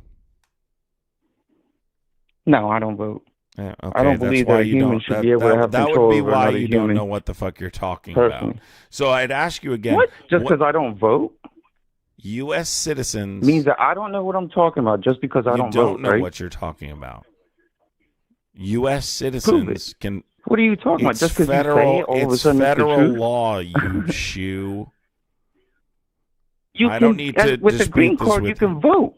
No, I don't vote. Yeah, okay, I don't believe that a human should be able to have control over another human. That would be why you don't know what the fuck you're talking about. So I'd ask you again. What? Just because I don't vote? U.S. citizens means that I don't know what I'm talking about just because I don't vote. You don't know what you're talking about. U.S. citizens can. What are you talking about? Just because you say it, all of a sudden it's federal the truth? law, you shoe. I don't need to with the green card, you can vote.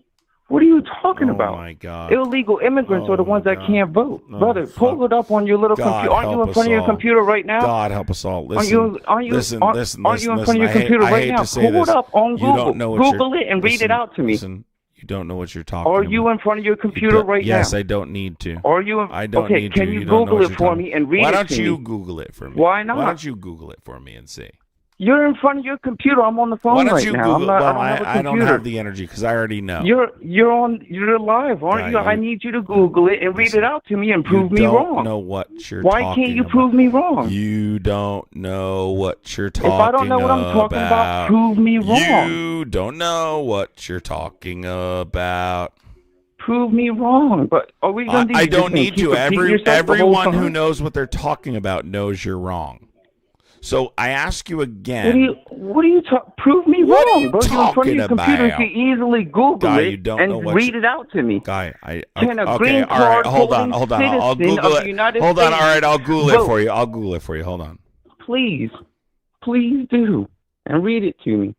What are you talking about? Oh my God! Illegal immigrants are the ones that can't vote, brother. Pull it up on your little computer. Aren't you in front of your computer right now? God help us all. Listen, aren't you in front of your I computer hate right now? Pull it up on Google. You don't know what Google it and read it out to me. Listen, you don't know what you're talking about. Are you in front of your computer right now? Yes, I don't need to. Are you? I don't need to. Can you Google it for me and read it to me? Why don't you Google it for me? Why not? Why don't you Google it for me and see? You're in front of your computer. I'm on the phone right now. Why don't you Google? I don't have the energy because I already know. You're live, aren't you? I need you to Google it and read it out to me and prove me wrong. You don't know what you're Why talking can't you about. prove me wrong? You don't know what you're talking about. If I don't know what I'm talking about, prove me wrong. You don't know what you're talking about. Prove me wrong. But are we going to? I don't need to. Everyone who knows what they're talking about knows you're wrong. So I ask you again. What are you talking? Prove me wrong. Bro, you're in front of your computer. You can easily Google it and read it out to me. Guy, Can a okay, green all right, card hold on. I'll Google it. Hold on, all right, I'll Google it for you. I'll Google it for you. Hold on. Please do, and read it to me.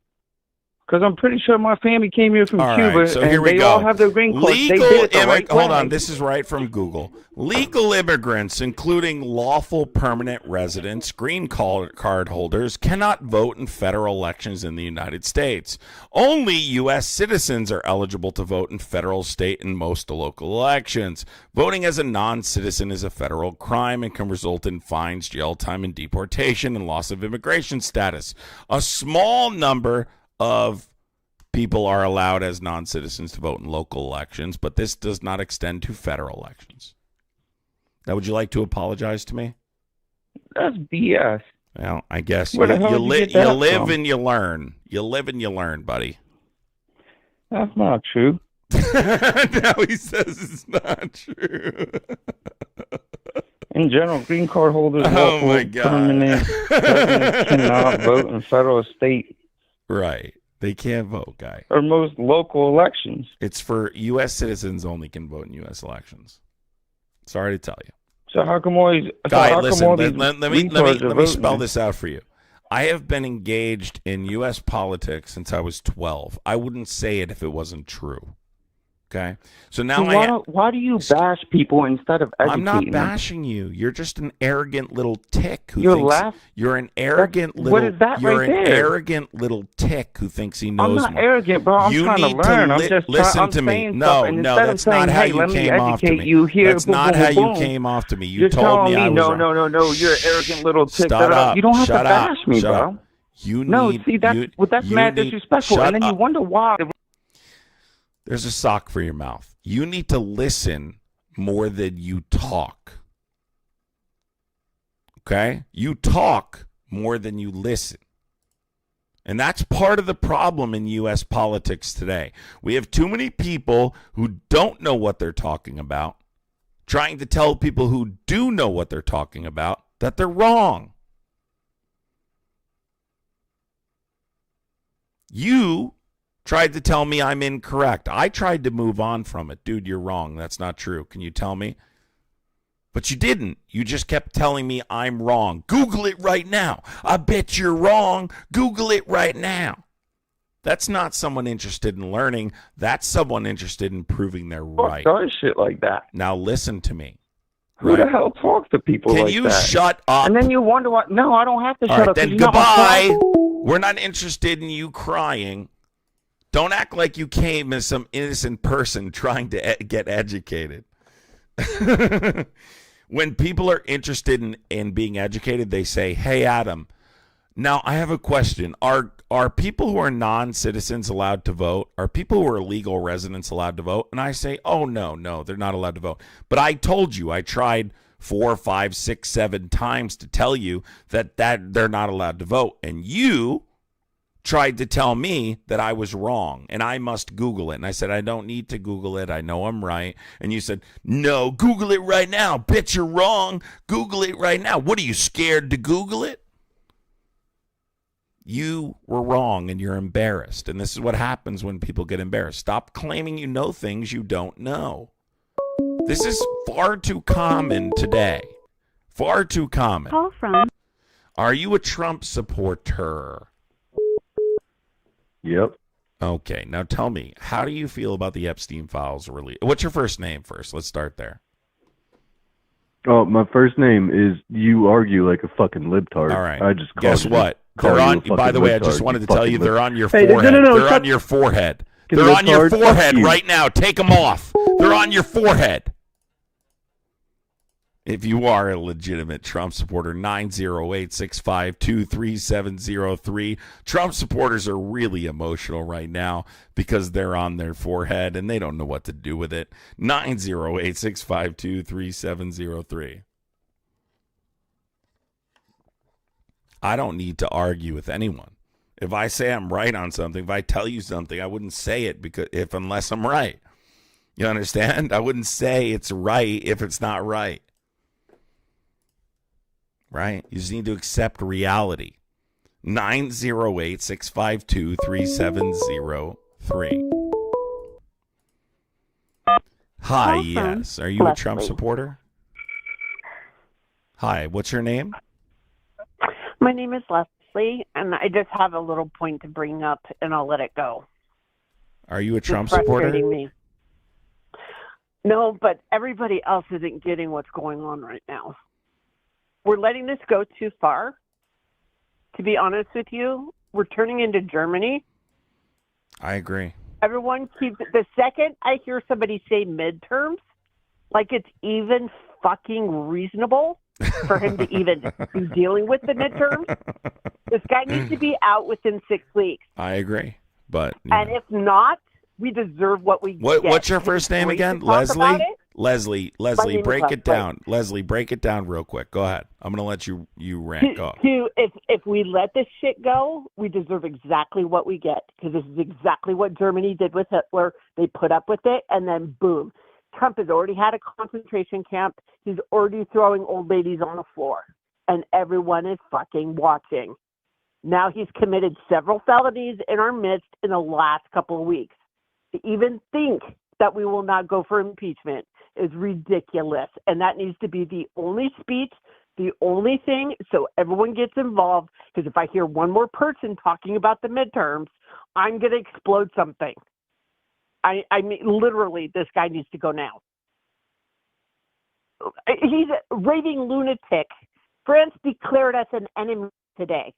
Because I'm pretty sure my family came here from Cuba, right, so here and we they go. all have their green cards. Legal They did it the right Hold way. on, this is right from Google. Legal immigrants, including lawful permanent residents, green card holders, cannot vote in federal elections in the United States. Only U.S. citizens are eligible to vote in federal, state, and most local elections. Voting as a non-citizen is a federal crime and can result in fines, jail time, and deportation and loss of immigration status. A small number of people are allowed as non-citizens to vote in local elections, but this does not extend to federal elections. Now, would you like to apologize to me? That's BS. Well, I guess Where the hell did you get that live from? and you learn. You live and you learn, buddy. That's not true. Now he says it's not true. In general, green card holders, Oh, my God. permanent residents cannot vote in federal, state, Right. They can't vote, guy. or most local elections. It's for U.S. citizens only can vote in U.S. elections. Sorry to tell you. So how come all these? Guy, listen, let me voting? spell this out for you. I have been engaged in U.S. politics since I was 12. I wouldn't say it if it wasn't true. Okay? So now Why do you bash people instead of educating I'm not them? bashing you. You're just an arrogant little tick who You're thinks laugh- you're an arrogant What little is that you're right an there? arrogant little tick who thinks he knows I'm not more. arrogant, bro. I'm You trying to need learn. I'm li- just listen I'm to me. saying No, stuff, and no, instead that's of saying, not how hey, you let me came off to educate me. you here. That's boom, not boom, how boom. you came off to me. You You're told telling me I was no, wrong. no. You're an arrogant little tick. Shut up. You don't have Shut to up. bash me, Shut bro. up. You No, need, see that's you, that's you mad need, disrespectful, shut and then up. you wonder why. There's a sock for your mouth. You need to listen more than you talk. Okay? You talk more than you listen. And that's part of the problem in U.S. politics today. We have too many people who don't know what they're talking about, trying to tell people who do know what they're talking about that they're wrong. You tried to tell me I'm incorrect. I tried to move on from it. Dude, you're wrong. That's not true. Can you tell me? But you didn't. You just kept telling me I'm wrong. Google it right now. I bet you're wrong. Google it right now. That's not someone interested in learning. That's someone interested in proving they're right. Does shit like that. Now listen to me. Who the hell talks to people Can like you that? shut up? And then you wonder what? No, I don't have to All shut right, up. 'cause then you know how goodbye. We're not interested in you crying. Don't act like you came as some innocent person trying to get educated. When people are interested in being educated, they say, hey, Adam, now I have a question. Are people who are non-citizens allowed to vote? Are people who are legal residents allowed to vote? And I say, oh, no, they're not allowed to vote. But I told you, I tried 4, 5, 6, 7 times to tell you that they're not allowed to vote. And you tried to tell me that I was wrong and I must Google it. And I said, I don't need to Google it. I know I'm right. And you said, no, Google it right now. Bet you're wrong. Google it right now. What are you, scared to Google it? You were wrong and you're embarrassed. And this is what happens when people get embarrassed. Stop claiming you know things you don't know. This is far too common today. Far too common. Call from. Are you a Trump supporter? Yep. Okay, now tell me, how do you feel about the Epstein files release? What's your first name first? Let's start there. Oh, my first name is you argue like a fucking libtard. All right. I just guess what? They're on. By the way, I just wanted to tell you they're on your Hey, forehead. no, they're on your forehead. Can They're on your libtard? forehead Fuck you. right now. Take them off. They're on your forehead. If you are a legitimate Trump supporter, 908-652-3703. Trump supporters are really emotional right now because they're on their forehead and they don't know what to do with it. 908-652-3703. I don't need to argue with anyone. If I say I'm right on something, if I tell you something, I wouldn't say it unless I'm right. You understand? I wouldn't say it's right if it's not right. Right? You just need to accept reality. 908-652-3703. Hi, yes. Are you a Trump supporter? Hi, what's your name? My name is Leslie, and I just have a little point to bring up, and I'll let it go. Are you a Trump It's frustrating supporter? me. No, but everybody else isn't getting what's going on right now. We're letting this go too far. To be honest with you, we're turning into Germany. I agree. Everyone keeps the second I hear somebody say midterms, like it's even fucking reasonable for him to even be dealing with the midterms. This guy needs to be out within 6 weeks. I agree. But And if not, we deserve what we get. what's your first name Great to again? talk Leslie? about it. Leslie, name is break it Leslie. down. Leslie, break it down real quick. Go ahead. I'm going to let you rant. Go. If we let this shit go, we deserve exactly what we get, because this is exactly what Germany did with Hitler. They put up with it, and then boom. Trump has already had a concentration camp. He's already throwing old ladies on the floor, and everyone is fucking watching. Now he's committed several felonies in our midst in the last couple of weeks. To even think that we will not go for impeachment is ridiculous, and that needs to be the only speech, the only thing, so everyone gets involved, because if I hear one more person talking about the midterms, I'm going to explode something. I mean, literally, this guy needs to go now. He's a raving lunatic. France declared us an enemy today.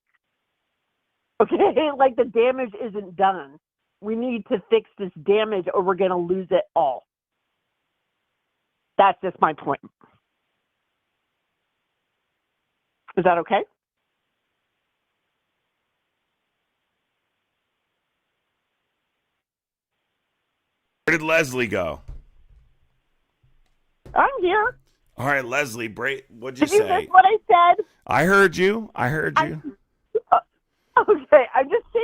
Okay, like the damage isn't done. We need to fix this damage or we're going to lose it all. That's just my point. Is that okay? Where did Leslie go? I'm here. All right, Leslie, what'd you Did you say? miss what I said? I heard you. Okay, I'm just saying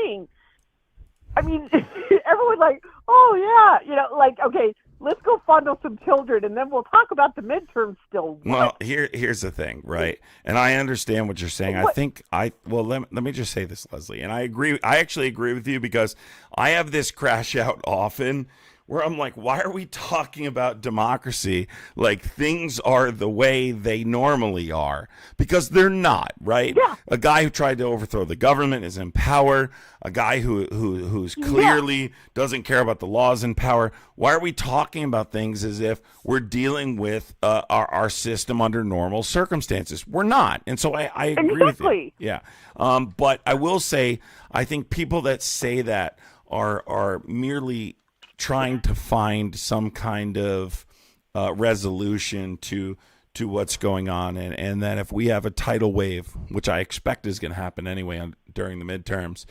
I mean, everyone's like, oh yeah, okay, let's go fondle some children, and then we'll talk about the midterms still. What? Well, here's the thing, right? And I understand what you're saying. Let me just say this, Leslie, and I agree. I actually agree with you because I have this crash out often where I'm like, why are we talking about democracy like things are the way they normally are? Because they're not, right? Yeah. A guy who tried to overthrow the government is in power. A guy who's clearly doesn't care about the laws in power. Why are we talking about things as if we're dealing with our system under normal circumstances? We're not. And so I agree with you. Yeah. But I will say, I think people that say that are merely trying to find some kind of resolution to what's going on, and that if we have a tidal wave, which I expect is going to happen anyway during the midterms,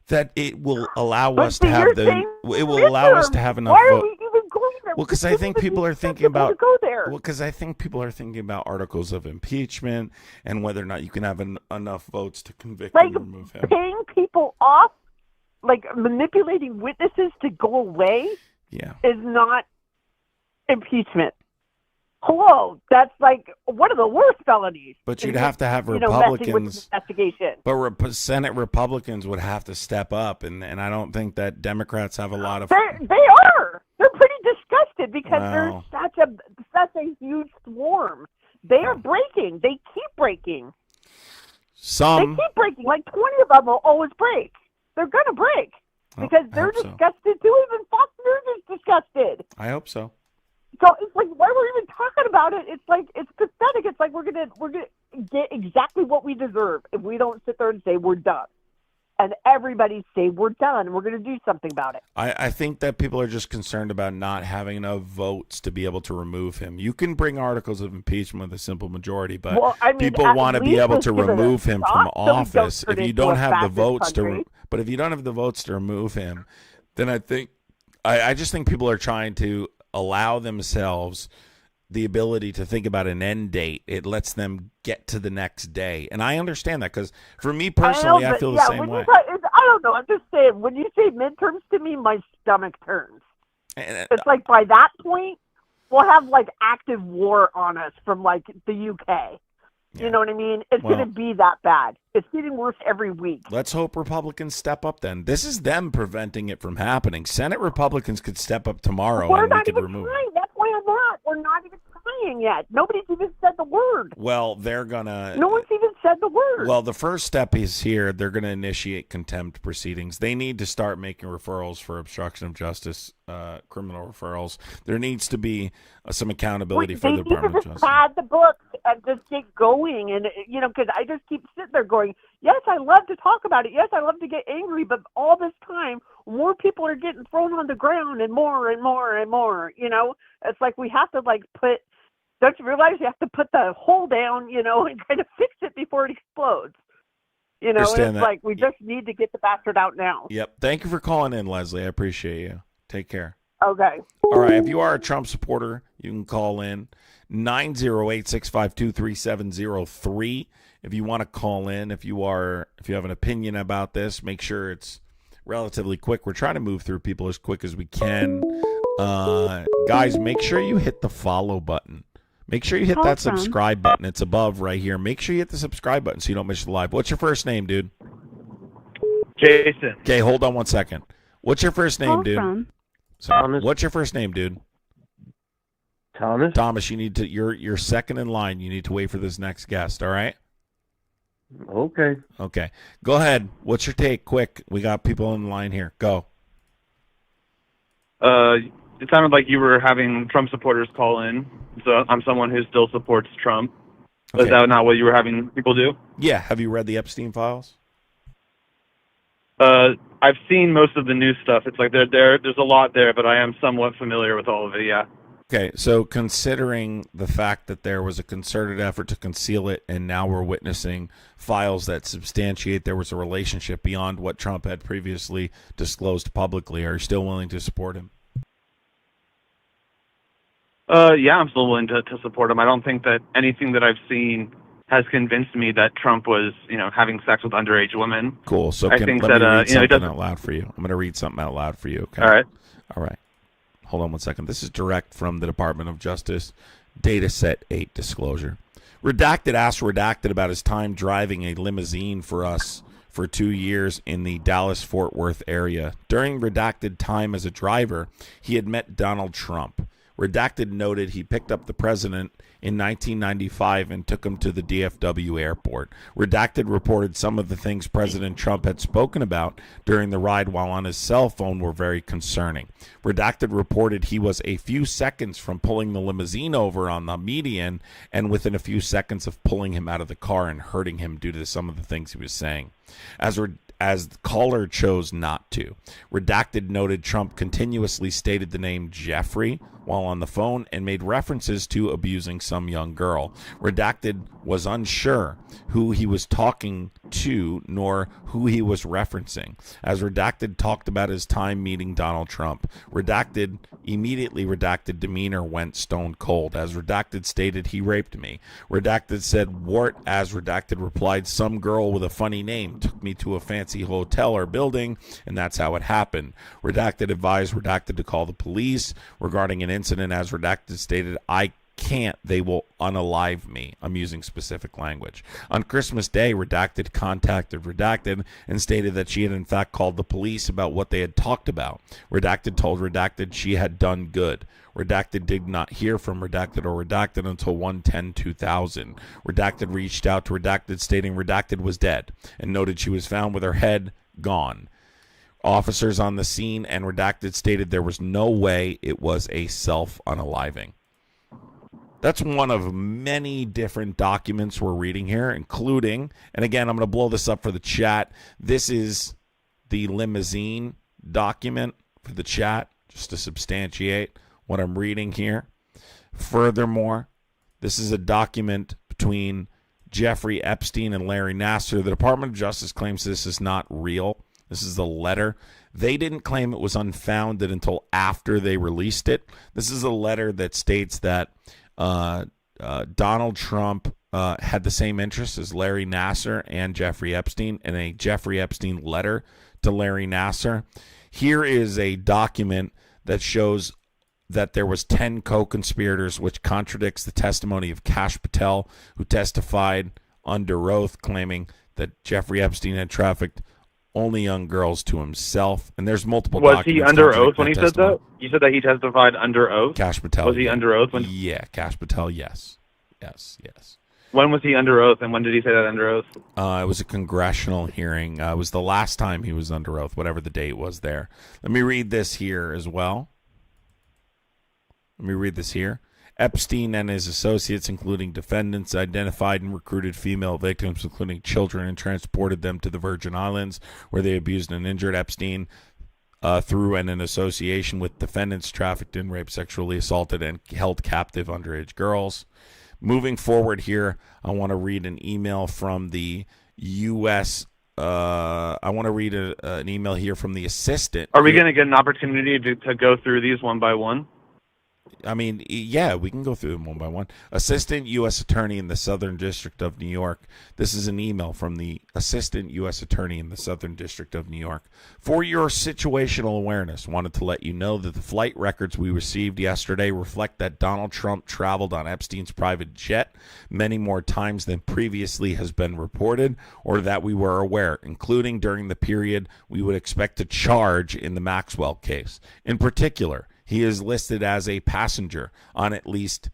that it will allow us to have enough Why are vote. we even going there? Well, because I think people are thinking about articles of impeachment and whether or not you can have enough votes to convict and remove him. Paying people off, like manipulating witnesses to go away, is not impeachment. Hello, that's like one of the worst felonies. But you'd have to have messing with Republicans. the investigation. But Senate Republicans would have to step up, and I don't think that Democrats have a lot of. They are. They're pretty disgusted because there's such a huge swarm. They are breaking. They keep breaking. They keep breaking. Like 20 of them will always break. They're gonna break because they're disgusted too. Even Fox News is disgusted. I hope so. So it's like, why we're even talking about it? It's like, it's pathetic. It's like we're gonna get exactly what we deserve if we don't sit there and say we're done, and everybody say we're done and we're gonna do something about it. I think that people are just concerned about not having enough votes to be able to remove him. You can bring articles of impeachment with a simple majority, but people want to be able to remove him from office. If you don't have the votes but if you don't have the votes to remove him, then I just think people are trying to allow themselves the ability to think about an end date. It lets them get to the next day. And I understand that because for me personally, I feel the same way. I don't know. I'm just saying, when you say midterms to me, my stomach turns. It's like by that point, we'll have like active war on us from like the UK. You know what I mean? It's going to be that bad. It's getting worse every week. Let's hope Republicans step up then. This is them preventing it from happening. Senate Republicans could step up tomorrow and we could remove it. That's why I'm not. We're not even trying yet. Nobody's even said the word. Well, they're going to... No one's even said the word. Well, the first step is here. They're going to initiate contempt proceedings. They need to start making referrals for obstruction of justice, criminal referrals. There needs to be some accountability for the Department of Justice. Pad the books and just get going. And, because I just keep sitting there going, yes, I love to talk about it. Yes, I love to get angry. But all this time, more people are getting thrown on the ground and more and more and more. It's like we have to put... Don't you realize you have to put the hole down, and kind of fix it before it explodes? It's like we just need to get the bastard out now. Yep. Thank you for calling in, Leslie. I appreciate you. Take care. Okay. All right. If you are a Trump supporter, you can call in 908-652-3703. If you want to call in, if you have an opinion about this, make sure it's relatively quick. We're trying to move through people as quick as we can. Guys, make sure you hit the follow button. Make sure you hit that subscribe button. It's above right here. Make sure you hit the subscribe button so you don't miss the live. What's your first name, dude? Jason. Okay, hold on 1 second. What's your first name, dude? Thomas. What's your first name, dude? Thomas. Thomas, you need to. You're second in line. You need to wait for this next guest. All right. Okay. Okay. Go ahead. What's your take? Quick. We got people in line here. Go. It sounded like you were having Trump supporters call in. So I'm someone who still supports Trump. Okay. Is that not what you were having people do? Yeah. Have you read the Epstein files? I've seen most of the new stuff. It's like there's a lot there, but I am somewhat familiar with all of it, yeah. Okay, so considering the fact that there was a concerted effort to conceal it, and now we're witnessing files that substantiate there was a relationship beyond what Trump had previously disclosed publicly, are you still willing to support him? Yeah, I'm still willing to support him. I don't think that anything that I've seen has convinced me that Trump was, having sex with underage women. Cool. So I think let me read it something doesn't. out loud for you. I'm going to read something out loud for you. Okay. All right. All right. Hold on one second. This is direct from the Department of Justice. Data set 8 disclosure. Redacted asked Redacted about his time driving a limousine for us for 2 years in the Dallas-Fort Worth area. During Redacted time as a driver, he had met Donald Trump. Redacted noted he picked up the president in 1995 and took him to the DFW airport. Redacted reported some of the things President Trump had spoken about during the ride while on his cell phone were very concerning. Redacted reported he was a few seconds from pulling the limousine over on the median and within a few seconds of pulling him out of the car and hurting him due to some of the things he was saying. As the caller chose not to. Redacted noted Trump continuously stated the name Jeffrey while on the phone and made references to abusing some young girl. Redacted was unsure who he was talking to nor who he was referencing. As Redacted talked about his time meeting Donald Trump, Redacted demeanor went stone cold. As Redacted stated, he raped me. Redacted said, "What?" As Redacted replied, "Some girl with a funny name took me to a fancy hotel or building, and that's how it happened." Redacted advised Redacted to call the police regarding an incident. As Redacted stated, "I can't. They will unalive me." I'm using specific language. On Christmas Day, Redacted contacted Redacted and stated that she had in fact called the police about what they had talked about. Redacted told Redacted she had done good. Redacted did not hear from Redacted or Redacted until 1/10/2000. Redacted reached out to Redacted stating Redacted was dead and noted she was found with her head gone. Officers on the scene and Redacted stated there was no way it was a self-unaliving. That's one of many different documents we're reading here, including, and again, I'm going to blow this up for the chat. This is the limousine document for the chat, just to substantiate what I'm reading here. Furthermore, this is a document between Jeffrey Epstein and Larry Nassar. The Department of Justice claims this is not real. This is a letter. They didn't claim it was unfounded until after they released it. This is a letter that states that Donald Trump had the same interests as Larry Nassar and Jeffrey Epstein in a Jeffrey Epstein letter to Larry Nassar. Here is a document that shows that there was 10 co-conspirators, which contradicts the testimony of Kash Patel, who testified under oath claiming that Jeffrey Epstein had trafficked only young girls to himself. And there's multiple documents. Was he under oath when he said that? You said that he testified under oath? Kash Patel. Was he under oath? Yeah, Kash Patel, yes. Yes. When was he under oath, and when did he say that under oath? It was a congressional hearing. It was the last time he was under oath, whatever the date was there. Let me read this here as well. Epstein and his associates, including defendants, identified and recruited female victims, including children, and transported them to the Virgin Islands, where they abused and injured Epstein through and in association with defendants, trafficked and raped, sexually assaulted, and held captive underage girls. Moving forward here, I want to read an email from the U.S. I want to read an email here from the assistant. Are we going to get an opportunity to go through these one by one? I mean, yeah, we can go through them one by one. Assistant U.S. Attorney in the Southern District of New York. This is an email from the Assistant U.S. Attorney in the Southern District of New York. For your situational awareness, wanted to let you know that the flight records we received yesterday reflect that Donald Trump traveled on Epstein's private jet many more times than previously has been reported or that we were aware, including during the period we would expect to charge in the Maxwell case. In particular, he is listed as a passenger on at least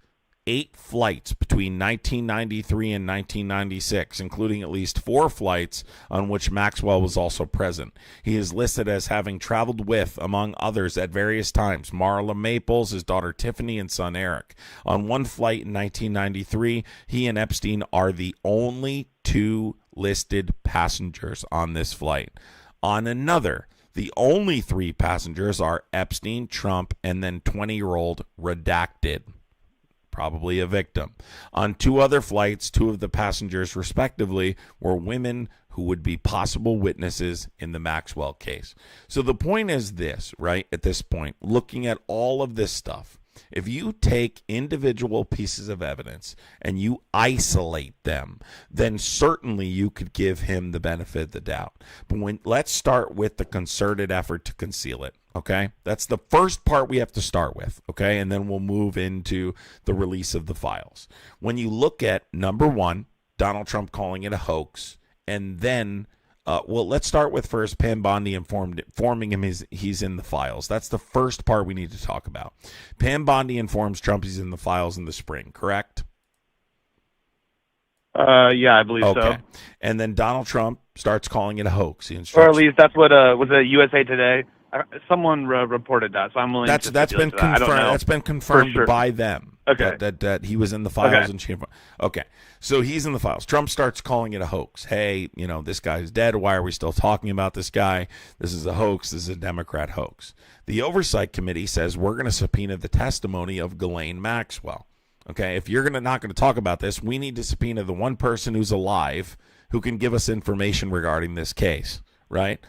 8 flights between 1993 and 1996, including at least 4 flights on which Maxwell was also present. He is listed as having traveled with, among others, at various times, Marla Maples, his daughter Tiffany, and son Eric. On one flight in 1993, he and Epstein are the only 2 listed passengers on this flight. On another, the only 3 passengers are Epstein, Trump, and then 20-year-old Redacted, probably a victim. On 2 other flights, 2 of the passengers, respectively, were women who would be possible witnesses in the Maxwell case. So the point is this, right, at this point, looking at all of this stuff, If you take individual pieces of evidence and you isolate them, then certainly you could give him the benefit of the doubt. But let's start with the concerted effort to conceal it. Okay, that's the first part we have to start with. Okay, and then we'll move into the release of the files. When you look at number one, Donald Trump calling it a hoax, and then let's start with first Pam Bondi informing him he's in the files. That's the first part we need to talk about. Pam Bondi informs Trump he's in the files in the spring, correct? Yeah, I believe so. And then Donald Trump starts calling it a hoax. Or at least that's what was it USA Today? Someone reported that, so I'm willing to that's been confirmed. I don't know. That's been confirmed sure. by them. Okay. That he was in the files and she. Okay, so he's in the files. Trump starts calling it a hoax. Hey, this guy's dead. Why are we still talking about this guy? This is a hoax. This is a Democrat hoax. The Oversight Committee says we're going to subpoena the testimony of Ghislaine Maxwell. Okay, if you're not going to talk about this, we need to subpoena the one person who's alive who can give us information regarding this case, right?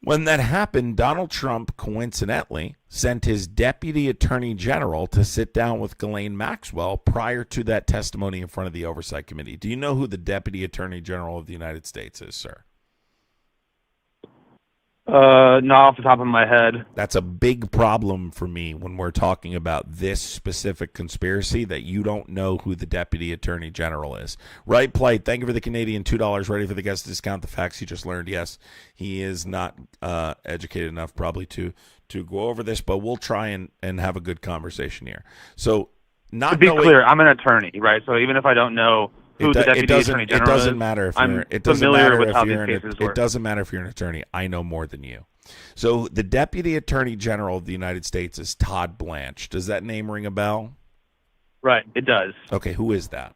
When that happened, Donald Trump coincidentally sent his deputy attorney general to sit down with Ghislaine Maxwell prior to that testimony in front of the Oversight Committee. Do you know who the deputy attorney general of the United States is, sir? Not off the top of my head. That's a big problem for me when we're talking about this specific conspiracy, that you don't know who the deputy attorney general is. Right Play, thank you for the Canadian $2. Ready for the guest discount the facts he just learned. Yes, he is not educated enough probably to go over this, but we'll try and have a good conversation here. So, to be clear, I'm an attorney, right? So even if I don't know who the deputy attorney general is, it doesn't matter if I'm familiar with how these cases work. It doesn't matter if you're an attorney. I know more than you. So the deputy attorney general of the United States is Todd Blanche. Does that name ring a bell? Right, it does. Okay, who is that?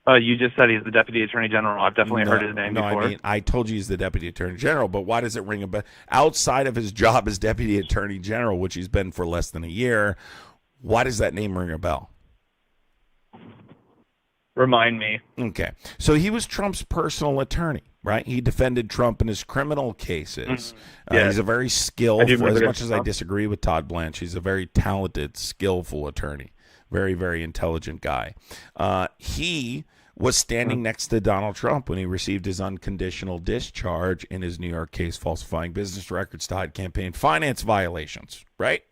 You just said he's the deputy attorney general. I've definitely heard his name before. I mean, I told you he's the deputy attorney general, but why does it ring a bell? Outside of his job as deputy attorney general, which he's been for less than a year, why does that name ring a bell? Remind me. Okay. So he was Trump's personal attorney, right? He defended Trump in his criminal cases. Yeah. He's a very skillful, as much as I disagree with Todd Blanche, he's a very talented, skillful attorney. Very, very intelligent guy. He was standing next to Donald Trump when he received his unconditional discharge in his New York case, falsifying business records to hide campaign finance violations, right?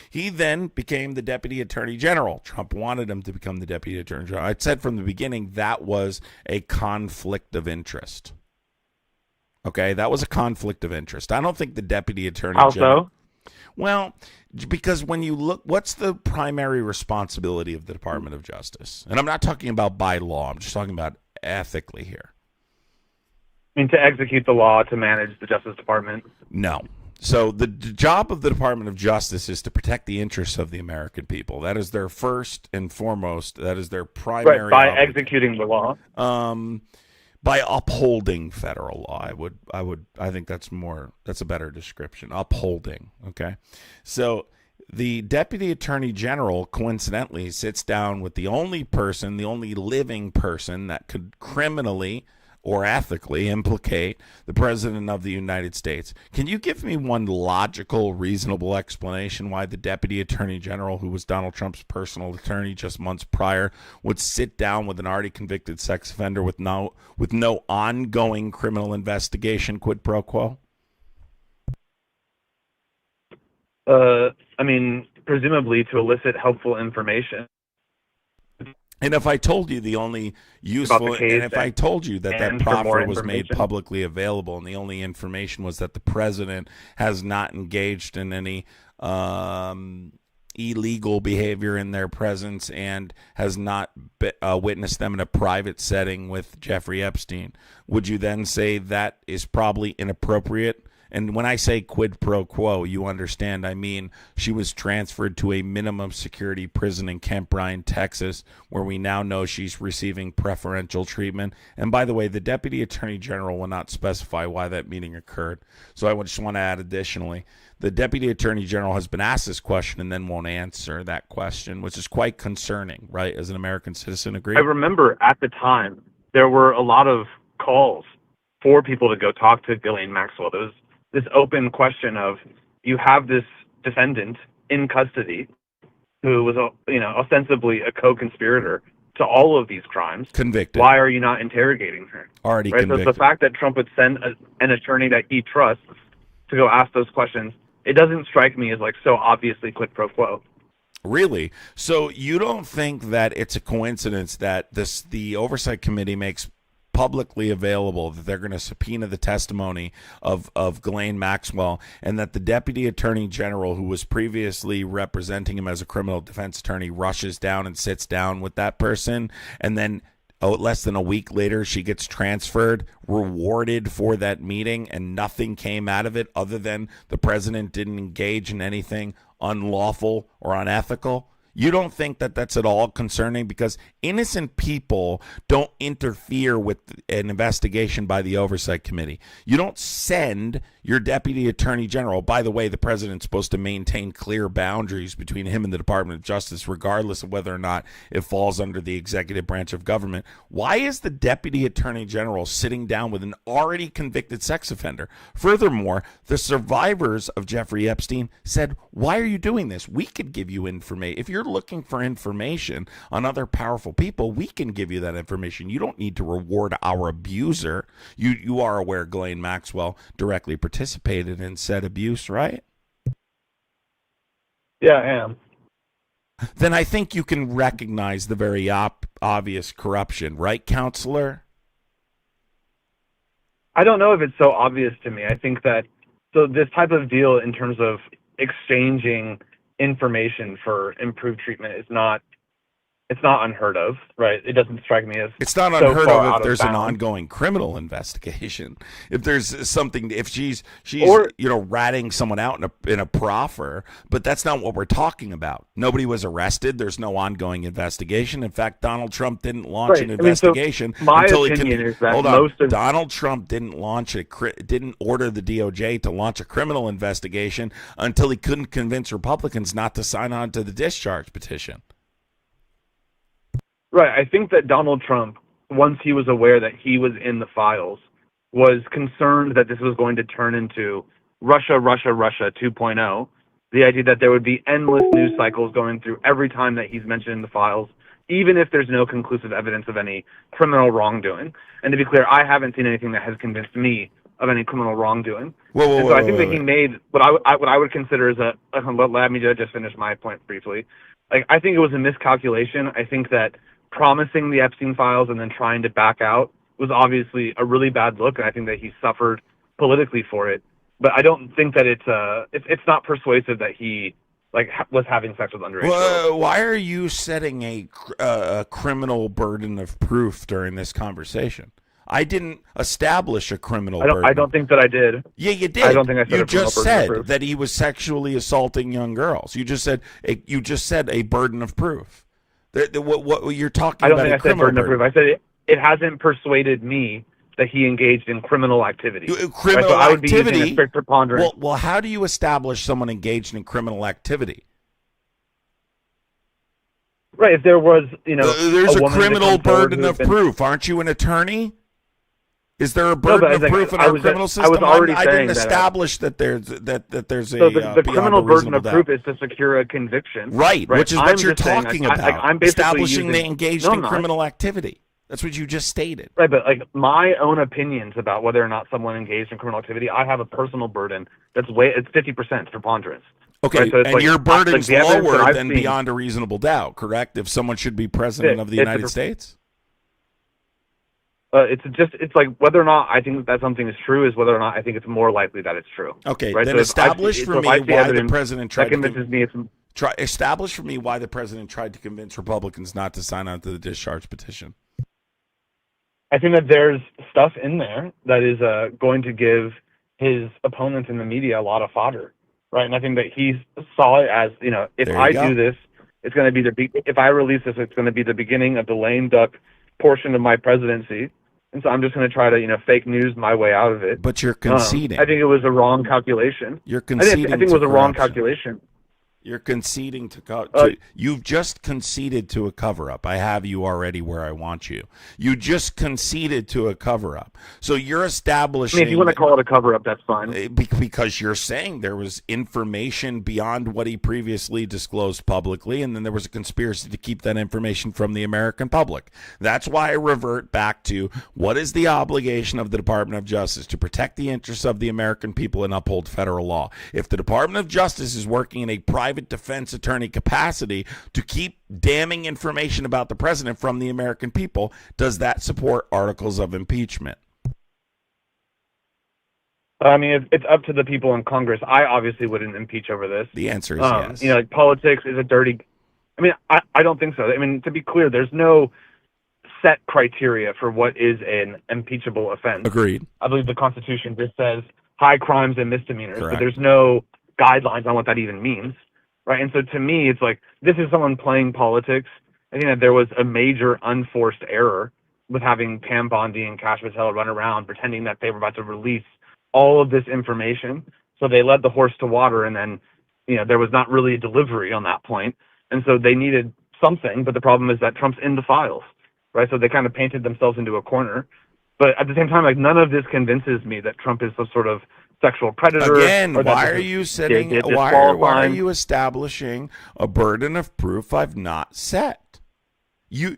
He then became the deputy attorney general. Trump wanted him to become the deputy attorney general. I said from the beginning that was a conflict of interest. Okay, that was a conflict of interest. I don't think the deputy attorney general. Well, because when you look, what's the primary responsibility of the Department of Justice? And I'm not talking about by law. I'm just talking about ethically here. I mean, to execute the law, to manage the Justice Department? No. So the job of the Department of Justice is to protect the interests of the American people. That is their first and foremost. That is their primary. Right, by executing the law. By upholding federal law. I think that's a better description. Upholding. Okay. So the deputy attorney general coincidentally sits down with the only living person that could criminally or ethically implicate the president of the United States. Can you give me one logical, reasonable explanation why the deputy attorney general, who was Donald Trump's personal attorney just months prior, would sit down with an already convicted sex offender with no ongoing criminal investigation, quid pro quo? I mean, presumably to elicit helpful information. And if I told you the only useful, and if I told you that proffer was made publicly available, and the only information was that the president has not engaged in any illegal behavior in their presence and has not witnessed them in a private setting with Jeffrey Epstein, would you then say that is probably inappropriate? And when I say quid pro quo, you understand, I mean she was transferred to a minimum security prison in Camp Bryan, Texas, where we now know she's receiving preferential treatment. And by the way, the deputy attorney general will not specify why that meeting occurred. So I just want to add additionally, the deputy attorney general has been asked this question and then won't answer that question, which is quite concerning, right, as an American citizen, agree? I remember at the time there were a lot of calls for people to go talk to Ghislaine Maxwell. There was this open question of, you have this defendant in custody who was, ostensibly a co-conspirator to all of these crimes. Convicted. Why are you not interrogating her? Already right? convicted. So the fact that Trump would send an attorney that he trusts to go ask those questions, it doesn't strike me as like so obviously quid pro quo. Really? So you don't think that it's a coincidence that the Oversight Committee makes publicly available that they're going to subpoena the testimony of Ghislaine Maxwell, and that the Deputy Attorney General, who was previously representing him as a criminal defense attorney, rushes down and sits down with that person, and then less than a week later she gets transferred, rewarded for that meeting, and nothing came out of it other than the president didn't engage in anything unlawful or unethical? You don't think that that's at all concerning? Because innocent people don't interfere with an investigation by the Oversight Committee. You don't send your Deputy Attorney General. By the way, the president's supposed to maintain clear boundaries between him and the Department of Justice, regardless of whether or not it falls under the executive branch of government. Why is the Deputy Attorney General sitting down with an already convicted sex offender? Furthermore, the survivors of Jeffrey Epstein said, why are you doing this? We could give you information. If you're looking for information on other powerful people, we can give you that information. You don't need to reward our abuser. You are aware Ghislaine Maxwell directly participated in said abuse, right? Yeah, I am. Then I think you can recognize the very obvious corruption, right, counselor? I don't know if it's so obvious to me. I think that this type of deal in terms of exchanging information for improved treatment is not unheard of, right? It doesn't strike me as it's not so unheard far of out if there's bounds. an ongoing criminal investigation. If there's something, if she's Or, ratting someone out in a proffer, but that's not what we're talking about. Nobody was arrested. There's no ongoing investigation. In fact, Donald Trump didn't launch an investigation my until opinion is that hold on. most of Donald Trump didn't order the DOJ to launch a criminal investigation until he couldn't convince Republicans not to sign on to the discharge petition. Right. I think that Donald Trump, once he was aware that he was in the files, was concerned that this was going to turn into Russia 2.0. The idea that there would be endless news cycles going through every time that he's mentioned in the files, even if there's no conclusive evidence of any criminal wrongdoing. And to be clear, I haven't seen anything that has convinced me of any criminal wrongdoing. And so I think that he made what I would consider as let me just finish my point briefly. Like, I think it was a miscalculation. I think that promising the Epstein files and then trying to back out was obviously a really bad look, and I think that he suffered politically for it. But I don't think that it's not persuasive that he was having sex with underage girls. Why are you setting a criminal burden of proof during this conversation? I didn't establish a criminal burden. I don't think that I did. Yeah, you did. I don't think I said you a criminal just burden of said proof. that he was sexually assaulting young girls. You just said a burden of proof. What you're talking about? I don't think I said burden of proof. I said it hasn't persuaded me that he engaged in criminal activity. Criminal so I would be activity. using a strict preponderance. Well, how do you establish someone engaged in criminal activity? Right. If there was, there's a woman criminal to come forward burden who of had been- proof. Aren't you an attorney? Is there a No, burden but of proof in I our was- criminal I system? was already I saying didn't that- establish that there's a So the beyond criminal a burden reasonable of doubt. proof is to secure a conviction. Right, which is I'm what you're just saying, talking I'm about. basically Establishing they using- engaged No, in I'm not. criminal activity. That's what you just stated. Right, but my own opinions about whether or not someone engaged in criminal activity, I have a personal burden it's 50% preponderance. Okay, right? So it's and your burden's the evidence that lower I've than seen- beyond a reasonable doubt, correct? If someone should be president of the United States? It's like whether or not I think that something is true is whether or not I think it's more likely that it's true. Okay, right? then So establish for me why the president tried that convinces me it's establish for me why the president tried to convince Republicans not to sign on to the discharge petition. I think that there's stuff in there that is going to give his opponents in the media a lot of fodder, right? And I think that he saw it as, if There you I go. do this, it's going to be if I release this, it's going to be the beginning of the lame duck portion of my presidency. And so I'm just going to try to, fake news my way out of it. But you're conceding. I think it was a wrong calculation. You're conceding I think it was to a wrong corruption. calculation. You're conceding you've just conceded to a cover-up. I have you already where I want you. You just conceded to a cover-up. So you're establishing... I mean, if you want to call it a cover-up, that's fine. Because you're saying there was information beyond what he previously disclosed publicly, and then there was a conspiracy to keep that information from the American public. That's why I revert back to what is the obligation of the Department of Justice? To protect the interests of the American people and uphold federal law. If the Department of Justice is working in a private defense attorney capacity to keep damning information about the president from the American people, does that support articles of impeachment? I mean, it's up to the people in Congress. I obviously wouldn't impeach over this. The answer is yes. You know, like politics is a dirty... I mean, I don't think so. I mean, to be clear, there's no set criteria for what is an impeachable offense. Agreed. I believe the Constitution just says high crimes and misdemeanors, Correct. but there's no guidelines on what that even means. Right, and so to me, it's like this is someone playing politics. I think that there was a major unforced error with having Pam Bondi and Cash Patel run around pretending that they were about to release all of this information. So they led the horse to water, and then, you know, there was not really a delivery on that point. And so they needed something, but the problem is that Trump's in the files, right? So they kind of painted themselves into a corner. But at the same time, like, none of this convinces me that Trump is some sort of sexual predator. Again, why are you why are you establishing a burden of proof I've not set? You're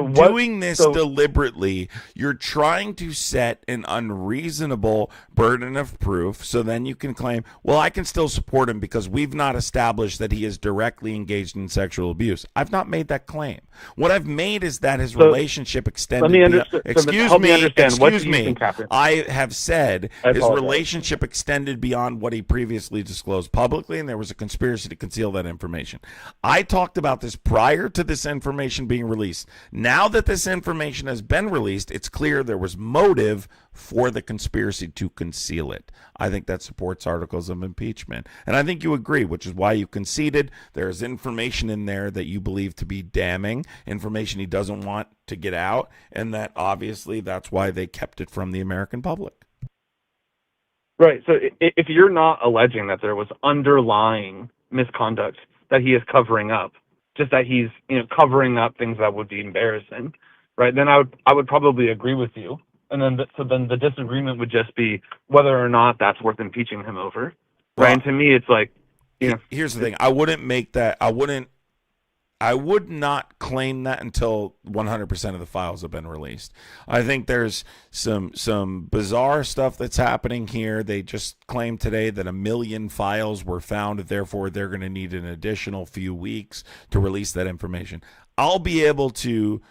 doing this deliberately. You're trying to set an unreasonable burden of proof so then you can claim, well, I can still support him because we've not established that he is directly engaged in sexual abuse. I've not made that claim. What I've made is that his relationship extended Excuse me. I have said his relationship extended beyond what he previously disclosed publicly, and there was a conspiracy to conceal that information. I talked about this prior to this information being released. Now that this information has been released, it's clear there was motive for the conspiracy to conceal it. I think that supports articles of impeachment. And I think you agree, which is why you conceded. There's information in there that you believe to be damning, information he doesn't want to get out, and that obviously that's why they kept it from the American public. Right. So if you're not alleging that there was underlying misconduct that he is covering up, just that he's, you know, covering up things that would be embarrassing, right? Then I would probably agree with you. And then then the disagreement would just be whether or not that's worth impeaching him over, right? And to me, it's like, you know. Here's the thing: I would not claim that until 100% of the files have been released. I think there's some bizarre stuff that's happening here. They just claimed today that 1 million files were found, therefore they're going to need an additional few weeks to release that information. I'll be able to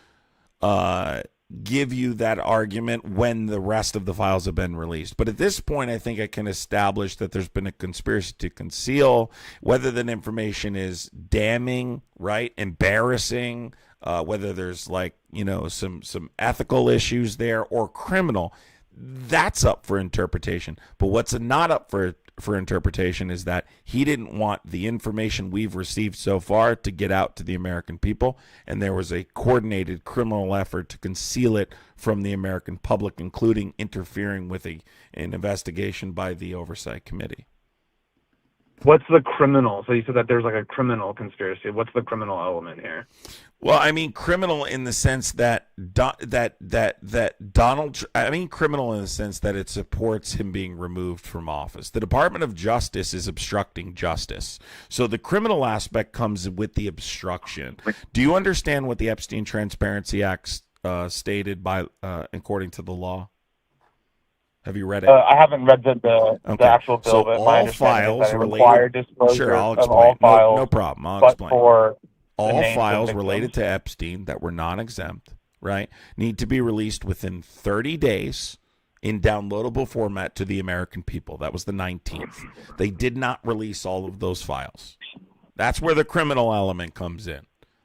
give you that argument when the rest of the files have been released. But at this point, I think I can establish that there's been a conspiracy to conceal, whether that information is damning, right, embarrassing, whether there's, like, you know, some ethical issues there, or criminal. That's up for interpretation. But what's not up for interpretation is that he didn't want the information we've received so far to get out to the American people, and there was a coordinated criminal effort to conceal it from the American public, including interfering with an investigation by the Oversight Committee. What's the criminal? So you said that there's like a criminal conspiracy. What's the criminal element here? Well, I mean criminal in the sense that criminal in the sense that it supports him being removed from office. The Department of Justice is obstructing justice. So the criminal aspect comes with the obstruction. Do you understand what the Epstein Transparency Act stated by according to the law? Have you read it? I haven't read the actual bill, so but all my understanding files is that it related. required disclosure Sure, I'll of explain. all files, no problem. I'll but explain. for all files related to Epstein that were non-exempt, right, need to be released within 30 days in downloadable format to the American people. That was the 19th. They did not release all of those files. That's where the criminal element comes in.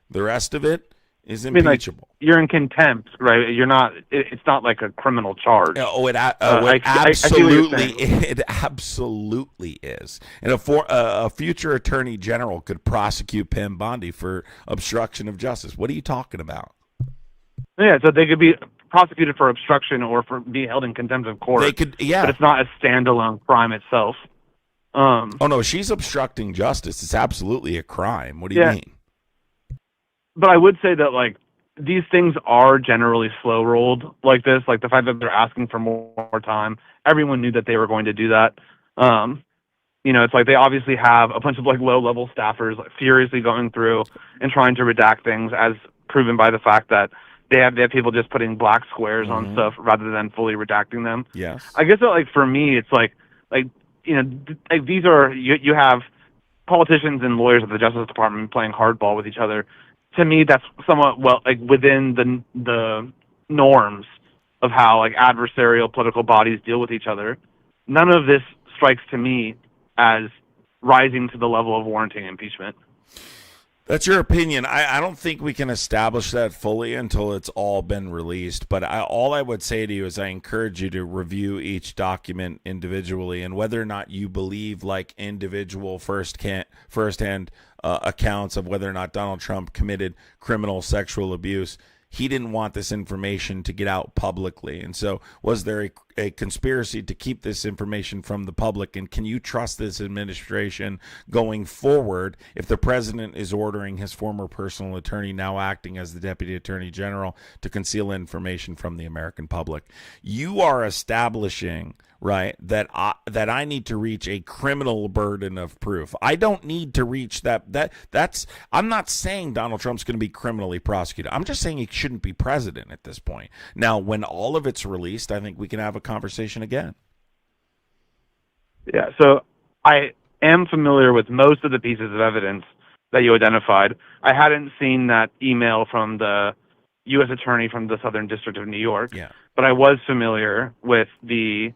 The rest of it is impeachable. Like, you're in contempt, right? You're not. It's not like a criminal charge. It absolutely is. And a future attorney general could prosecute Pam Bondi for obstruction of justice. What are you talking about? Yeah, so they could be prosecuted for obstruction or for be held in contempt of court. They could, yeah. But it's not a standalone crime itself. Oh no, she's obstructing justice. It's absolutely a crime. What do you mean? But I would say that like these things are generally slow rolled like this. Like the fact that they're asking for more time, everyone knew that they were going to do that. It's like they obviously have a bunch of like low level staffers like furiously going through and trying to redact things, as proven by the fact that they have people just putting black squares on stuff rather than fully redacting them. Yes. I guess that, like for me, it's like these are you have politicians and lawyers at the Justice Department playing hardball with each other. To me, that's somewhat within the norms of how like adversarial political bodies deal with each other. None of this strikes to me as rising to the level of warranting impeachment. That's your opinion. I don't think we can establish that fully until it's all been released. But all I would say to you is I encourage you to review each document individually, and whether or not you believe like individual firsthand accounts of whether or not Donald Trump committed criminal sexual abuse. He didn't want this information to get out publicly. And so was there a conspiracy to keep this information from the public? And can you trust this administration going forward if the president is ordering his former personal attorney, now acting as the deputy attorney general, to conceal information from the American public? You are establishing, right, that I need to reach a criminal burden of proof. I don't need to reach that's I'm not saying Donald Trump's going to be criminally prosecuted. I'm just saying he shouldn't be president at this point. Now, when all of it's released, I think we can have a conversation again. Yeah, so I am familiar with most of the pieces of evidence that you identified. I hadn't seen that email from the U.S. attorney from the Southern District of New York, but I was familiar with the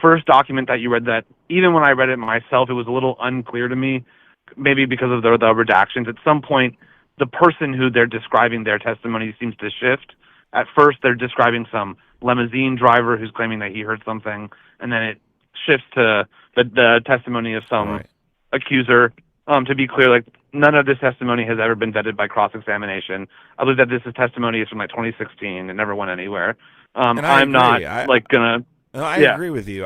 first document that you read. That even when I read it myself, it was a little unclear to me, maybe because of the redactions. At some point, the person who they're describing their testimony seems to shift. At first, they're describing some limousine driver who's claiming that he heard something, and then it shifts to the testimony of some accuser. To be clear, like none of this testimony has ever been vetted by cross-examination. I believe that this testimony is from like 2016 and never went anywhere. And I'm agree. not like gonna. No, I agree with you.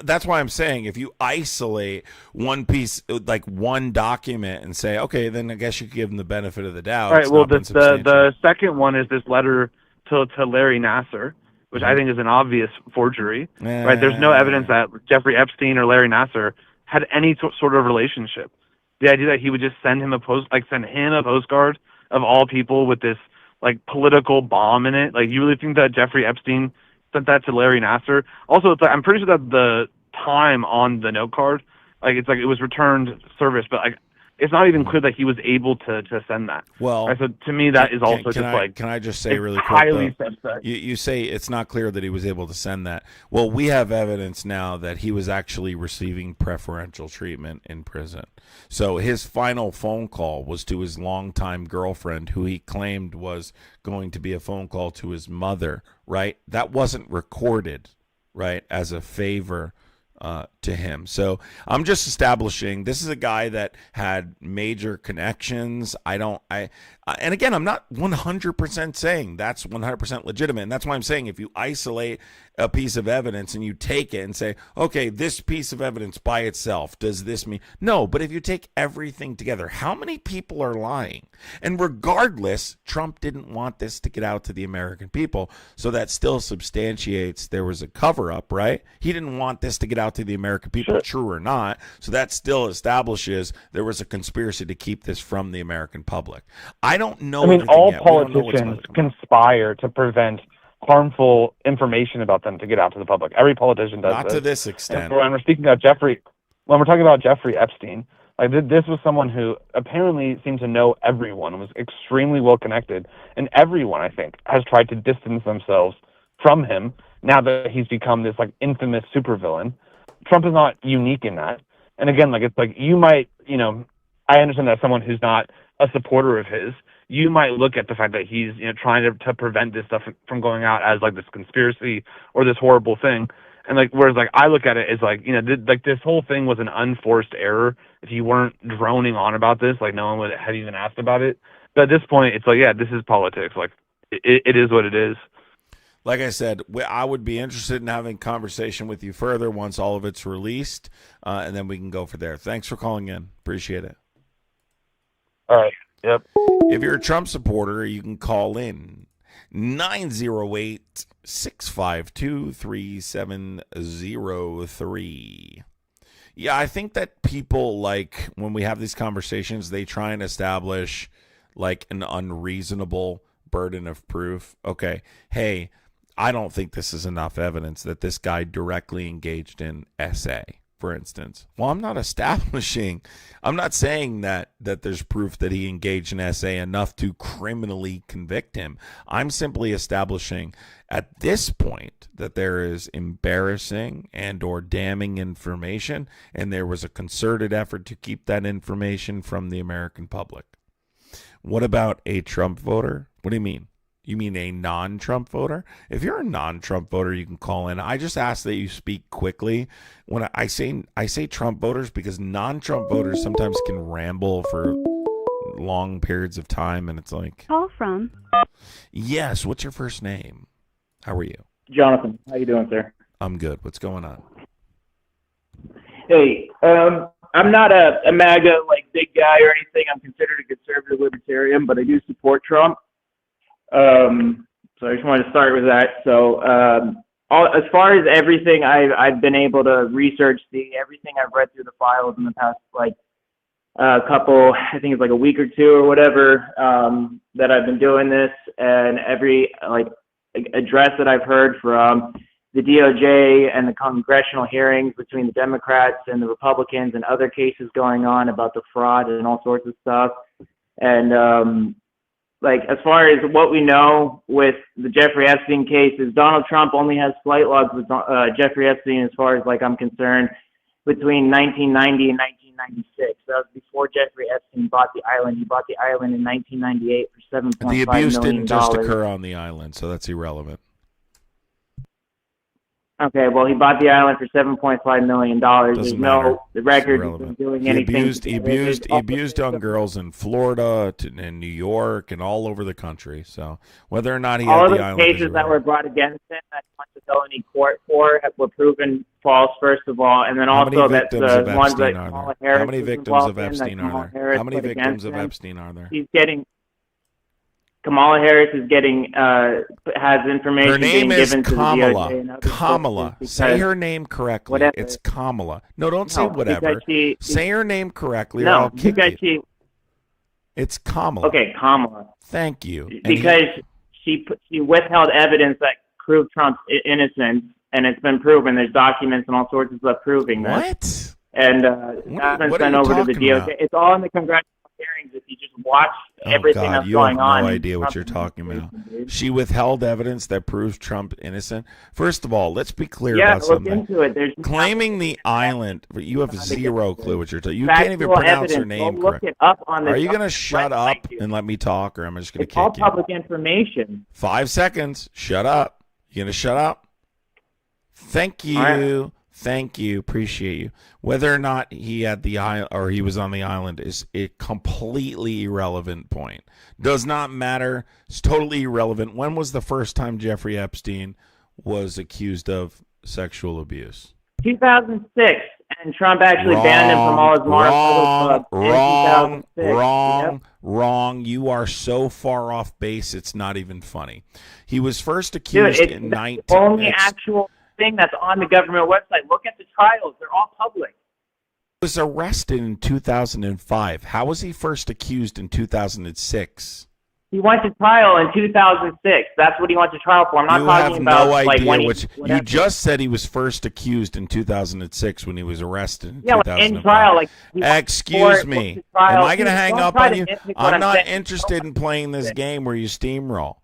That's why I'm saying if you isolate one piece, like one document, and say, okay, then I guess you could give them the benefit of the doubt. All right. Well, the second one is this letter to Larry Nassar, which I think is an obvious forgery. Right? There's no evidence that Jeffrey Epstein or Larry Nassar had any sort of relationship. The idea that he would just send him a postcard of all people with this like political bomb in it. Like, you really think that Jeffrey Epstein sent that to Larry Nassar? Also, it's like, I'm pretty sure that the time on the note card, like it's like it was returned service, but like it's not even clear that he was able to send that. Well, right, so to me that is also can I just say really highly quick? You say it's not clear that he was able to send that. Well, we have evidence now that he was actually receiving preferential treatment in prison. So his final phone call was to his longtime girlfriend, who he claimed was going to be a phone call to his mother. Right? That wasn't recorded, right, as a favor to him. So I'm just establishing this is a guy that had major connections. And again, I'm not 100% saying that's 100% legitimate. And that's why I'm saying if you isolate a piece of evidence and you take it and say, okay, this piece of evidence by itself, does this mean? No, but if you take everything together, how many people are lying? And regardless, Trump didn't want this to get out to the American people. So that still substantiates there was a cover up, right? He didn't want this to get out to the American people, true or not. So that still establishes there was a conspiracy to keep this from the American public. I don't know. I mean, all politicians conspire to prevent harmful information about them to get out to the public. Every politician does. Not to this extent. When we're speaking about when we're talking about Jeffrey Epstein, like this was someone who apparently seemed to know everyone, was extremely well connected, and everyone, I think, has tried to distance themselves from him now that he's become this like infamous supervillain. Trump is not unique in that. And again, like it's like you might, I understand that someone who's not a supporter of his, you might look at the fact that he's trying to prevent this stuff from going out as like this conspiracy or this horrible thing, and like whereas like I look at it as like like this whole thing was an unforced error. If you weren't droning on about this, like no one would have even asked about it. But at this point, it's like this is politics. Like it is what it is. Like I said, I would be interested in having a conversation with you further once all of it's released, and then we can go from there. Thanks for calling in. Appreciate it. All right. Yep. If you're a Trump supporter, you can call in 908-652-3703. Yeah, I think that people, like, when we have these conversations, they try and establish, like, an unreasonable burden of proof. Okay, hey, I don't think this is enough evidence that this guy directly engaged in SA, for instance. Well, I'm not saying that there's proof that he engaged in SA enough to criminally convict him. I'm simply establishing at this point that there is embarrassing and or damning information, and there was a concerted effort to keep that information from the American public. What about a Trump voter? What do you mean? You mean a non-Trump voter? If you're a non-Trump voter, you can call in. I just ask that you speak quickly. When I say Trump voters because non-Trump voters sometimes can ramble for long periods of time, and it's like... Call from? Yes, what's your first name? How are you? Jonathan, how you doing, sir? I'm good. What's going on? Hey, I'm not a MAGA, big guy or anything. I'm considered a conservative libertarian, but I do support Trump. So I just wanted to start with that. So, as far as everything I've been able to research, everything I've read through the files in the past, couple, I think it's like a week or two or whatever, that I've been doing this, and every, address that I've heard from the DOJ and the congressional hearings between the Democrats and the Republicans and other cases going on about the fraud and all sorts of stuff. And, as far as what we know with the Jeffrey Epstein case is Donald Trump only has flight logs with Jeffrey Epstein as far as I'm concerned between 1990 and 1996. That was before Jeffrey Epstein bought the island. He bought the island in 1998 for $7.5 million. The abuse didn't just occur on the island, so that's irrelevant. Okay, well, he bought the island for $7.5 million. There's no the record isn't doing anything. He abused young girls in Florida and New York and all over the country. So whether or not he all had of the island, the cases that were brought against him that he went to go any court for were proven false, first of all, and then also that the ones that Kamala Harris how many victims of Epstein are there? How many victims of Epstein are there? He's getting. Kamala Harris is getting has information. Her name being is given Kamala. To the DOJ and other Kamala. Say her name correctly. Whatever. It's Kamala. No, don't say whatever. Say her name correctly, or No, I'll kick because you. It's Kamala. Okay, Kamala. Thank you. Because she withheld evidence that proved Trump's innocence, and it's been proven. There's documents and all sorts of stuff proving that. What? And that's been sent over to the DOJ. About? It's all in the congressional hearings. If you just watch everything that's going on. You have no idea what you're talking about. She withheld evidence that proves Trump innocent. First of all, let's be clear about something. Into it. There's claiming the island, you have zero clue what you're talking. You can't even pronounce her name correctly. Are you going to shut up and let me talk, or am I just going to kick you? It's all public information. 5 seconds. Shut up. You going to shut up? Thank you. Right. Thank you. Appreciate you. Whether or not he had the island or he was on the island is a completely irrelevant point. Does not matter. It's totally irrelevant. When was the first time Jeffrey Epstein was accused of sexual abuse? 2006. And Trump actually banned him from all his Mar-a-Lago clubs. Wrong. You are so far off base, it's not even funny. He was first accused in 19... The only actual thing that's on the government website. Look at the trials. They're all public. He was arrested in 2005. How was he first accused in 2006? He went to trial in 2006. That's what he went to trial for. I'm not talking about no idea when you just said he was first accused in 2006 when he was arrested in 2005. In trial, excuse me. Am I going to hang up on you? I'm not interested in playing this game where you steamroll.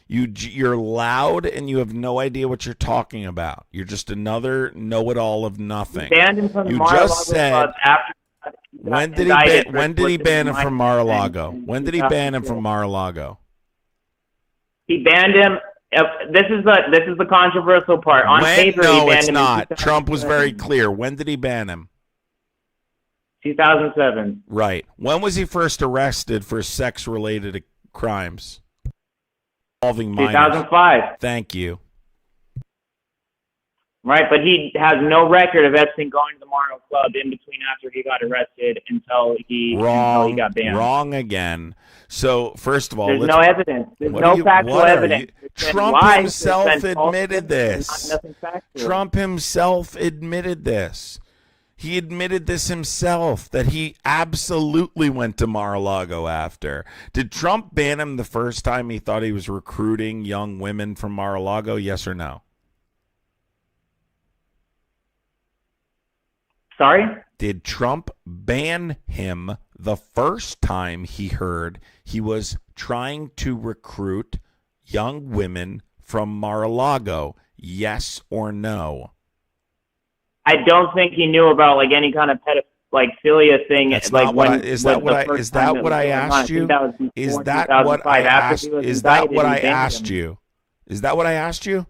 You're loud and you have no idea what you're talking about. You're just another know-it-all of nothing. You just said. When did he ban him from Mar-a-Lago? When did he ban him from Mar-a-Lago? He banned him. This is the controversial part. On paper, he banned him. No, it's not. Trump was very clear. When did he ban him? 2007. Right. When was he first arrested for sex-related crimes involving minors? 2005. Thank you. Right, but he has no record of Epstein going to the Mario Club in between after he got arrested until he got banned. Wrong again. So first of all, there's no evidence. There's no factual evidence. Trump himself admitted this. Trump himself admitted this. He admitted this himself, that he absolutely went to Mar-a-Lago after. Did Trump ban him the first time he thought he was recruiting young women from Mar-a-Lago? Yes or no? Sorry? Did Trump ban him the first time he heard he was trying to recruit young women from Mar-a-Lago? Yes or no? I don't think he knew about like any kind of pedophilia thing. That's like not when, what I, is that what I is that what I asked you? Is that what I asked? Is that what I asked you? Is that what I asked you?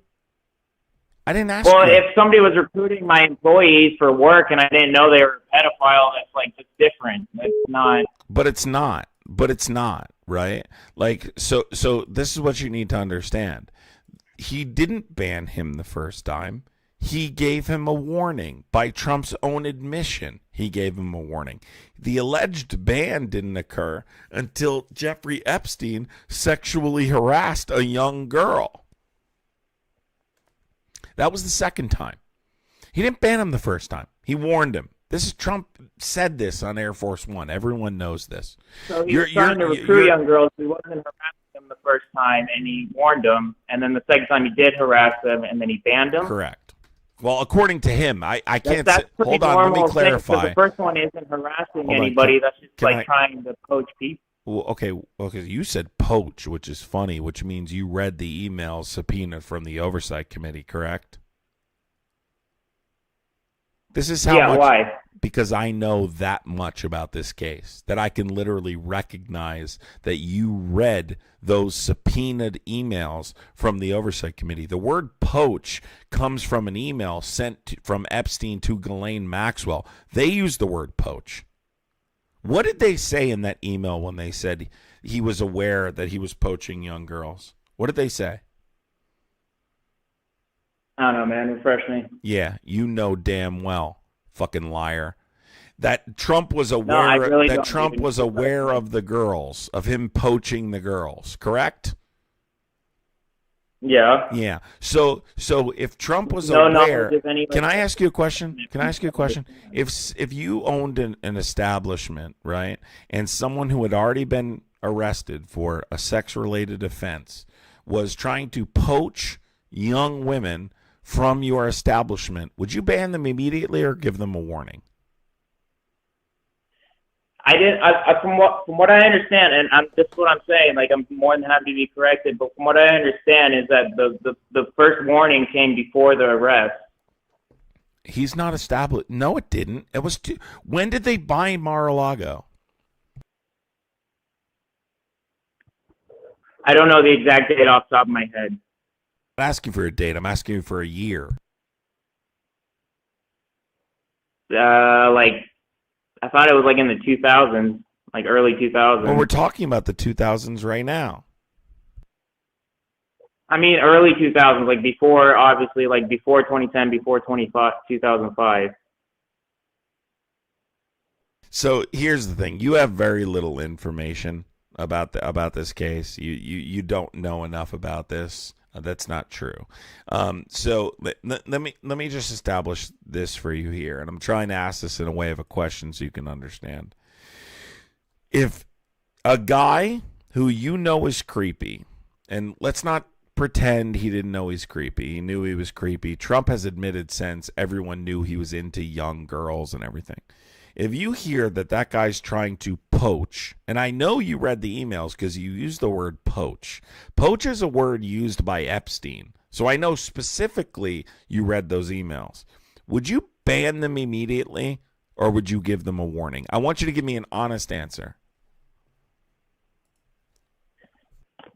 I didn't ask Well, you. if somebody was recruiting my employees for work and I didn't know they were a pedophile, that's like just different. It's not. But it's not. But it's not, right? Like so this is what you need to understand. He didn't ban him the first time. He gave him a warning. By Trump's own admission, he gave him a warning. The alleged ban didn't occur until Jeffrey Epstein sexually harassed a young girl. That was the second time. He didn't ban him the first time. He warned him. This is Trump said this on Air Force One. Everyone knows this. So he was trying to recruit young girls. He wasn't harassing them the first time, and he warned them. And then the second time he did harass them, and then he banned them. Correct. Well, according to him, I can't that's say. Hold on, let me clarify. The first one isn't harassing anybody. That's just trying to poach people. Well, okay, you said poach, which is funny, which means you read the email subpoena from the Oversight Committee, correct? This is how much. Why? Because I know that much about this case, that I can literally recognize that you read those subpoenaed emails from the Oversight Committee. The word poach comes from an email sent from Epstein to Ghislaine Maxwell. They used the word poach. What did they say in that email when they said he was aware that he was poaching young girls? What did they say? I don't know, man. Refresh me. Yeah, you know damn well, fucking liar. That Trump was aware aware of the girls, of him poaching the girls, correct? Yeah. Yeah. So if Trump was aware, can I ask you a question? If you owned an establishment, right, and someone who had already been arrested for a sex-related offense was trying to poach young women from your establishment, would you ban them immediately or give them a warning? From what I understand, and this is what I'm saying. Like, I'm more than happy to be corrected, but from what I understand is that the first warning came before the arrest. He's not established. No, it didn't. It was when did they buy Mar-a-Lago? I don't know the exact date off the top of my head. I'm not asking for a date. I'm asking you for a year. I thought it was like in the 2000s, like early 2000s. Well, we're talking about the 2000s right now. I mean, early 2000s, like before, obviously, like before 2010, before 2005. So here's the thing: you have very little information about this case. You don't know enough about this. That's not true. So let me just establish this for you here, and I'm trying to ask this in a way of a question so you can understand. If a guy who you know is creepy, and let's not pretend he didn't know he's creepy. He knew he was creepy. Trump has admitted since everyone knew he was into young girls and everything. If you hear that guy's trying to poach, and I know you read the emails because you used the word poach. Poach is a word used by Epstein. So I know specifically you read those emails. Would you ban them immediately or would you give them a warning? I want you to give me an honest answer.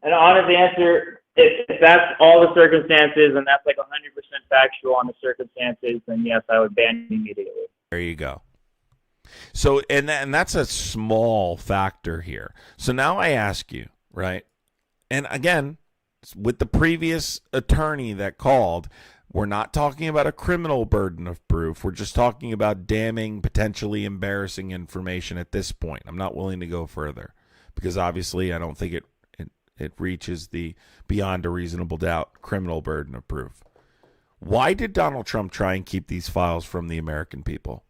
An honest answer, if that's all the circumstances and that's like 100% factual on the circumstances, then yes, I would ban it immediately. There you go. So, and that's a small factor here. So now I ask you, right? And again, with the previous attorney that called, We're not talking about a criminal burden of proof. We're just talking about damning, potentially embarrassing information at this point. I'm not willing to go further because obviously I don't think it reaches the beyond a reasonable doubt criminal burden of proof. Why did Donald Trump try and keep these files from the American people?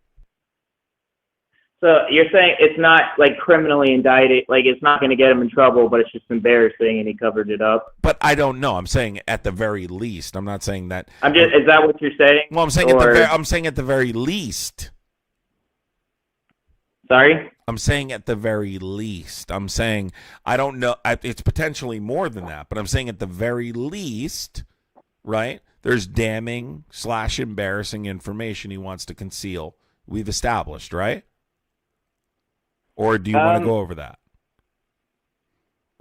So you're saying it's not like criminally indicted, like it's not going to get him in trouble, but it's just embarrassing and he covered it up. But I don't know. I'm saying at the very least. I'm not saying that. Is that what you're saying? Well, I'm saying I'm saying at the very least. Sorry? I'm saying at the very least. I'm saying I don't know. It's potentially more than that, but I'm saying at the very least, right? There's damning / embarrassing information he wants to conceal. We've established, right? Or do you want to go over that?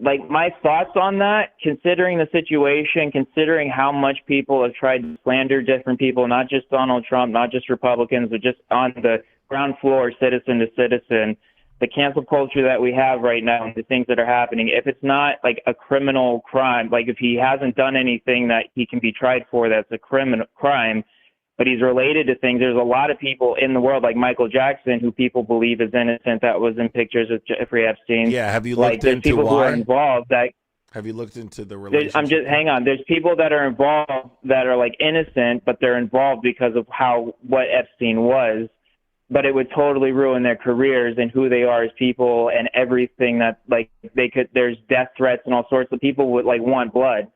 Like my thoughts on that, considering the situation, considering how much people have tried to slander different people, not just Donald Trump, not just Republicans, but just on the ground floor, citizen to citizen, the cancel culture that we have right now and the things that are happening, if it's not like a criminal crime, like if he hasn't done anything that he can be tried for that's a criminal crime, but he's related to things. There's a lot of people in the world, like Michael Jackson, who people believe is innocent, that was in pictures with Jeffrey Epstein. Yeah, have you looked into people why? Who are involved that Have you looked into the relationship? hang on. There's people that are involved that are like innocent, but they're involved because of what Epstein was. But it would totally ruin their careers and who they are as people and everything that like there's death threats and all sorts of people would like want blood.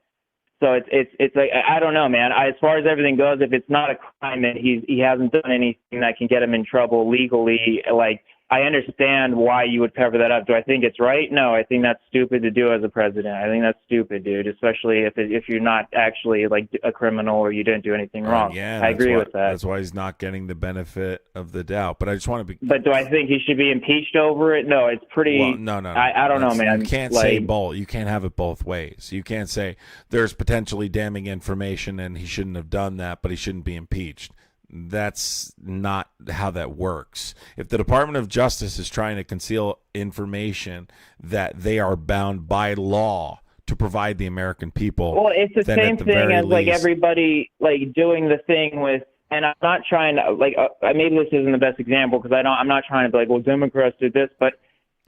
So it's like, I don't know, man. As far as everything goes, if it's not a crime and he hasn't done anything that can get him in trouble legally, like I understand why you would cover that up. Do I think it's right? No, I think that's stupid to do as a president. I think that's stupid, dude, especially if you're not actually like a criminal or you didn't do anything wrong. Yeah, I agree with that. That's why he's not getting the benefit of the doubt. But I just want to be. But do I think he should be impeached over it? No, it's pretty. Well, no. I don't know, man. You can't say both. You can't have it both ways. You can't say there's potentially damning information and he shouldn't have done that, but he shouldn't be impeached. That's not how that works. If the Department of Justice is trying to conceal information that they are bound by law to provide the American people, well, it's the same thing as like everybody like doing the thing with. And I'm not trying to like maybe this isn't the best example because I'm not trying to be like, well, Democrats did this, but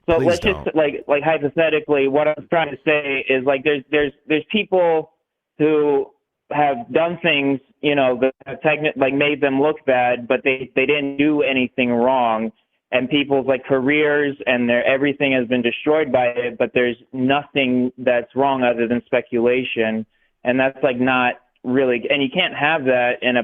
so Please let's don't. just like hypothetically, what I'm trying to say is like there's people who have done things, you know, that have like made them look bad, but they didn't do anything wrong, and people's like careers and their everything has been destroyed by it, but there's nothing that's wrong other than speculation, and that's like not really, and you can't have that in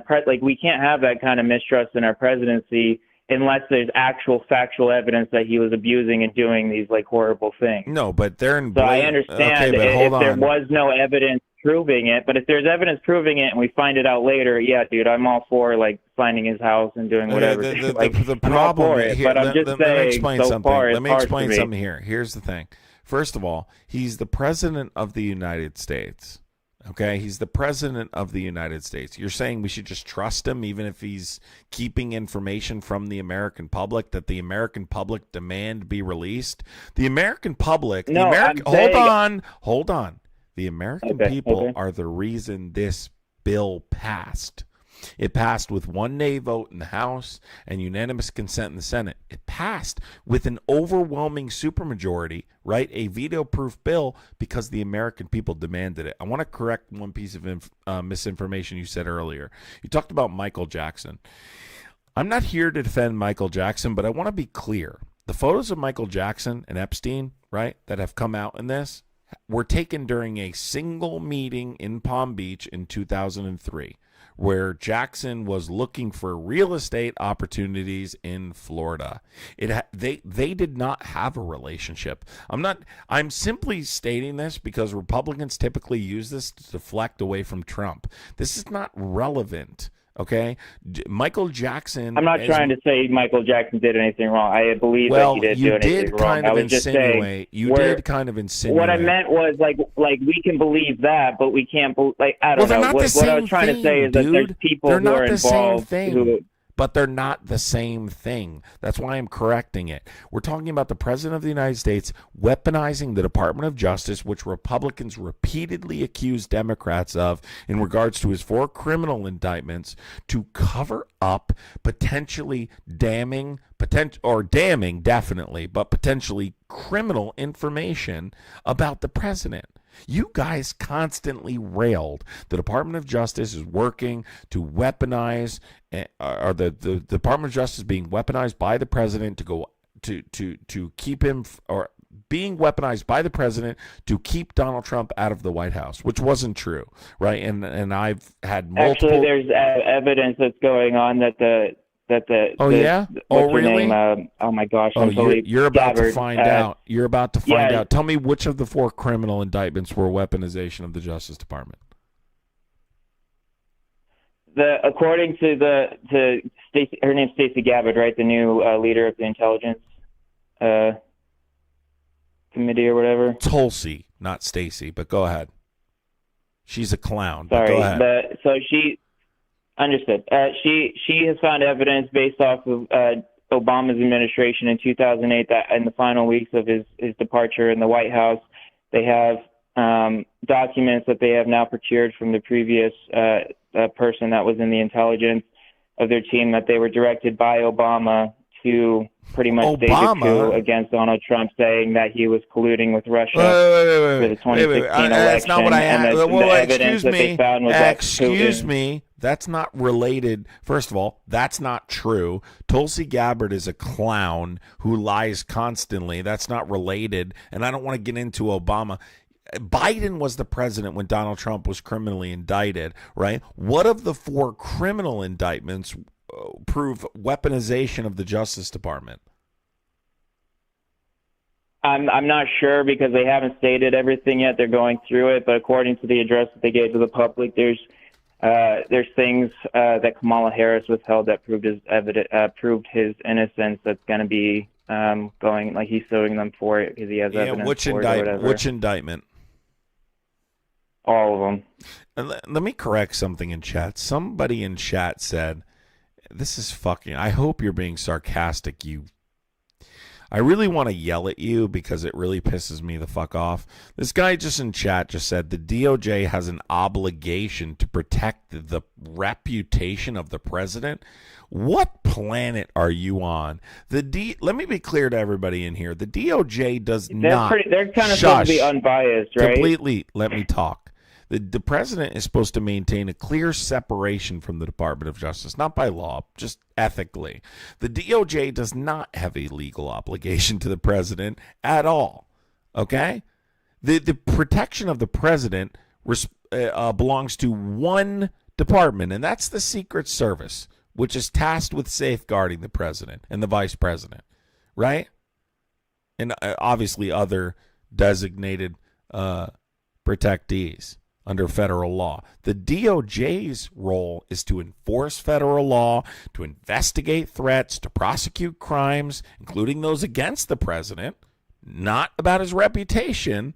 we can't have that kind of mistrust in our presidency unless there's actual factual evidence that he was abusing and doing these like horrible things. No, but they're in. So I understand if there was no evidence proving it, but if there's evidence proving it and we find it out later, yeah, dude, I'm all for like finding his house and doing whatever. The problem here, but I'm just saying, let me explain something. Far, let me explain something here. Here's the thing. First of all, he's the president of the United States. Okay, he's the president of the United States. You're saying we should just trust him even if he's keeping information from the American public that the American public demand be released? The American public, hold on. The American people are the reason this bill passed. It passed with one nay vote in the House and unanimous consent in the Senate. It passed with an overwhelming supermajority, right? A veto-proof bill because the American people demanded it. I want to correct one piece of misinformation you said earlier. You talked about Michael Jackson. I'm not here to defend Michael Jackson, but I want to be clear. The photos of Michael Jackson and Epstein, right, that have come out in this were taken during a single meeting in Palm Beach in 2003. Where Jackson was looking for real estate opportunities in Florida. They did not have a relationship. I'm simply stating this because Republicans typically use this to deflect away from Trump. This is not relevant. Okay, Michael Jackson. I'm not trying to say Michael Jackson did anything wrong. I believe that he didn't do anything wrong. I was just saying. You did kind of insinuate. What I meant was like we can believe that, but we can't. I don't know. What I was trying to say is that there's people who are involved. but they're not the same thing. That's why I'm correcting it. We're talking about the President of the United States weaponizing the Department of Justice, which Republicans repeatedly accused Democrats of in regards to his 4 criminal indictments, to cover up potentially damning definitely, but potentially criminal information about the president. You guys constantly railed the Department of Justice is working to weaponize, or the Department of Justice being weaponized by the president to go to keep him, or being weaponized by the president to keep Donald Trump out of the White House, which wasn't true, right? And I've had multiple. Actually, there's evidence that's going on that the yeah? What's her Really? name? Oh my gosh! You're about to Gabbard, find out. You're about to find yeah. out. Tell me which of the 4 criminal indictments were weaponization of the Justice Department. According to Stacey, her name's Stacey Gabbard, right? The new leader of the intelligence committee or whatever. Tulsi, not Stacey, but go ahead. She's a clown. But Sorry, go ahead. so she understood. She has found evidence based off of Obama's administration in 2008 that in the final weeks of his departure in the White House, they have documents that they have now procured from the previous person that was in the intelligence of their team, that they were directed by Obama to pretty much stage a coup against Donald Trump, saying that he was colluding with Russia for the 2016 election. That's not what I and asked. the evidence that they found was that Putin. That's not related. First of all, that's not true. Tulsi Gabbard is a clown who lies constantly. That's not related. And I don't want to get into Obama. Biden was the president when Donald Trump was criminally indicted, right? What of the 4 criminal indictments prove weaponization of the Justice Department? I'm not sure because they haven't stated everything yet. They're going through it, but according to the address that they gave to the public, there's things that Kamala Harris withheld that proved his innocence. That's going to be going, like, he's suing them for it because he has evidence. Which for it or whatever. Which indictment? All of them. Let me correct something in chat. Somebody in chat said, "This is fucking." I hope you're being sarcastic. I really want to yell at you because it really pisses me the fuck off. This guy just in chat just said the DOJ has an obligation to protect the reputation of the president. What planet are you on? Let me be clear to everybody in here. The DOJ does not. They're kind of supposed to be unbiased, right? Completely. Let me talk. The president is supposed to maintain a clear separation from the Department of Justice, not by law, just ethically. The DOJ does not have a legal obligation to the president at all. Okay? The protection of the president belongs to one department, and that's the Secret Service, which is tasked with safeguarding the president and the vice president, right? And obviously other designated protectees under federal law. The DOJ's role is to enforce federal law, to investigate threats, to prosecute crimes, including those against the president, not about his reputation.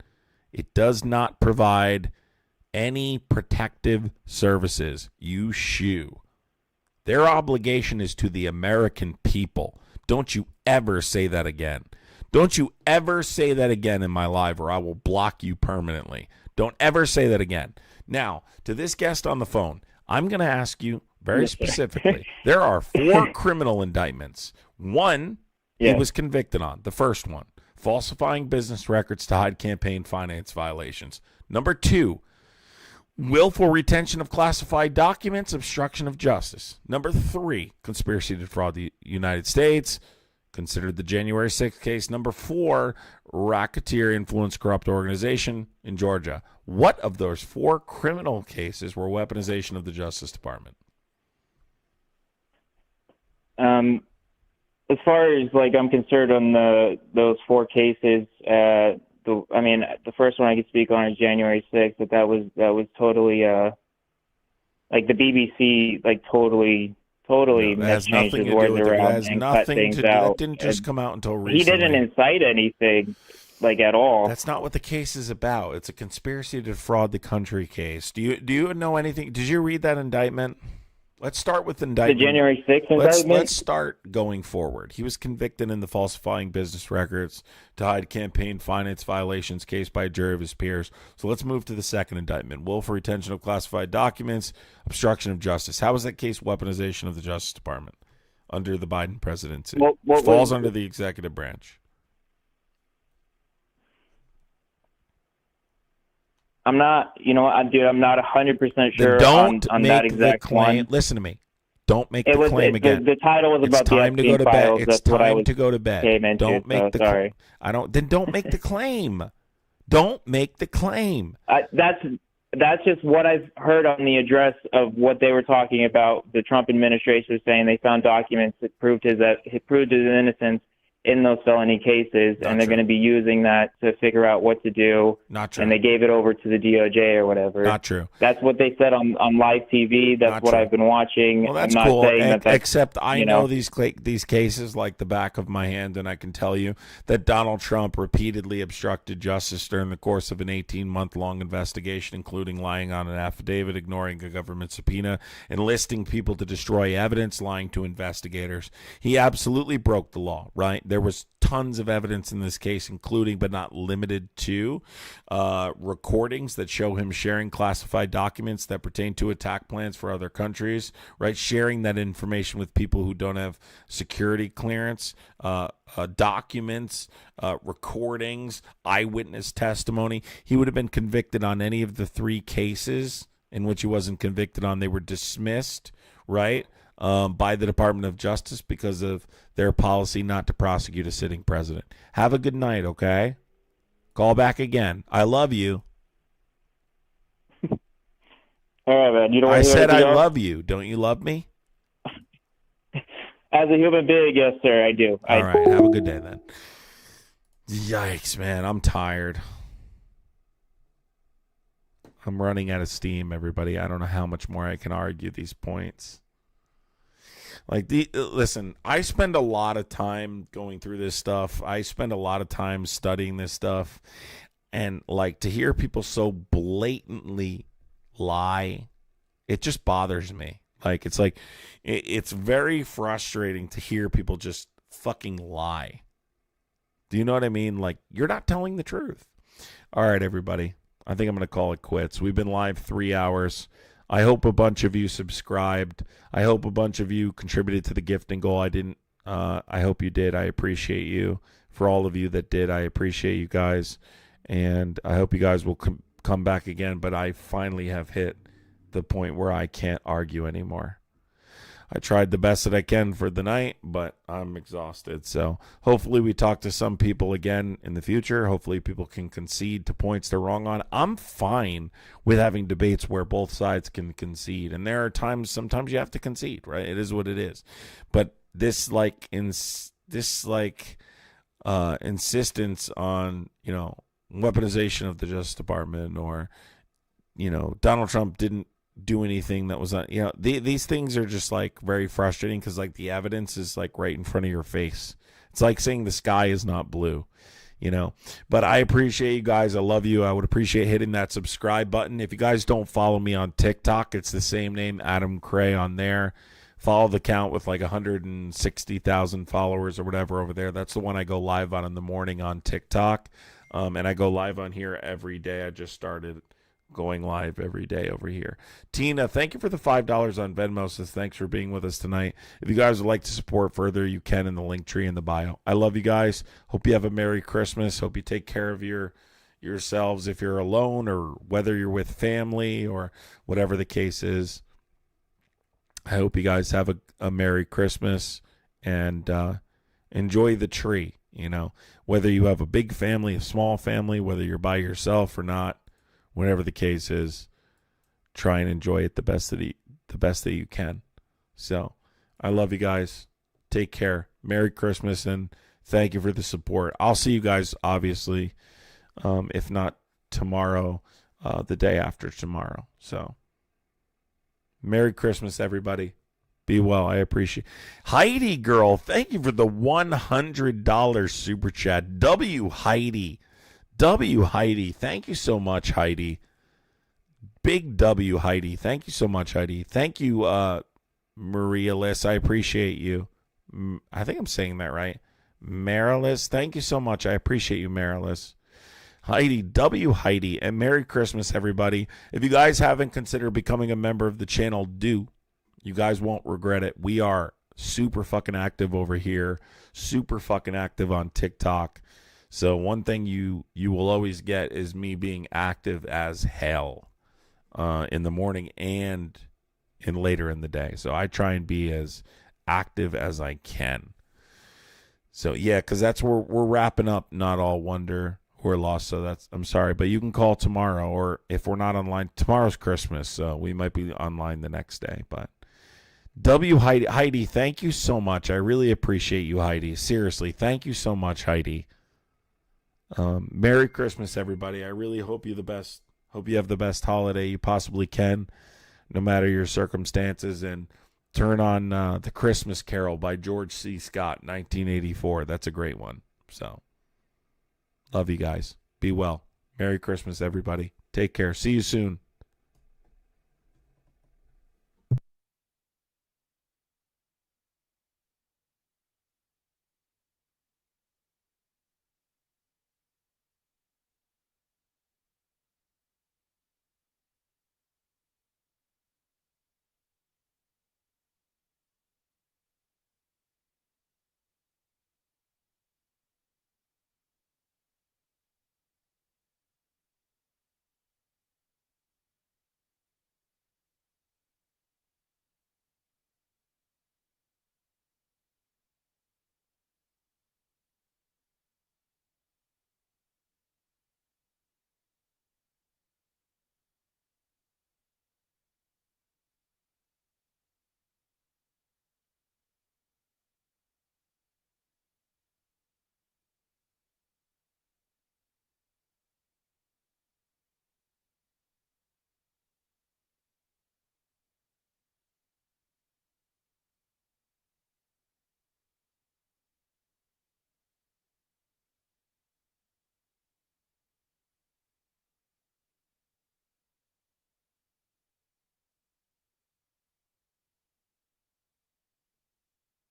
It does not provide any protective services. You shoo. Their obligation is to the American people. Don't you ever say that again. Don't you ever say that again in my live, or I will block you permanently. Don't ever say that again. Now, to this guest on the phone, I'm going to ask you very specifically. There are 4 criminal indictments. One, he was convicted on, the first one, falsifying business records to hide campaign finance violations. Number 2, willful retention of classified documents, obstruction of justice. Number 3, conspiracy to defraud the United States, considered the January 6th case. Number 4, racketeer influence corrupt organization in Georgia. What of those 4 criminal cases were weaponization of the Justice Department? As far as I'm concerned on those 4 cases, the first one I could speak on is January 6th. That was totally the BBC totally changed his words around and cut things out. That didn't just come out until recently. He didn't incite anything, at all. That's not what the case is about. It's a conspiracy to defraud the country case. Do you know anything? Did you read that indictment? Let's start with indictment. The January 6th indictment? Let's start going forward. He was convicted in the falsifying business records to hide campaign finance violations case by a jury of his peers. So let's move to the second indictment. Willful retention of classified documents, obstruction of justice. How is that case weaponization of the Justice Department under the Biden presidency? What falls under the executive branch? I'm not, dude, I'm not 100% sure on that exact claim. one. Listen to me. Don't make the claim again. The title was about the Epstein files. It's time to go to bed. Don't make the sorry. Then don't make the claim. Don't make the claim. That's just what I've heard on the address of what they were talking about. The Trump administration was saying they found documents that proved his innocence in those felony cases, and they're going to be using that to figure out what to do. Not true. And they gave it over to the DOJ or whatever. Not true. That's what they said on live TV. That's what I've been watching. Well, that's I'm not cool. saying that's, except I know these cases like the back of my hand, and I can tell you that Donald Trump repeatedly obstructed justice during the course of an 18-month-long investigation, including lying on an affidavit, ignoring a government subpoena, enlisting people to destroy evidence, lying to investigators. He absolutely broke the law, right? There was tons of evidence in this case, including but not limited to recordings that show him sharing classified documents that pertain to attack plans for other countries, right? Sharing that information with people who don't have security clearance, documents, recordings, eyewitness testimony. He would have been convicted on any of the three cases in which he wasn't convicted on. They were dismissed, right? By the Department of Justice because of their policy not to prosecute a sitting president. Have a good night, okay? Call back again. I love you. All right, man. You don't I want to hear said I anything else? love you. Don't you love me? As a human being, yes, sir, I do. All right. Have a good day then. Yikes, man. I'm tired. I'm running out of steam, everybody. I don't know how much more I can argue these points. Listen, I spend a lot of time going through this stuff. I spend a lot of time studying this stuff. And, to hear people so blatantly lie, it just bothers me. It's very frustrating to hear people just fucking lie. Do you know what I mean? You're not telling the truth. All right, everybody. I think I'm going to call it quits. We've been live 3 hours. I hope a bunch of you subscribed. I hope a bunch of you contributed to the gifting goal. I didn't. I hope you did. I appreciate you. For all of you that did, I appreciate you guys. And I hope you guys will come back again. But I finally have hit the point where I can't argue anymore. I tried the best that I can for the night, but I'm exhausted. So hopefully we talk to some people again in the future. Hopefully people can concede to points they're wrong on. I'm fine with having debates where both sides can concede. And there are times, sometimes you have to concede, right? It is what it is. But this insistence on, weaponization of the Justice Department or, Donald Trump didn't do anything that was these things are just very frustrating because the evidence is right in front of your face. It's like saying the sky is not blue, but I appreciate you guys. I love you. I would appreciate hitting that subscribe button. If you guys don't follow me on TikTok, it's the same name, adamcrai, on there. Follow the account with 160,000 followers or whatever over there. That's the one I go live on in the morning on TikTok, and I go live on here every day. I just started going live every day over here. Tina, thank you for the $5 on Venmo. Says thanks for being with us tonight. If you guys would like to support further, you can in the link tree in the bio. I love you guys. Hope you have a Merry Christmas. Hope you take care of yourselves if you're alone or whether you're with family or whatever the case is. I hope you guys have a Merry Christmas and enjoy the tree. Whether you have a big family, a small family, whether you're by yourself or not. Whatever the case is, try and enjoy it the best that you can. So, I love you guys. Take care. Merry Christmas, and thank you for the support. I'll see you guys, obviously, if not tomorrow, the day after tomorrow. So, Merry Christmas, everybody. Be well. I appreciate Heidi girl, thank you for the $100 super chat. W Heidi, thank you so much, Heidi. Big W, Heidi. Thank you so much, Heidi. Thank you, Maria Liss, I appreciate you. I think I'm saying that right. Marilis, thank you so much. I appreciate you, Marilis. Heidi, Heidi, and Merry Christmas, everybody. If you guys haven't considered becoming a member of the channel, do. You guys won't regret it. We are super fucking active over here, super fucking active on TikTok. So one thing you will always get is me being active as hell in the morning and later in the day. So I try and be as active as I can. So yeah, because that's where we're wrapping up Not All Wonder or Lost. So I'm sorry, but you can call tomorrow, or if we're not online, tomorrow's Christmas, so we might be online the next day. But Heidi, thank you so much. I really appreciate you, Heidi. Seriously, thank you so much, Heidi. Merry Christmas, everybody. I really hope you the best. Hope you have the best holiday you possibly can, no matter your circumstances. And turn on The Christmas Carol by George C. Scott, 1984. That's a great one. So, love you guys. Be well. Merry Christmas, everybody. Take care. See you soon.